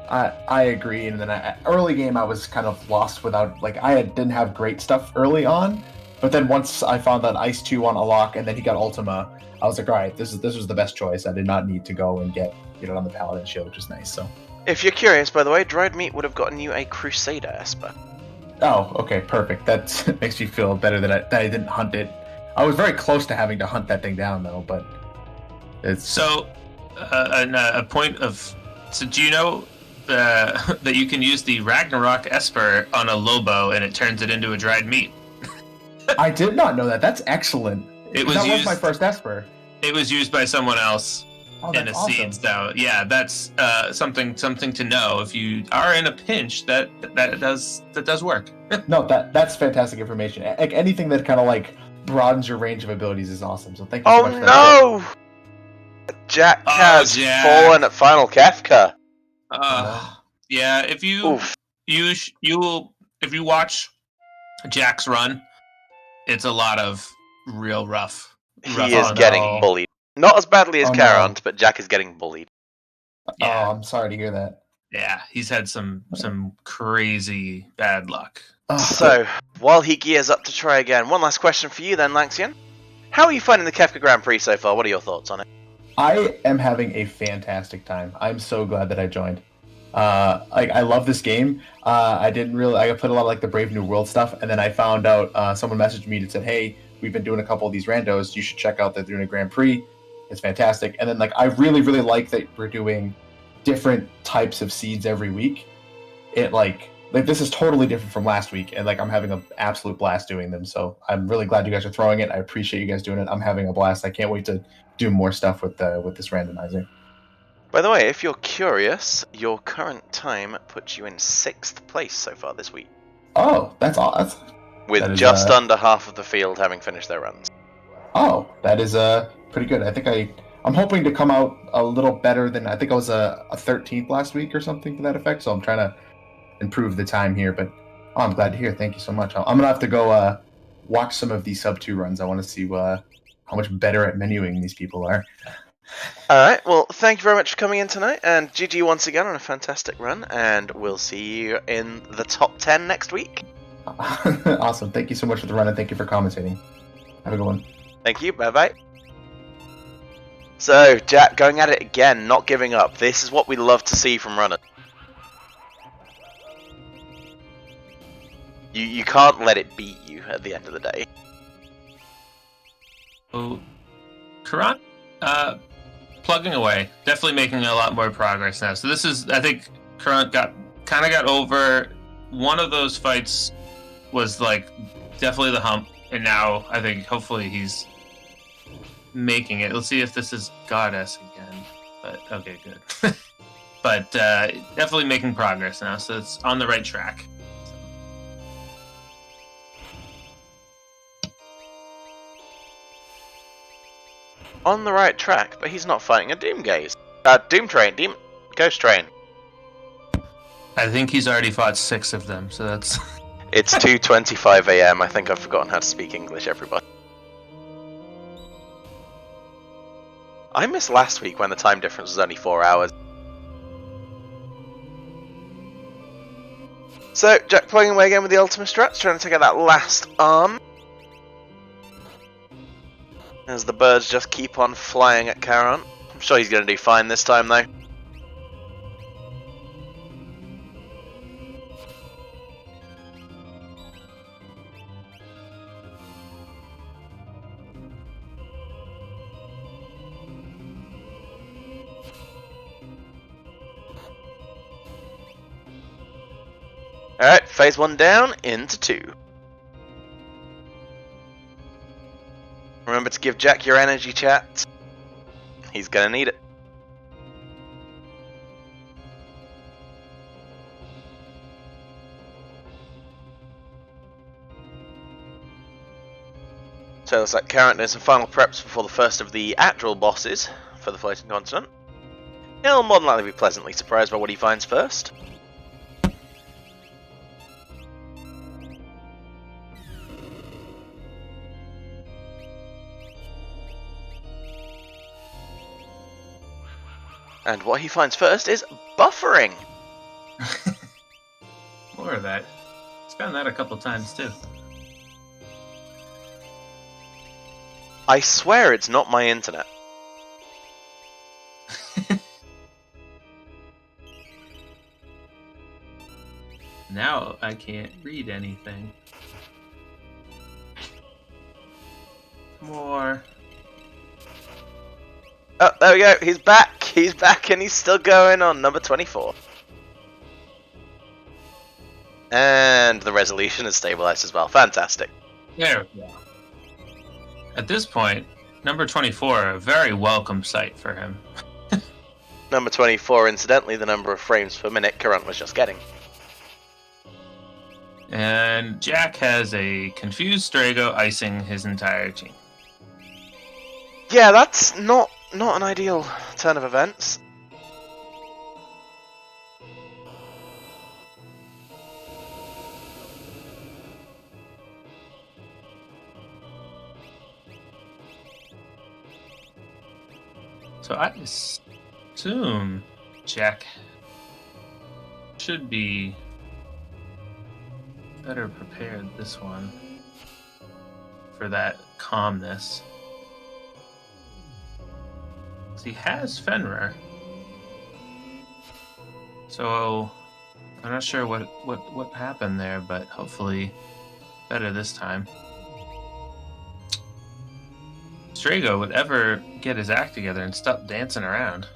I agree, and then early game I was kind of lost without didn't have great stuff early on, but then once I found that Ice 2 on Alok and then he got Ultima, I was like, all right, this was the best choice. I did not need to go and get it on the Paladin shield, which is nice. So, if you're curious, by the way, dried meat would have gotten you a Crusader Esper. Oh, okay, perfect. That makes me feel better that I didn't hunt it. I was very close to having to hunt that thing down, though, but it's... So, a point of... So, do you know that you can use the Ragnarok Esper on a Lobo and it turns it into a dried meat? I did not know that. That's excellent. That was my first Esper. It was used by someone else. Oh, in a awesome. seed, so yeah, that's something to know. If you are in a pinch, that does work. No, that's fantastic information. Anything that kind of broadens your range of abilities is awesome. So thank you so much for that. Oh no! Jack Oh, has Jack. fallen at Final Kefka. Yeah, if you if you watch Jack's run, it's a lot of real rough. He is on getting the- bullied. Not as badly as Oh, no. Caront, but Jack is getting bullied. Yeah, Oh, I'm sorry to hear that. yeah, he's had some crazy bad luck. So, while he gears up to try again, one last question for you then, Lanxian. How are you finding the Kefka Grand Prix so far? What are your thoughts on it? I am having a fantastic time. I'm so glad that I joined. I love this game. I put a lot of like the Brave New World stuff, and then I found out someone messaged me and said, "Hey, we've been doing a couple of these randos. You should check out that they're doing a Grand Prix. It's fantastic." And then like I really like that we're doing different types of seeds every week. It like this is totally different from last week, and like I'm having an absolute blast doing them. So I'm really glad you guys are throwing it. I appreciate you guys doing it. I'm having a blast. I can't wait to do more stuff with this randomizer. By the way, if you're curious, your current time puts you in 6th place so far this week. Oh, that's all. With that is, just under half of the field having finished their runs. Oh, that is pretty good. I think I'm hoping to come out a little better than I think I was a 13th last week or something to that effect. So I'm trying to improve the time here. But I'm glad to hear. Thank you so much. I'm gonna have to go watch some of these sub 2 runs. I want to see how much better at menuing these people are. Alright, well, thank you very much for coming in tonight, and GG once again on a fantastic run, and we'll see you in the top 10 next week. Awesome. Thank you so much for the run, and thank you for commentating. Have a good one. Thank you, bye-bye. So, Jack going at it again, not giving up. This is what we love to see from runners. You can't let it beat you at the end of the day. Oh, Karan, plugging away, definitely making a lot more progress now. So this is, I think, Karan got over. One of those fights was like definitely the hump, and now I think hopefully he's making it. Let's see if this is Goddess again. But okay, good. But definitely making progress now, so it's on the right track. On the right track, but he's not fighting a Doom Gaze. Ghost Train. I think he's already fought 6 of them, so that's... It's 2:25 AM. I think I've forgotten how to speak English, everybody. I missed last week when the time difference was only 4 hours. So, Jack plugging away again with the Ultima Strats, trying to take out that last arm. As the birds just keep on flying at Charon. I'm sure he's going to do fine this time, though. Alright, phase 1 down, into 2. Remember to give Jack your energy, chat. He's gonna need it. So it looks like Carrot doing some final preps before the first of the actual bosses for the floating continent. He'll more than likely be pleasantly surprised by what he finds first. And what he finds first is buffering. More of that. He's gotten that a couple times too. I swear it's not my internet. Now I can't read anything. More. Oh, there we go. He's back. He's back and he's still going on number 24. And the resolution is stabilized as well. Fantastic. There we go. At this point, number 24, a very welcome sight for him. Number 24, incidentally, the number of frames per minute Current was just getting. And Jack has a confused Drago icing his entire team. Yeah, that's not not an ideal turn of events. So I assume Jack should be better prepared this one for that calmness. He has Fenrir. So I'm not sure what happened there, but hopefully better this time. Strago would ever get his act together and stop dancing around.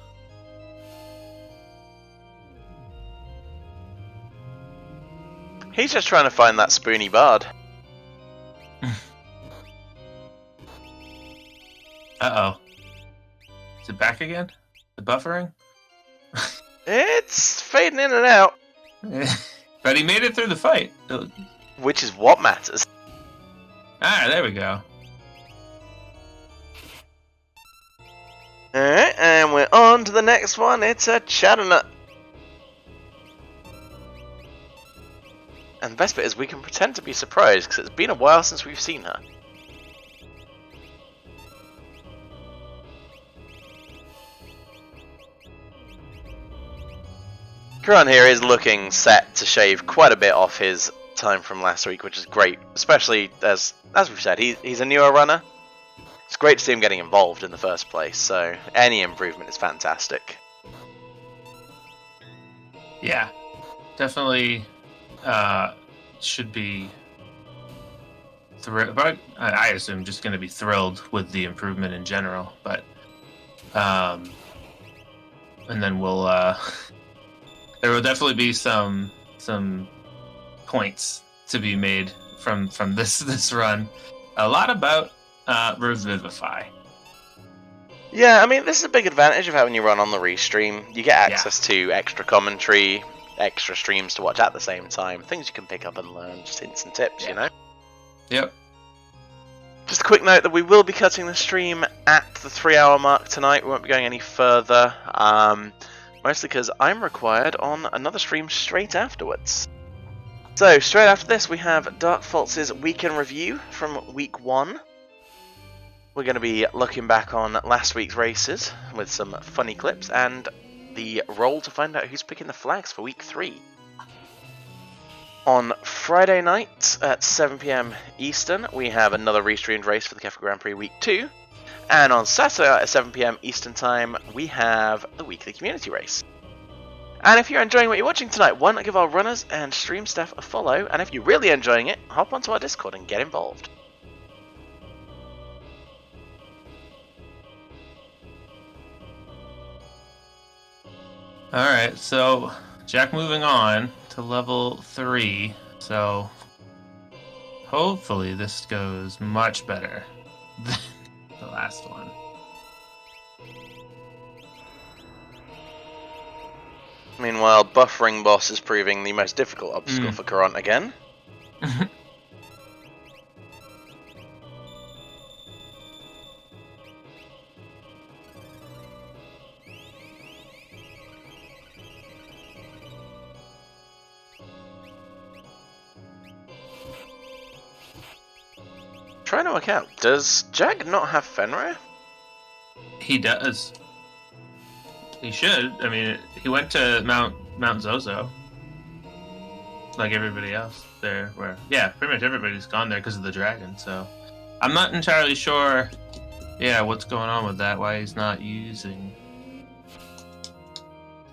He's just trying to find that spoony bard. Uh-oh. Is it back again? The buffering? It's fading in and out. But he made it through the fight. Which is what matters. Ah, there we go. Alright, and we're on to the next one. It's a Chatternut. And the best bit is we can pretend to be surprised, because it's been a while since we've seen her. Karan here is looking set to shave quite a bit off his time from last week, which is great, especially as we've said, he's a newer runner. It's great to see him getting involved in the first place, so any improvement is fantastic. Yeah, definitely should be thrilled. But I assume just going to be thrilled with the improvement in general. But and then we'll there will definitely be some points to be made from this run. A lot about Revivify. Yeah, I mean, this is a big advantage of having you run on the restream. You get access to extra commentary, extra streams to watch at the same time, things you can pick up and learn, just hints and tips, you know? Yep. Just a quick note that we will be cutting the stream at the 3-hour mark tonight. We won't be going any further, mostly because I'm required on another stream straight afterwards. So, straight after this, we have Dark Faults' Week in Review from Week 1. We're going to be looking back on last week's races with some funny clips and the roll to find out who's picking the flags for Week 3. On Friday night at 7 PM Eastern, we have another restreamed race for the Kefka Grand Prix Week 2. And on Saturday at 7 PM Eastern Time, we have the weekly community race. And if you're enjoying what you're watching tonight, why not give our runners and stream staff a follow? And if you're really enjoying it, hop onto our Discord and get involved. Alright, so Jack moving on to level 3. So hopefully this goes much better than the last one. Meanwhile, buffering boss is proving the most difficult obstacle for Karan again. Trying to work out, does Jag not have Fenrir? He does. He should. I mean, he went to Mount Zozo, like everybody else there. Where pretty much everybody's gone there because of the dragon. So I'm not entirely sure. Yeah, what's going on with that? Why he's not using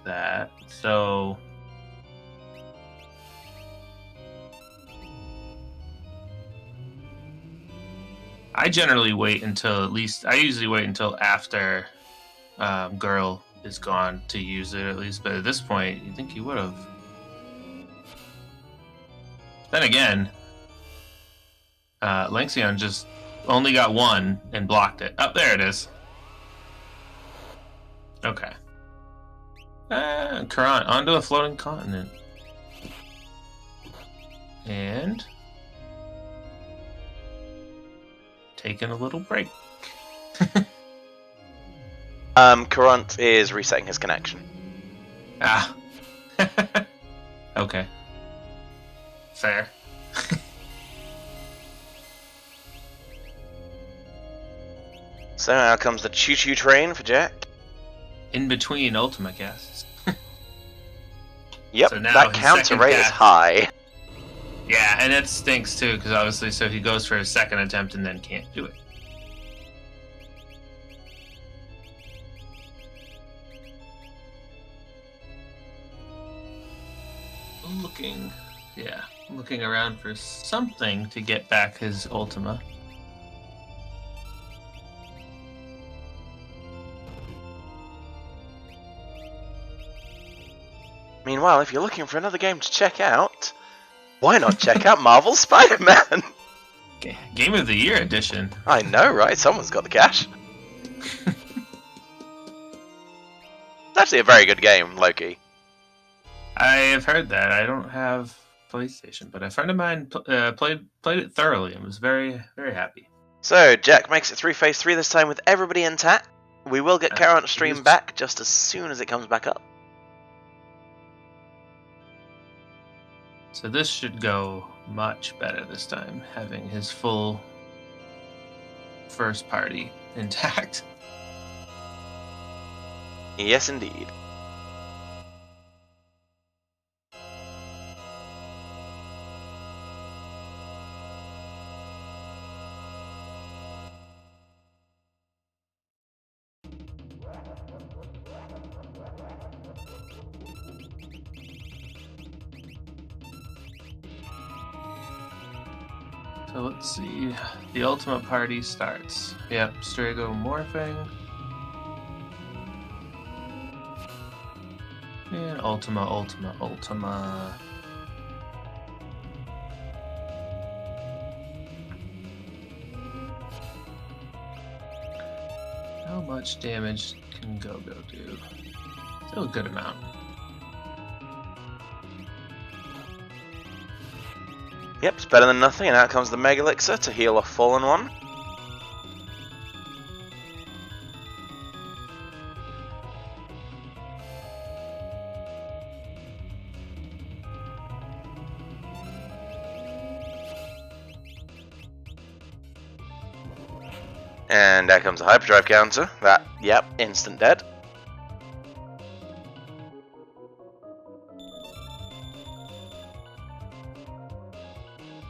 that? So. I usually wait until after Girl is gone to use it, at least. But at this point, you think he would have. Then again, Lexion just only got one and blocked it. Oh, there it is. Okay. Karan, onto a floating continent. And taking a little break. Current is resetting his connection. Ah. Okay. Fair. So now comes the choo-choo train for Jack. In between Ultima casts. Yep, So now that his counter second rate is cast- high. Yeah, and it stinks too, because obviously, so he goes for his second attempt and then can't do it. Looking around for something to get back his Ultima. Meanwhile, if you're looking for another game to check out, why not check out Marvel Spider-Man? Game of the Year edition. I know, right? Someone's got the cash. It's actually a very good game, Loki. I have heard that. I don't have PlayStation, but a friend of mine played it thoroughly and was very, very happy. So, Jack makes it through Phase 3 this time with everybody intact. We will get current stream back just as soon as it comes back up. So this should go much better this time, having his full first party intact. Yes, indeed. So let's see. The ultimate party starts. Yep, Strago morphing. And Ultima. How much damage can Go-Go do? Still a good amount. Yep, it's better than nothing, and out comes the Mega Elixir to heal a fallen one. And there comes a hyperdrive counter. That, yep, instant dead.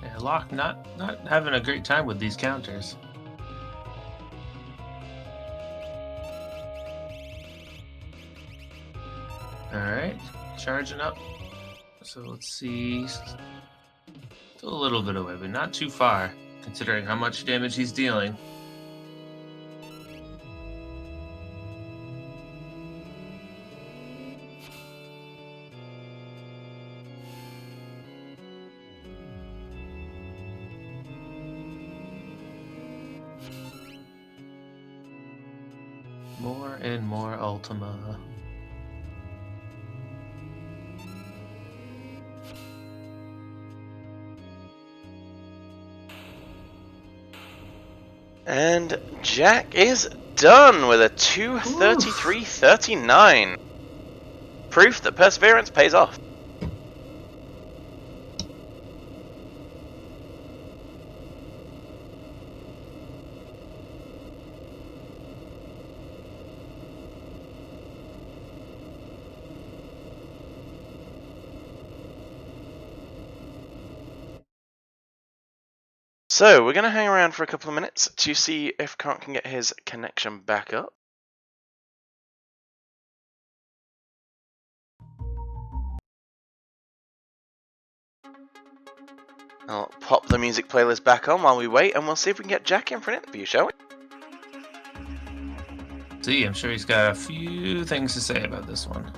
Yeah, Locke not having a great time with these counters. Alright, charging up. So let's see. Still a little bit away, but not too far, considering how much damage he's dealing. More and more Ultima. And Jack is done with a 233.39. Proof that perseverance pays off. So, we're going to hang around for a couple of minutes to see if Current can get his connection back up. I'll pop the music playlist back on while we wait, and we'll see if we can get Jack in for an interview, shall we? See, I'm sure he's got a few things to say about this one.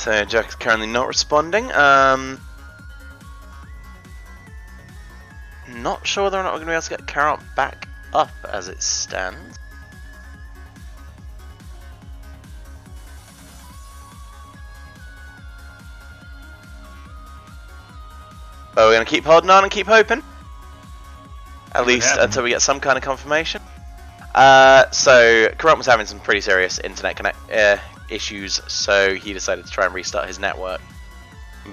So Jack's currently not responding. Not sure whether or not we're going to be able to get Carrot back up as it stands. But we're going to keep holding on and keep hoping. At least until we get some kind of confirmation. So Karan was having some pretty serious internet issues, so he decided to try and restart his network.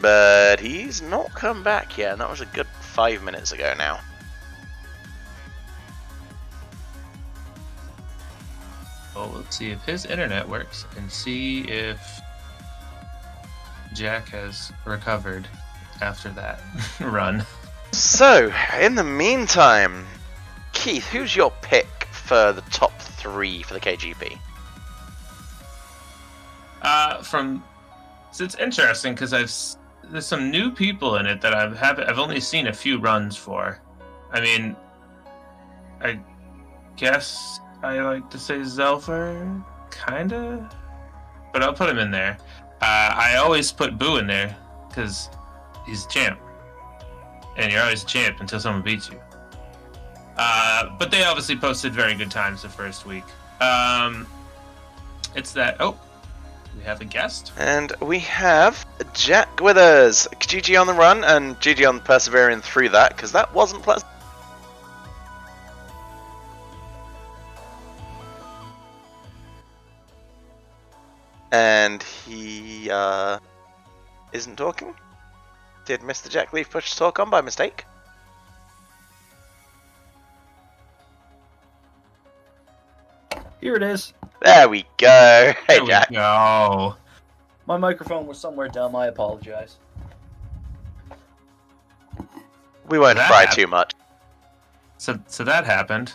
But he's not come back yet, and that was a good 5 minutes ago now. Well, let's see if his internet works and see if Jack has recovered after that run. So, in the meantime, Keith, who's your pick for the top 3 for the KGP? So it's interesting because there's some new people in it that I've only seen a few runs for. I mean, I guess I like to say Zelfer, kinda, but I'll put him in there. I always put Boo in there because he's champ, and you're always a champ until someone beats you. But they obviously posted very good times the first week. It's that. Oh, we have a guest. And we have Jack with us. GG on the run, and GG on persevering through that, because that wasn't pleasant. And he isn't talking. Did Mr. Jack Leaf push talk on by mistake? Here it is. There we go. Hey, There Jack. we go. My microphone was somewhere dumb. I apologize. We won't That fry happened. too much. So that happened.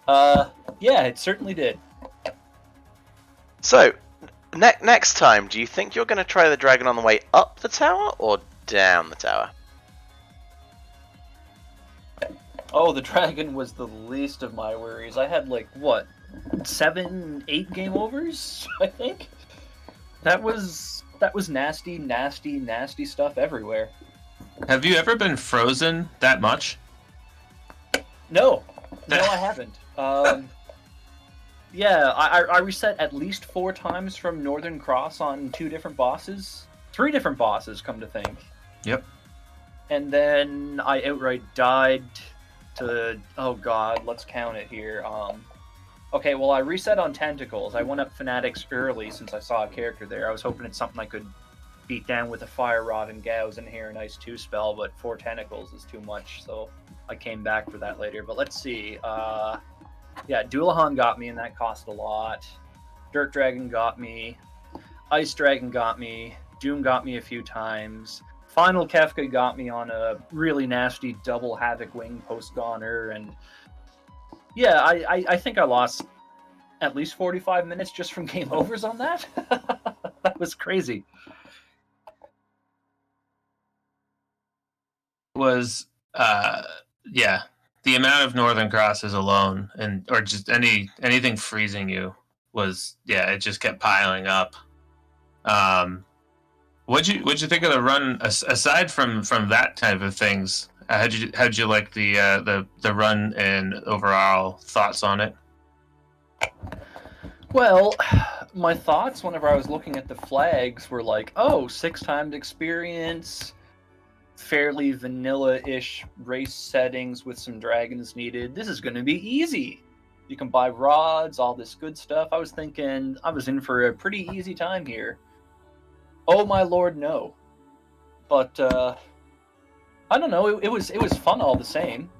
Yeah, it certainly did. So, next time, do you think you're going to try the dragon on the way up the tower or down the tower? Oh, the dragon was the least of my worries. I had like what, 7, 8 game overs, I think. That was nasty, nasty, nasty stuff everywhere. Have you ever been frozen that much? No, I haven't. Yeah, I reset at least 4 times from Northern Cross on 2 different bosses. 3 different bosses, come to think. Yep. And then I outright died to, oh god, let's count it here. Okay, well I reset on Tentacles. I went up Fanatics early since I saw a character there. I was hoping it's something I could beat down with a Fire Rod and Gauss in here, a nice 2 spell, but 4 Tentacles is too much, so I came back for that later. But let's see, yeah, Dualahan got me and that cost a lot. Dirt Dragon got me. Ice Dragon got me. Doom got me a few times. Final Kefka got me on a really nasty double Havoc Wing post-goner, and yeah, I think I lost at least 45 minutes just from game overs on that. That was crazy. Was yeah, the amount of Northern Crosses alone, and or just anything freezing you was, yeah, it just kept piling up. What'd you think of the run aside from that type of things? How'd you like the run and overall thoughts on it? Well, my thoughts whenever I was looking at the flags were like, oh, 6 times experience, fairly vanilla-ish race settings with some dragons needed. This is going to be easy. You can buy rods, all this good stuff. I was thinking I was in for a pretty easy time here. Oh my lord, no. But I don't know. It was fun all the same.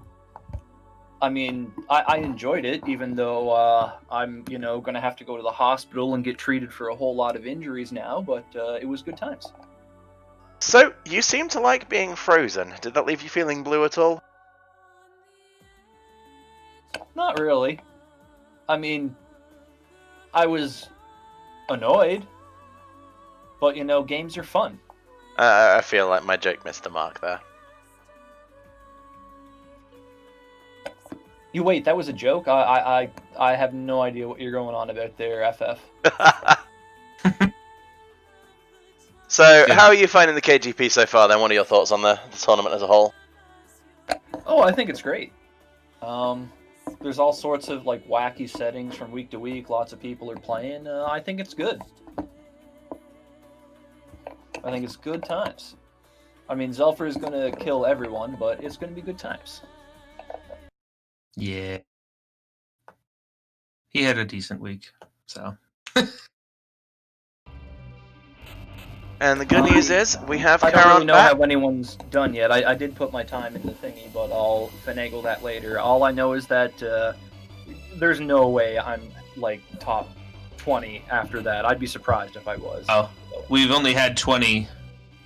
I mean, I enjoyed it, even though I'm gonna have to go to the hospital and get treated for a whole lot of injuries now. But it was good times. So, you seem to like being frozen. Did that leave you feeling blue at all? Not really. I mean, I was annoyed. But, games are fun. I feel like my joke missed the mark there. You wait, that was a joke? I have no idea what you're going on about there, FF. So, Good. how are you finding the KGP so far? Then, what are your thoughts on the tournament as a whole? Oh, I think it's great. There's all sorts of like wacky settings from week to week. Lots of people are playing. I think it's good. I think it's good times. I mean, Zelfer is gonna kill everyone, but it's gonna be good times. Yeah. He had a decent week, so. And the good news is we have I don't Karon really know back. how anyone's done yet. I did put my time in the thingy, but I'll finagle that later. All I know is that there's no way I'm like top 20 after that. I'd be surprised if I was. Oh, we've only had 20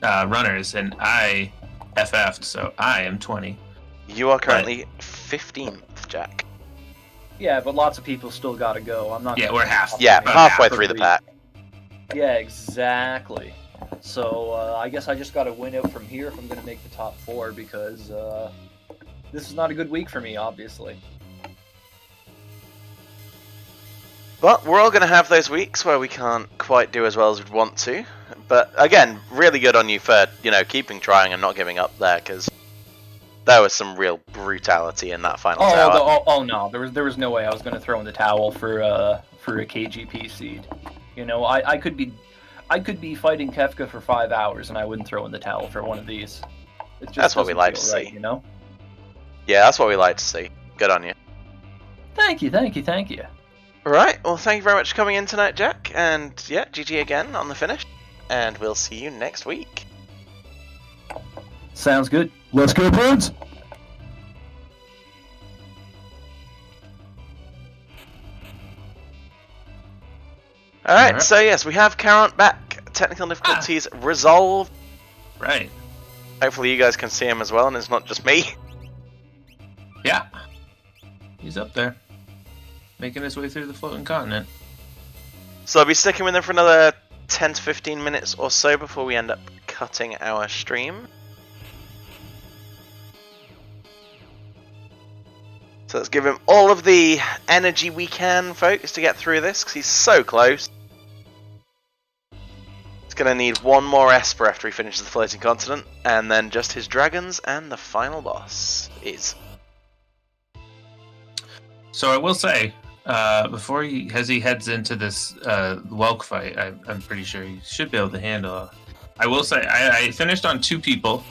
runners, and I FF'd, so I am 20. You are currently 15th, Jack. Yeah, but lots of people still gotta go. I'm not. Yeah, gonna we're be half. top Yeah, 20 halfway for through the free. pack. Yeah, exactly. So I guess I just gotta win out from here if I'm gonna make the top 4 because this is not a good week for me, obviously. But we're all going to have those weeks where we can't quite do as well as we'd want to. But again, really good on you for keeping trying and not giving up there, because there was some real brutality in that final tower. Oh no, there was no way I was gonna throw in the towel for a KGP seed. You know, I could be fighting Kefka for 5 hours and I wouldn't throw in the towel for one of these. It just That's what we doesn't like feel to right, see. you know. Yeah, that's what we like to see. Good on you. Thank you. Alright, well thank you very much for coming in tonight, Jack. And yeah, GG again on the finish. And we'll see you next week. Sounds good. Let's go, birds. Alright, so yes, we have Karon back. Technical difficulties resolved. Right. Hopefully you guys can see him as well and it's not just me. Yeah. He's up there. Making his way through the floating continent. So I'll be sticking with him for another 10 to 15 minutes or so before we end up cutting our stream. So let's give him all of the energy we can, folks, to get through this, because he's so close. He's going to need one more Esper after he finishes the floating continent, and then just his dragons, and the final boss is... So I will say, before he heads into this Welk fight, I'm pretty sure he should be able to handle. I will say, I finished on 2 people,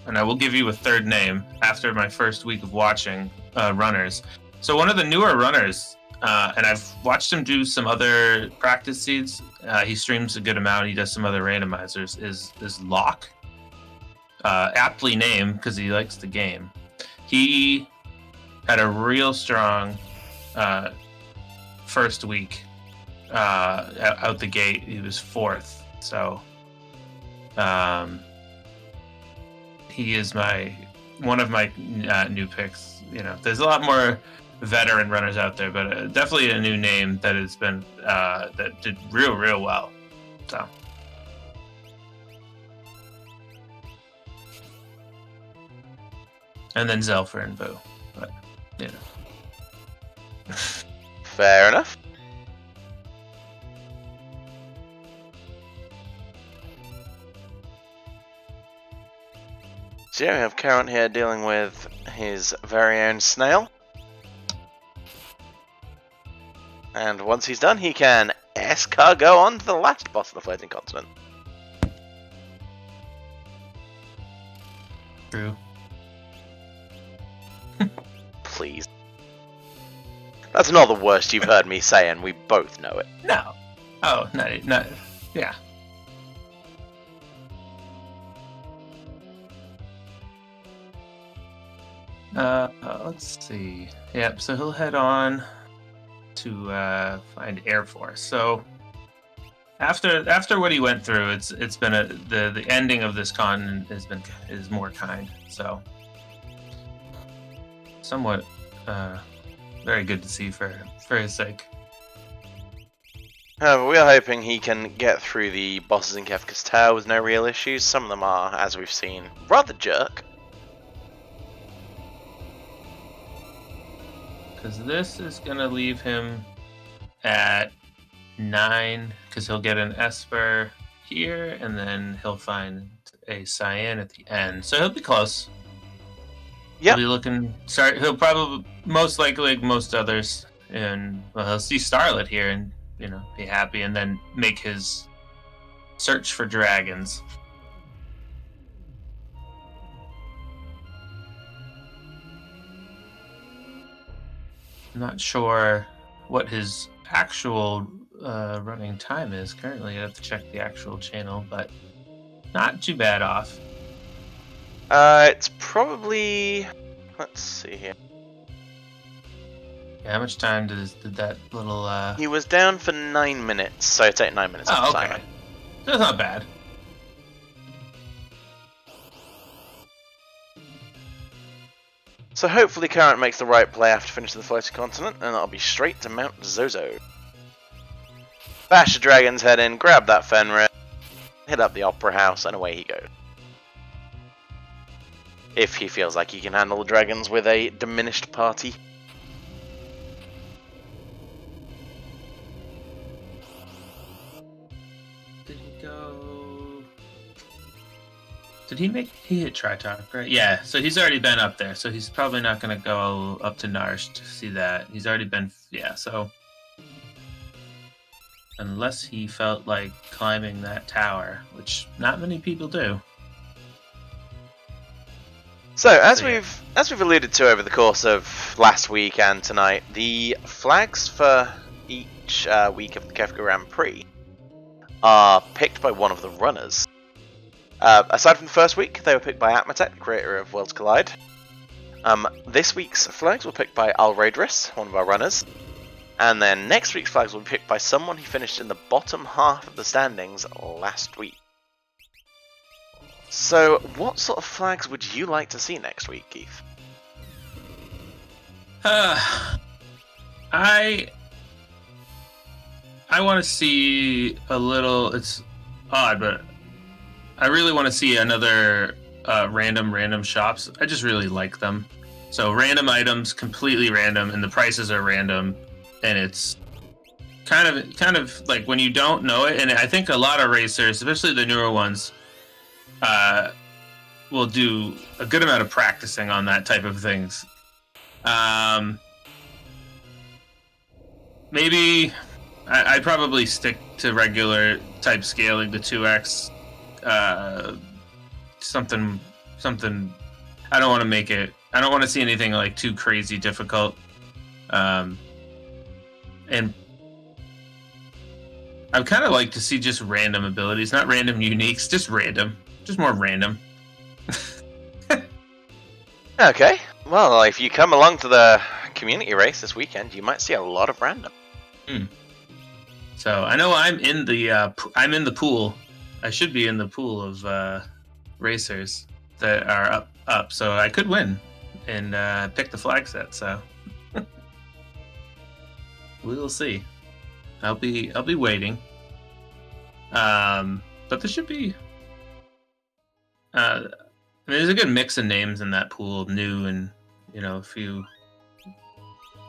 and I will give you a third name after my first week of watching runners. So one of the newer runners, and I've watched him do some other practice seeds. He streams a good amount. He does some other randomizers. Is Locke, aptly named because he likes the game. He had a real strong first week out the gate. He was 4th, so he is one of my new picks. You know, there's a lot more veteran runners out there, but definitely a new name that has been that did real well. So. And then Zelfer and Boo, but you know. Fair enough. So yeah, we have Karon here dealing with his very own snail. And once he's done, he can escargot on to the last boss of the floating continent. True. Please. That's not the worst you've heard me say, and we both know it. No. Oh, not. Yeah. Let's see. Yep. So he'll head on to find Air Force. So after what he went through, it's been the ending of this con is more kind. So somewhat very good to see for his sake. However, we are hoping he can get through the bosses in Kefka's Tower with no real issues. Some of them are, as we've seen, rather jerk. Because this is going to leave him at 9, because he'll get an Esper here, and then he'll find a cyan at the end. So he'll be close. Yep. He'll be looking. He'll probably, most likely, like most others, and he'll see Starlet here, and be happy, and then make his search for dragons. I'm not sure what his actual running time is currently. I have to check the actual channel, but not too bad off. It's probably. Let's see here. Yeah, how much time did that little? He was down for 9 minutes, so take 9 minutes off the timer. That's not bad. So hopefully Current makes the right play after finishing the floating continent, and that'll be straight to Mount Zozo. Bash the dragon's head in, grab that Fenrir, hit up the Opera House, and away he goes. If he feels like he can handle the dragons with a diminished party. Did he go? Did he hit Tritarch, right? Yeah, so he's already been up there, so he's probably not going to go up to Narsh to see that. He's already been, so... Unless he felt like climbing that tower, which not many people do. So, as we've alluded to over the course of last week and tonight, the flags for each week of the Kefka Grand Prix are picked by one of the runners. Aside from the first week, they were picked by Atmatek, the creator of Worlds Collide. This week's flags were picked by Alraidris, one of our runners. And then next week's flags will be picked by someone who finished in the bottom half of the standings last week. So, what sort of flags would you like to see next week, Keith? I want to see a little. It's odd, but I really want to see another random shops. I just really like them. So random items, completely random, and the prices are random, and it's kind of like when you don't know it. And I think a lot of racers, especially the newer ones, will do a good amount of practicing on that type of things. Maybe I'd probably stick to regular type scaling, the 2x. Something. I don't want to make it. I don't want to see anything like too crazy difficult. And I'd kind of like to see just random abilities, not random uniques, just random. Just more random. Okay. Well, if you come along to the community race this weekend, you might see a lot of random. So I know I'm in the pool. I should be in the pool of racers that are up. So I could win and pick the flag set. So we will see. I'll be waiting. But there should be. There's a good mix of names in that pool, new and a few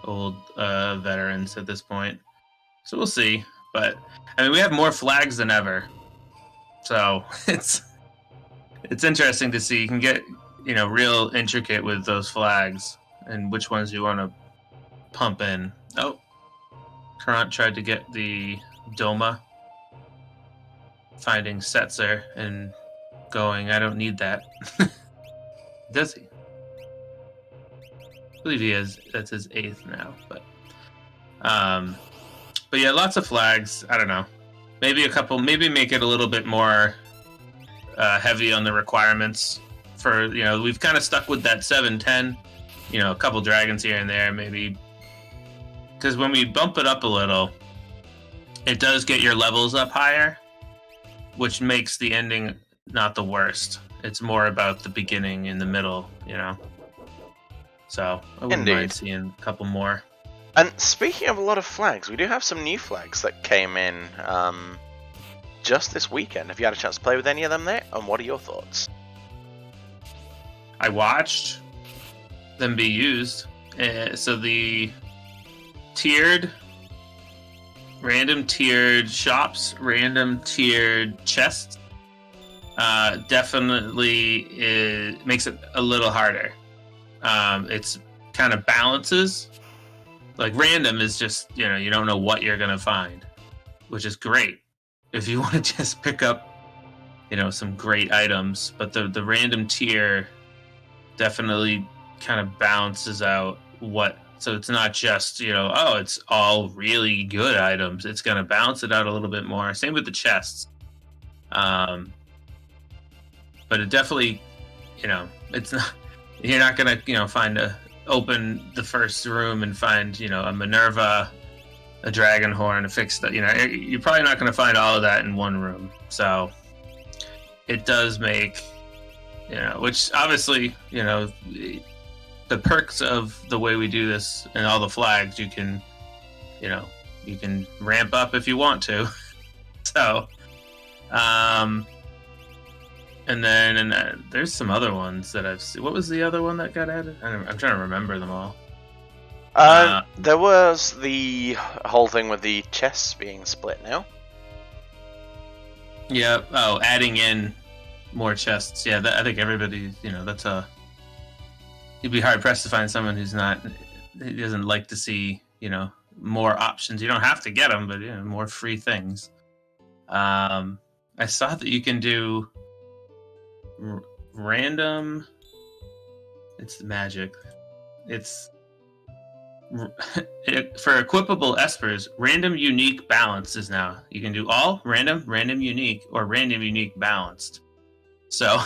old veterans at this point. So we'll see. But we have more flags than ever, so it's interesting to see. You can get real intricate with those flags and which ones you want to pump in. Oh, Karant tried to get the Doma, finding Setzer and going, I don't need that. Does he? I believe he has. That's his 8th now, but yeah, lots of flags. I don't know. Maybe a couple. Maybe make it a little bit more heavy on the requirements. For we've kind of stuck with that 7-10. A couple dragons here and there, maybe. Because when we bump it up a little, it does get your levels up higher, which makes the ending not the worst. It's more about the beginning and the middle, So I wouldn't mind seeing a couple more. And speaking of a lot of flags, we do have some new flags that came in just this weekend. Have you had a chance to play with any of them there? And what are your thoughts? I watched them be used. So the tiered random tiered shops, random tiered chests. Definitely makes it a little harder. It's kind of balances. Like random is just, you don't know what you're gonna find, which is great if you want to just pick up, some great items. But the random tier definitely kind of balances out so it's not just, it's all really good items. It's gonna balance it out a little bit more. Same with the chests. But it definitely, it's not. You're not gonna, open the first room and find, a Minerva, a dragon horn, a fixed. You're probably not gonna find all of that in one room. So it does make, which obviously, the perks of the way we do this and all the flags, you can ramp up if you want to. So, and then there's some other ones that I've seen. What was the other one that got added? I'm trying to remember them all. There was the whole thing with the chests being split now. Yeah. Oh, adding in more chests. Yeah, I think everybody, that's you'd be hard pressed to find someone he doesn't like to see, more options. You don't have to get them, but more free things. I saw that you can do random. It's magic. It's for equipable espers. Random unique balance is now. You can do all random unique, or random unique balanced. So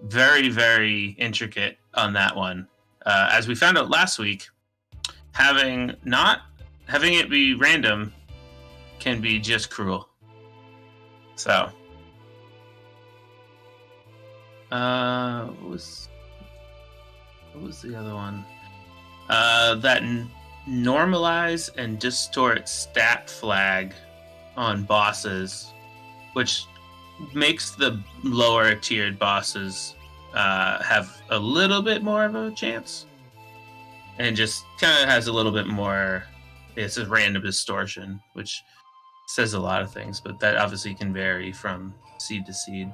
very, very intricate on that one. As we found out last week, having it be random can be just cruel. So what was the other one? That normalize and distort stat flag on bosses, which makes the lower tiered bosses have a little bit more of a chance, and just kind of has a little bit more. It's a random distortion, which says a lot of things, but that obviously can vary from seed to seed.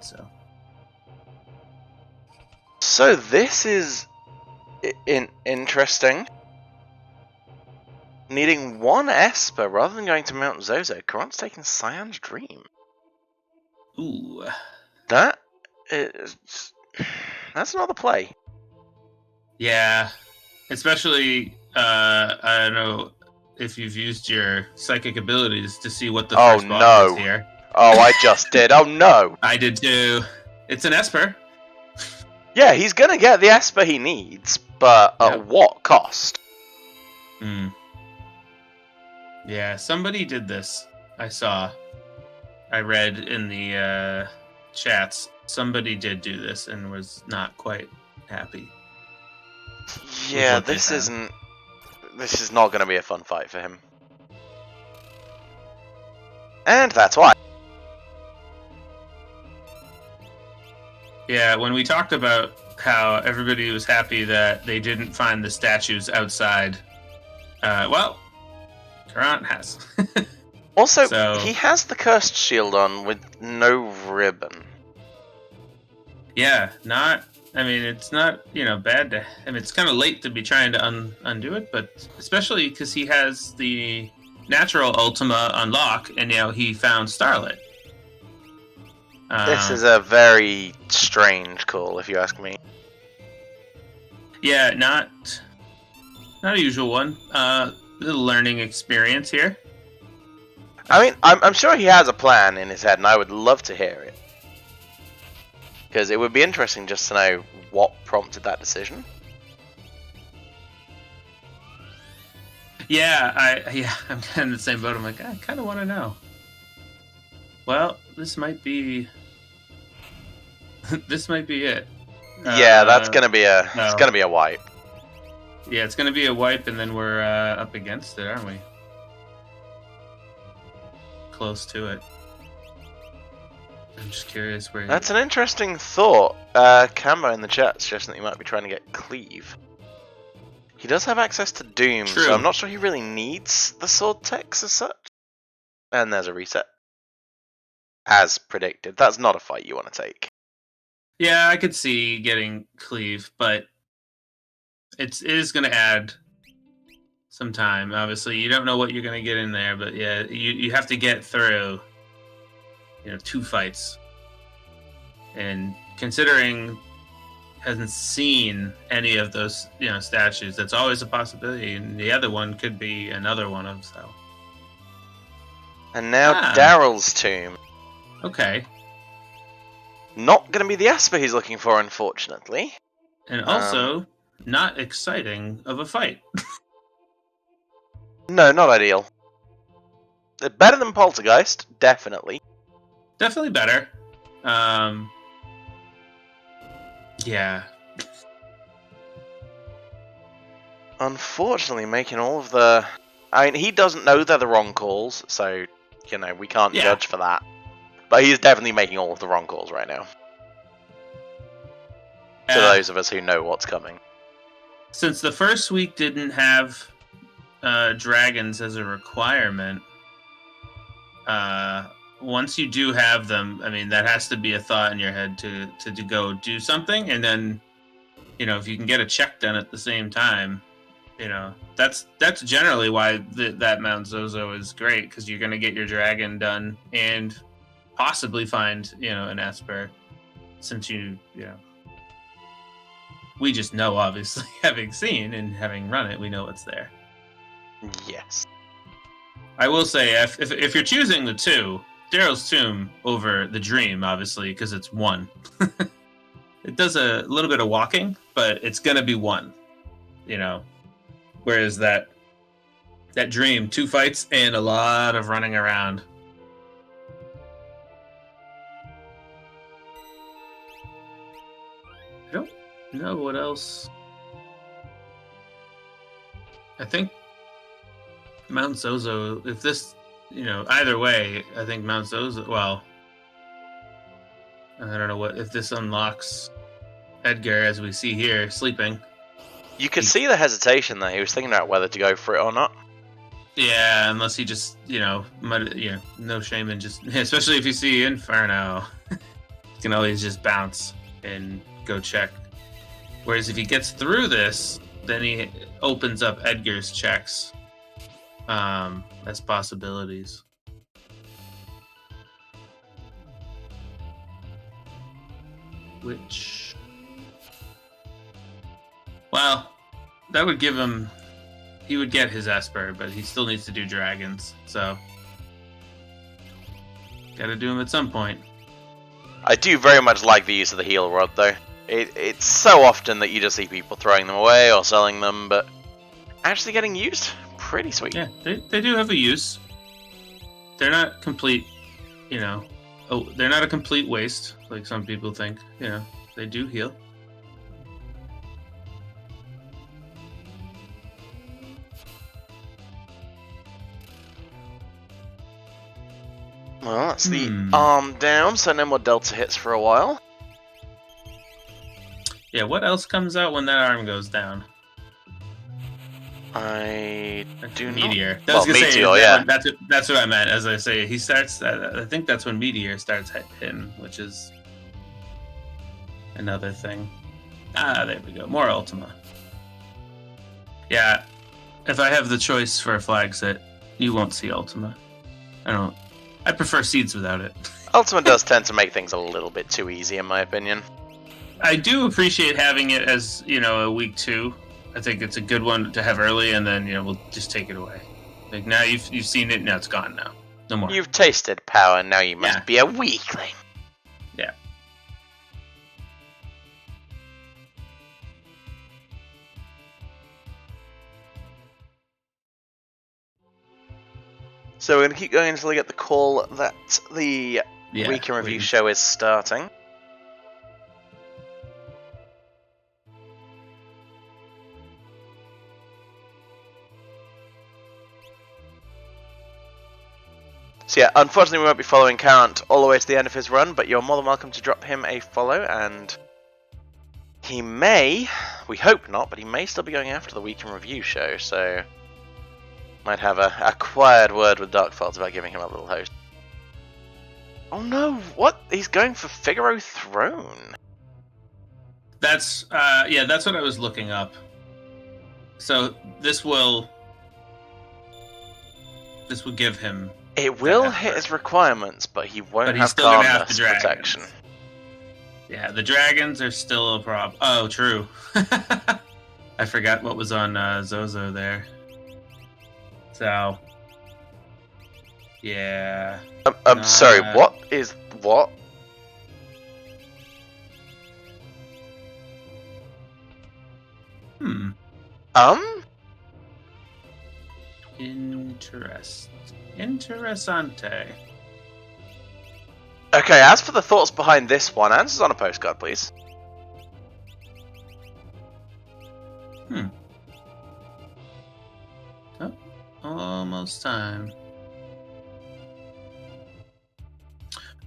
So this is interesting. Needing one Esper rather than going to Mount Zozo, Karan's taking Cyan's Dream. Ooh. That's another play. Yeah, especially I don't know if you've used your psychic abilities to see what the first boss is here. Oh, I just did. Oh no. I did too. It's an Esper. Yeah, he's gonna get the Esper he needs, but at what cost? Yeah, somebody did this. I read in the chats. Somebody did do this and was not quite happy. Yeah, this is not going to be a fun fight for him. And that's why. Yeah, when we talked about how everybody was happy that they didn't find the statues outside, well, Karan has. Also, he has the cursed shield on with no ribbon. Yeah, it's not, bad to... it's kind of late to be trying to undo it, but especially because he has the natural Ultima unlock, and he found Starlit. This is a very strange call, if you ask me. Yeah, not a usual one. Little learning experience here. I mean, I'm sure he has a plan in his head, and I would love to hear it. Because it would be interesting just to know what prompted that decision. Yeah, I'm kind of in the same boat. I'm like, I kind of want to know. Well, this might be it. Yeah, that's gonna be it's gonna be a wipe. Yeah, it's gonna be a wipe, and then we're up against it, aren't we? Close to it. I'm just curious where. That's an interesting thought. Cambo in the chat suggesting that he might be trying to get Cleave. He does have access to Doom, True. so I'm not sure he really needs the sword techs as such. And there's a reset. As predicted. That's not a fight you want to take. Yeah, I could see getting cleave, but it is going to add some time. Obviously, you don't know what you're going to get in there, but yeah, you have to get through 2 fights. And considering hasn't seen any of those statues, that's always a possibility, and the other one could be another one of so. And now Daryl's tomb. Okay. Not going to be the Asper he's looking for, unfortunately. And also, not exciting of a fight. No, not ideal. Better than Poltergeist, definitely. Definitely better. Yeah. Unfortunately, making all of the... I mean, he doesn't know they're the wrong calls, so, we can't judge for that. But he's definitely making all of the wrong calls right now. To those of us who know what's coming. Since the first week didn't have dragons as a requirement, once you do have them, I mean, that has to be a thought in your head to go do something, and then, if you can get a check done at the same time, that's generally why that Mount Zozo is great, because you're going to get your dragon done and possibly find, an Esper, since we just know, obviously, having seen and having run it, we know it's there. Yes. I will say, if you're choosing the 2, Daryl's Tomb over the Dream, obviously, because it's 1. It does a little bit of walking, but it's going to be 1, Whereas that Dream, 2 fights and a lot of running around. I don't know what else. I think Mount Zozo, if this, either way, I think Mount Zozo, well, I don't know if this unlocks Edgar, as we see here, sleeping. You could see the hesitation there. He was thinking about whether to go for it or not. Yeah, unless he just, no shame in just, especially if you see Inferno, you can always just bounce and go check. Whereas if he gets through this, then he opens up Edgar's checks as possibilities. Which, well, that would give him, he would get his Esper, but he still needs to do dragons, so gotta do them at some point. I do very much like the use of the heal rod, though. It's so often that you just see people throwing them away or selling them, but actually getting used, pretty sweet. Yeah, they do have a use. They're not complete, they're not a complete waste, like some people think. They do heal. Well, that's the arm down, so no more Delta hits for a while. Yeah, what else comes out when that arm goes down? I do Meteor. Not. Well, Meteor, yeah. That's what I meant. As I say, he starts. I think that's when Meteor starts hitting, which is another thing. There we go. More Ultima. Yeah, if I have the choice for a flag set, you won't see Ultima. I prefer Seeds without it. Ultima does tend to make things a little bit too easy, in my opinion. I do appreciate having it as, a week 2. I think it's a good one to have early, and then, we'll just take it away. Like, now you've seen it, now it's gone now. No more. You've tasted power, now you must be a weakling. Yeah. So we're going to keep going until we get the call that the Week in Review show is starting. So yeah, unfortunately we won't be following Current all the way to the end of his run, but you're more than welcome to drop him a follow, and he may, we hope not, but he may still be going after the Week in Review show, so Might have a quiet word with Dark Faults about giving him a little host. Oh no, what? He's going for Figaro Throne. That's that's what I was looking up. So this will give him. It will hit his requirements, but he won't But he's have still gonna have calmness the dragons. protection. Yeah, the dragons are still a problem. Oh, true. I forgot what was on Zozo there. So, yeah. I'm sorry. What is what? Interessante. Okay. As for the thoughts behind this one, answers on a postcard, please. Oh, almost time.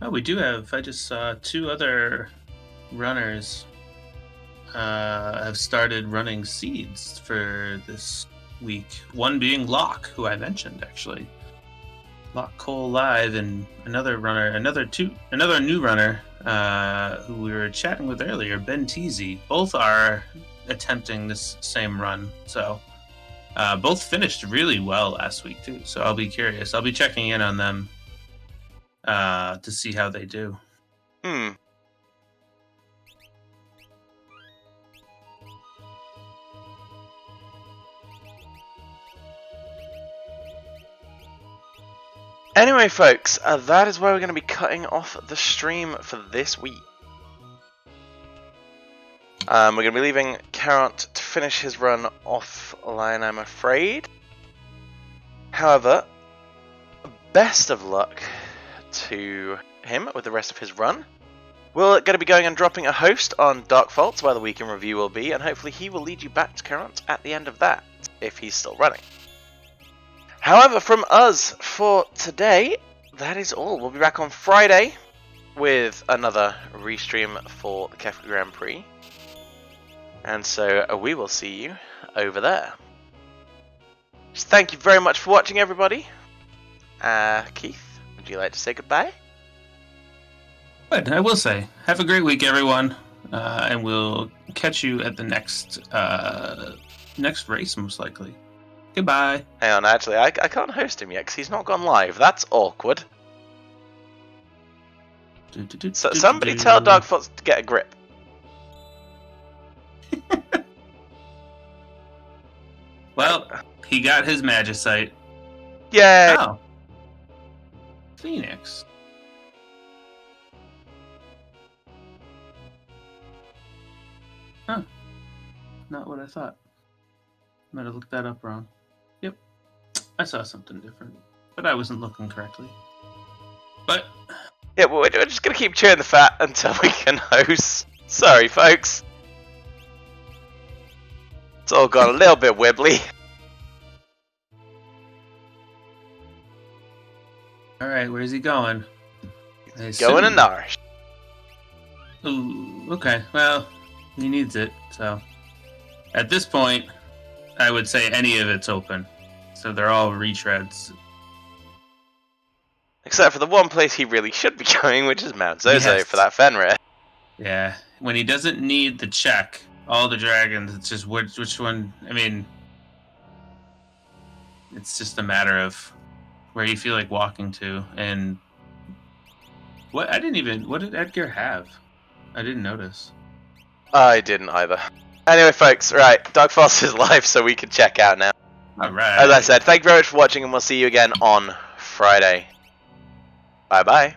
Oh, we do have. I just saw 2 other runners have started running seeds for this week. One being Locke, who I mentioned actually. Locke Cole Live, and another new runner who we were chatting with earlier, Ben Teasy. Both are attempting this same run. So both finished really well last week too. So I'll be curious. I'll be checking in on them to see how they do. Anyway, folks, that is where we're going to be cutting off the stream for this week. We're going to be leaving Carrot to finish his run offline, I'm afraid. However, best of luck to him with the rest of his run. We're going to be going and dropping a host on Dark Faults, where the week in review will be, and hopefully he will lead you back to Carrot at the end of that, if he's still running. However, from us for today, that is all. We'll be back on Friday with another restream for the Kefka Grand Prix. And so we will see you over there. Just thank you very much for watching, everybody. Keith, would you like to say goodbye? Good. I will say, have a great week, everyone, and we'll catch you at the next race, most likely. Goodbye. Hang on, actually, I can't host him yet because he's not gone live. That's awkward. So somebody tell Dark Faults to get a grip. Well, he got his Magicite. Yay! Oh. Phoenix. Huh. Not what I thought. Might have looked that up wrong. Yep. I saw something different. But I wasn't looking correctly. But... yeah, well, we're just going to keep chewing the fat until we can host. Sorry, folks. It's all gone a little bit wibbly. Alright, where's he going? Going to Nars. Ooh, okay. Well, he needs it, so... at this point, I would say any of it's open. So they're all retreads. Except for the one place he really should be going, which is Mount Zozo for that Fenrir. Yeah, when he doesn't need the check, all the dragons, it's just which one, I mean... it's just a matter of where you feel like walking to, and... what did Edgar have? I didn't notice. I didn't either. Anyway, folks, right, Dark Faults is live, so we can check out now. Alright. As I said, thank you very much for watching, and we'll see you again on Friday. Bye-bye.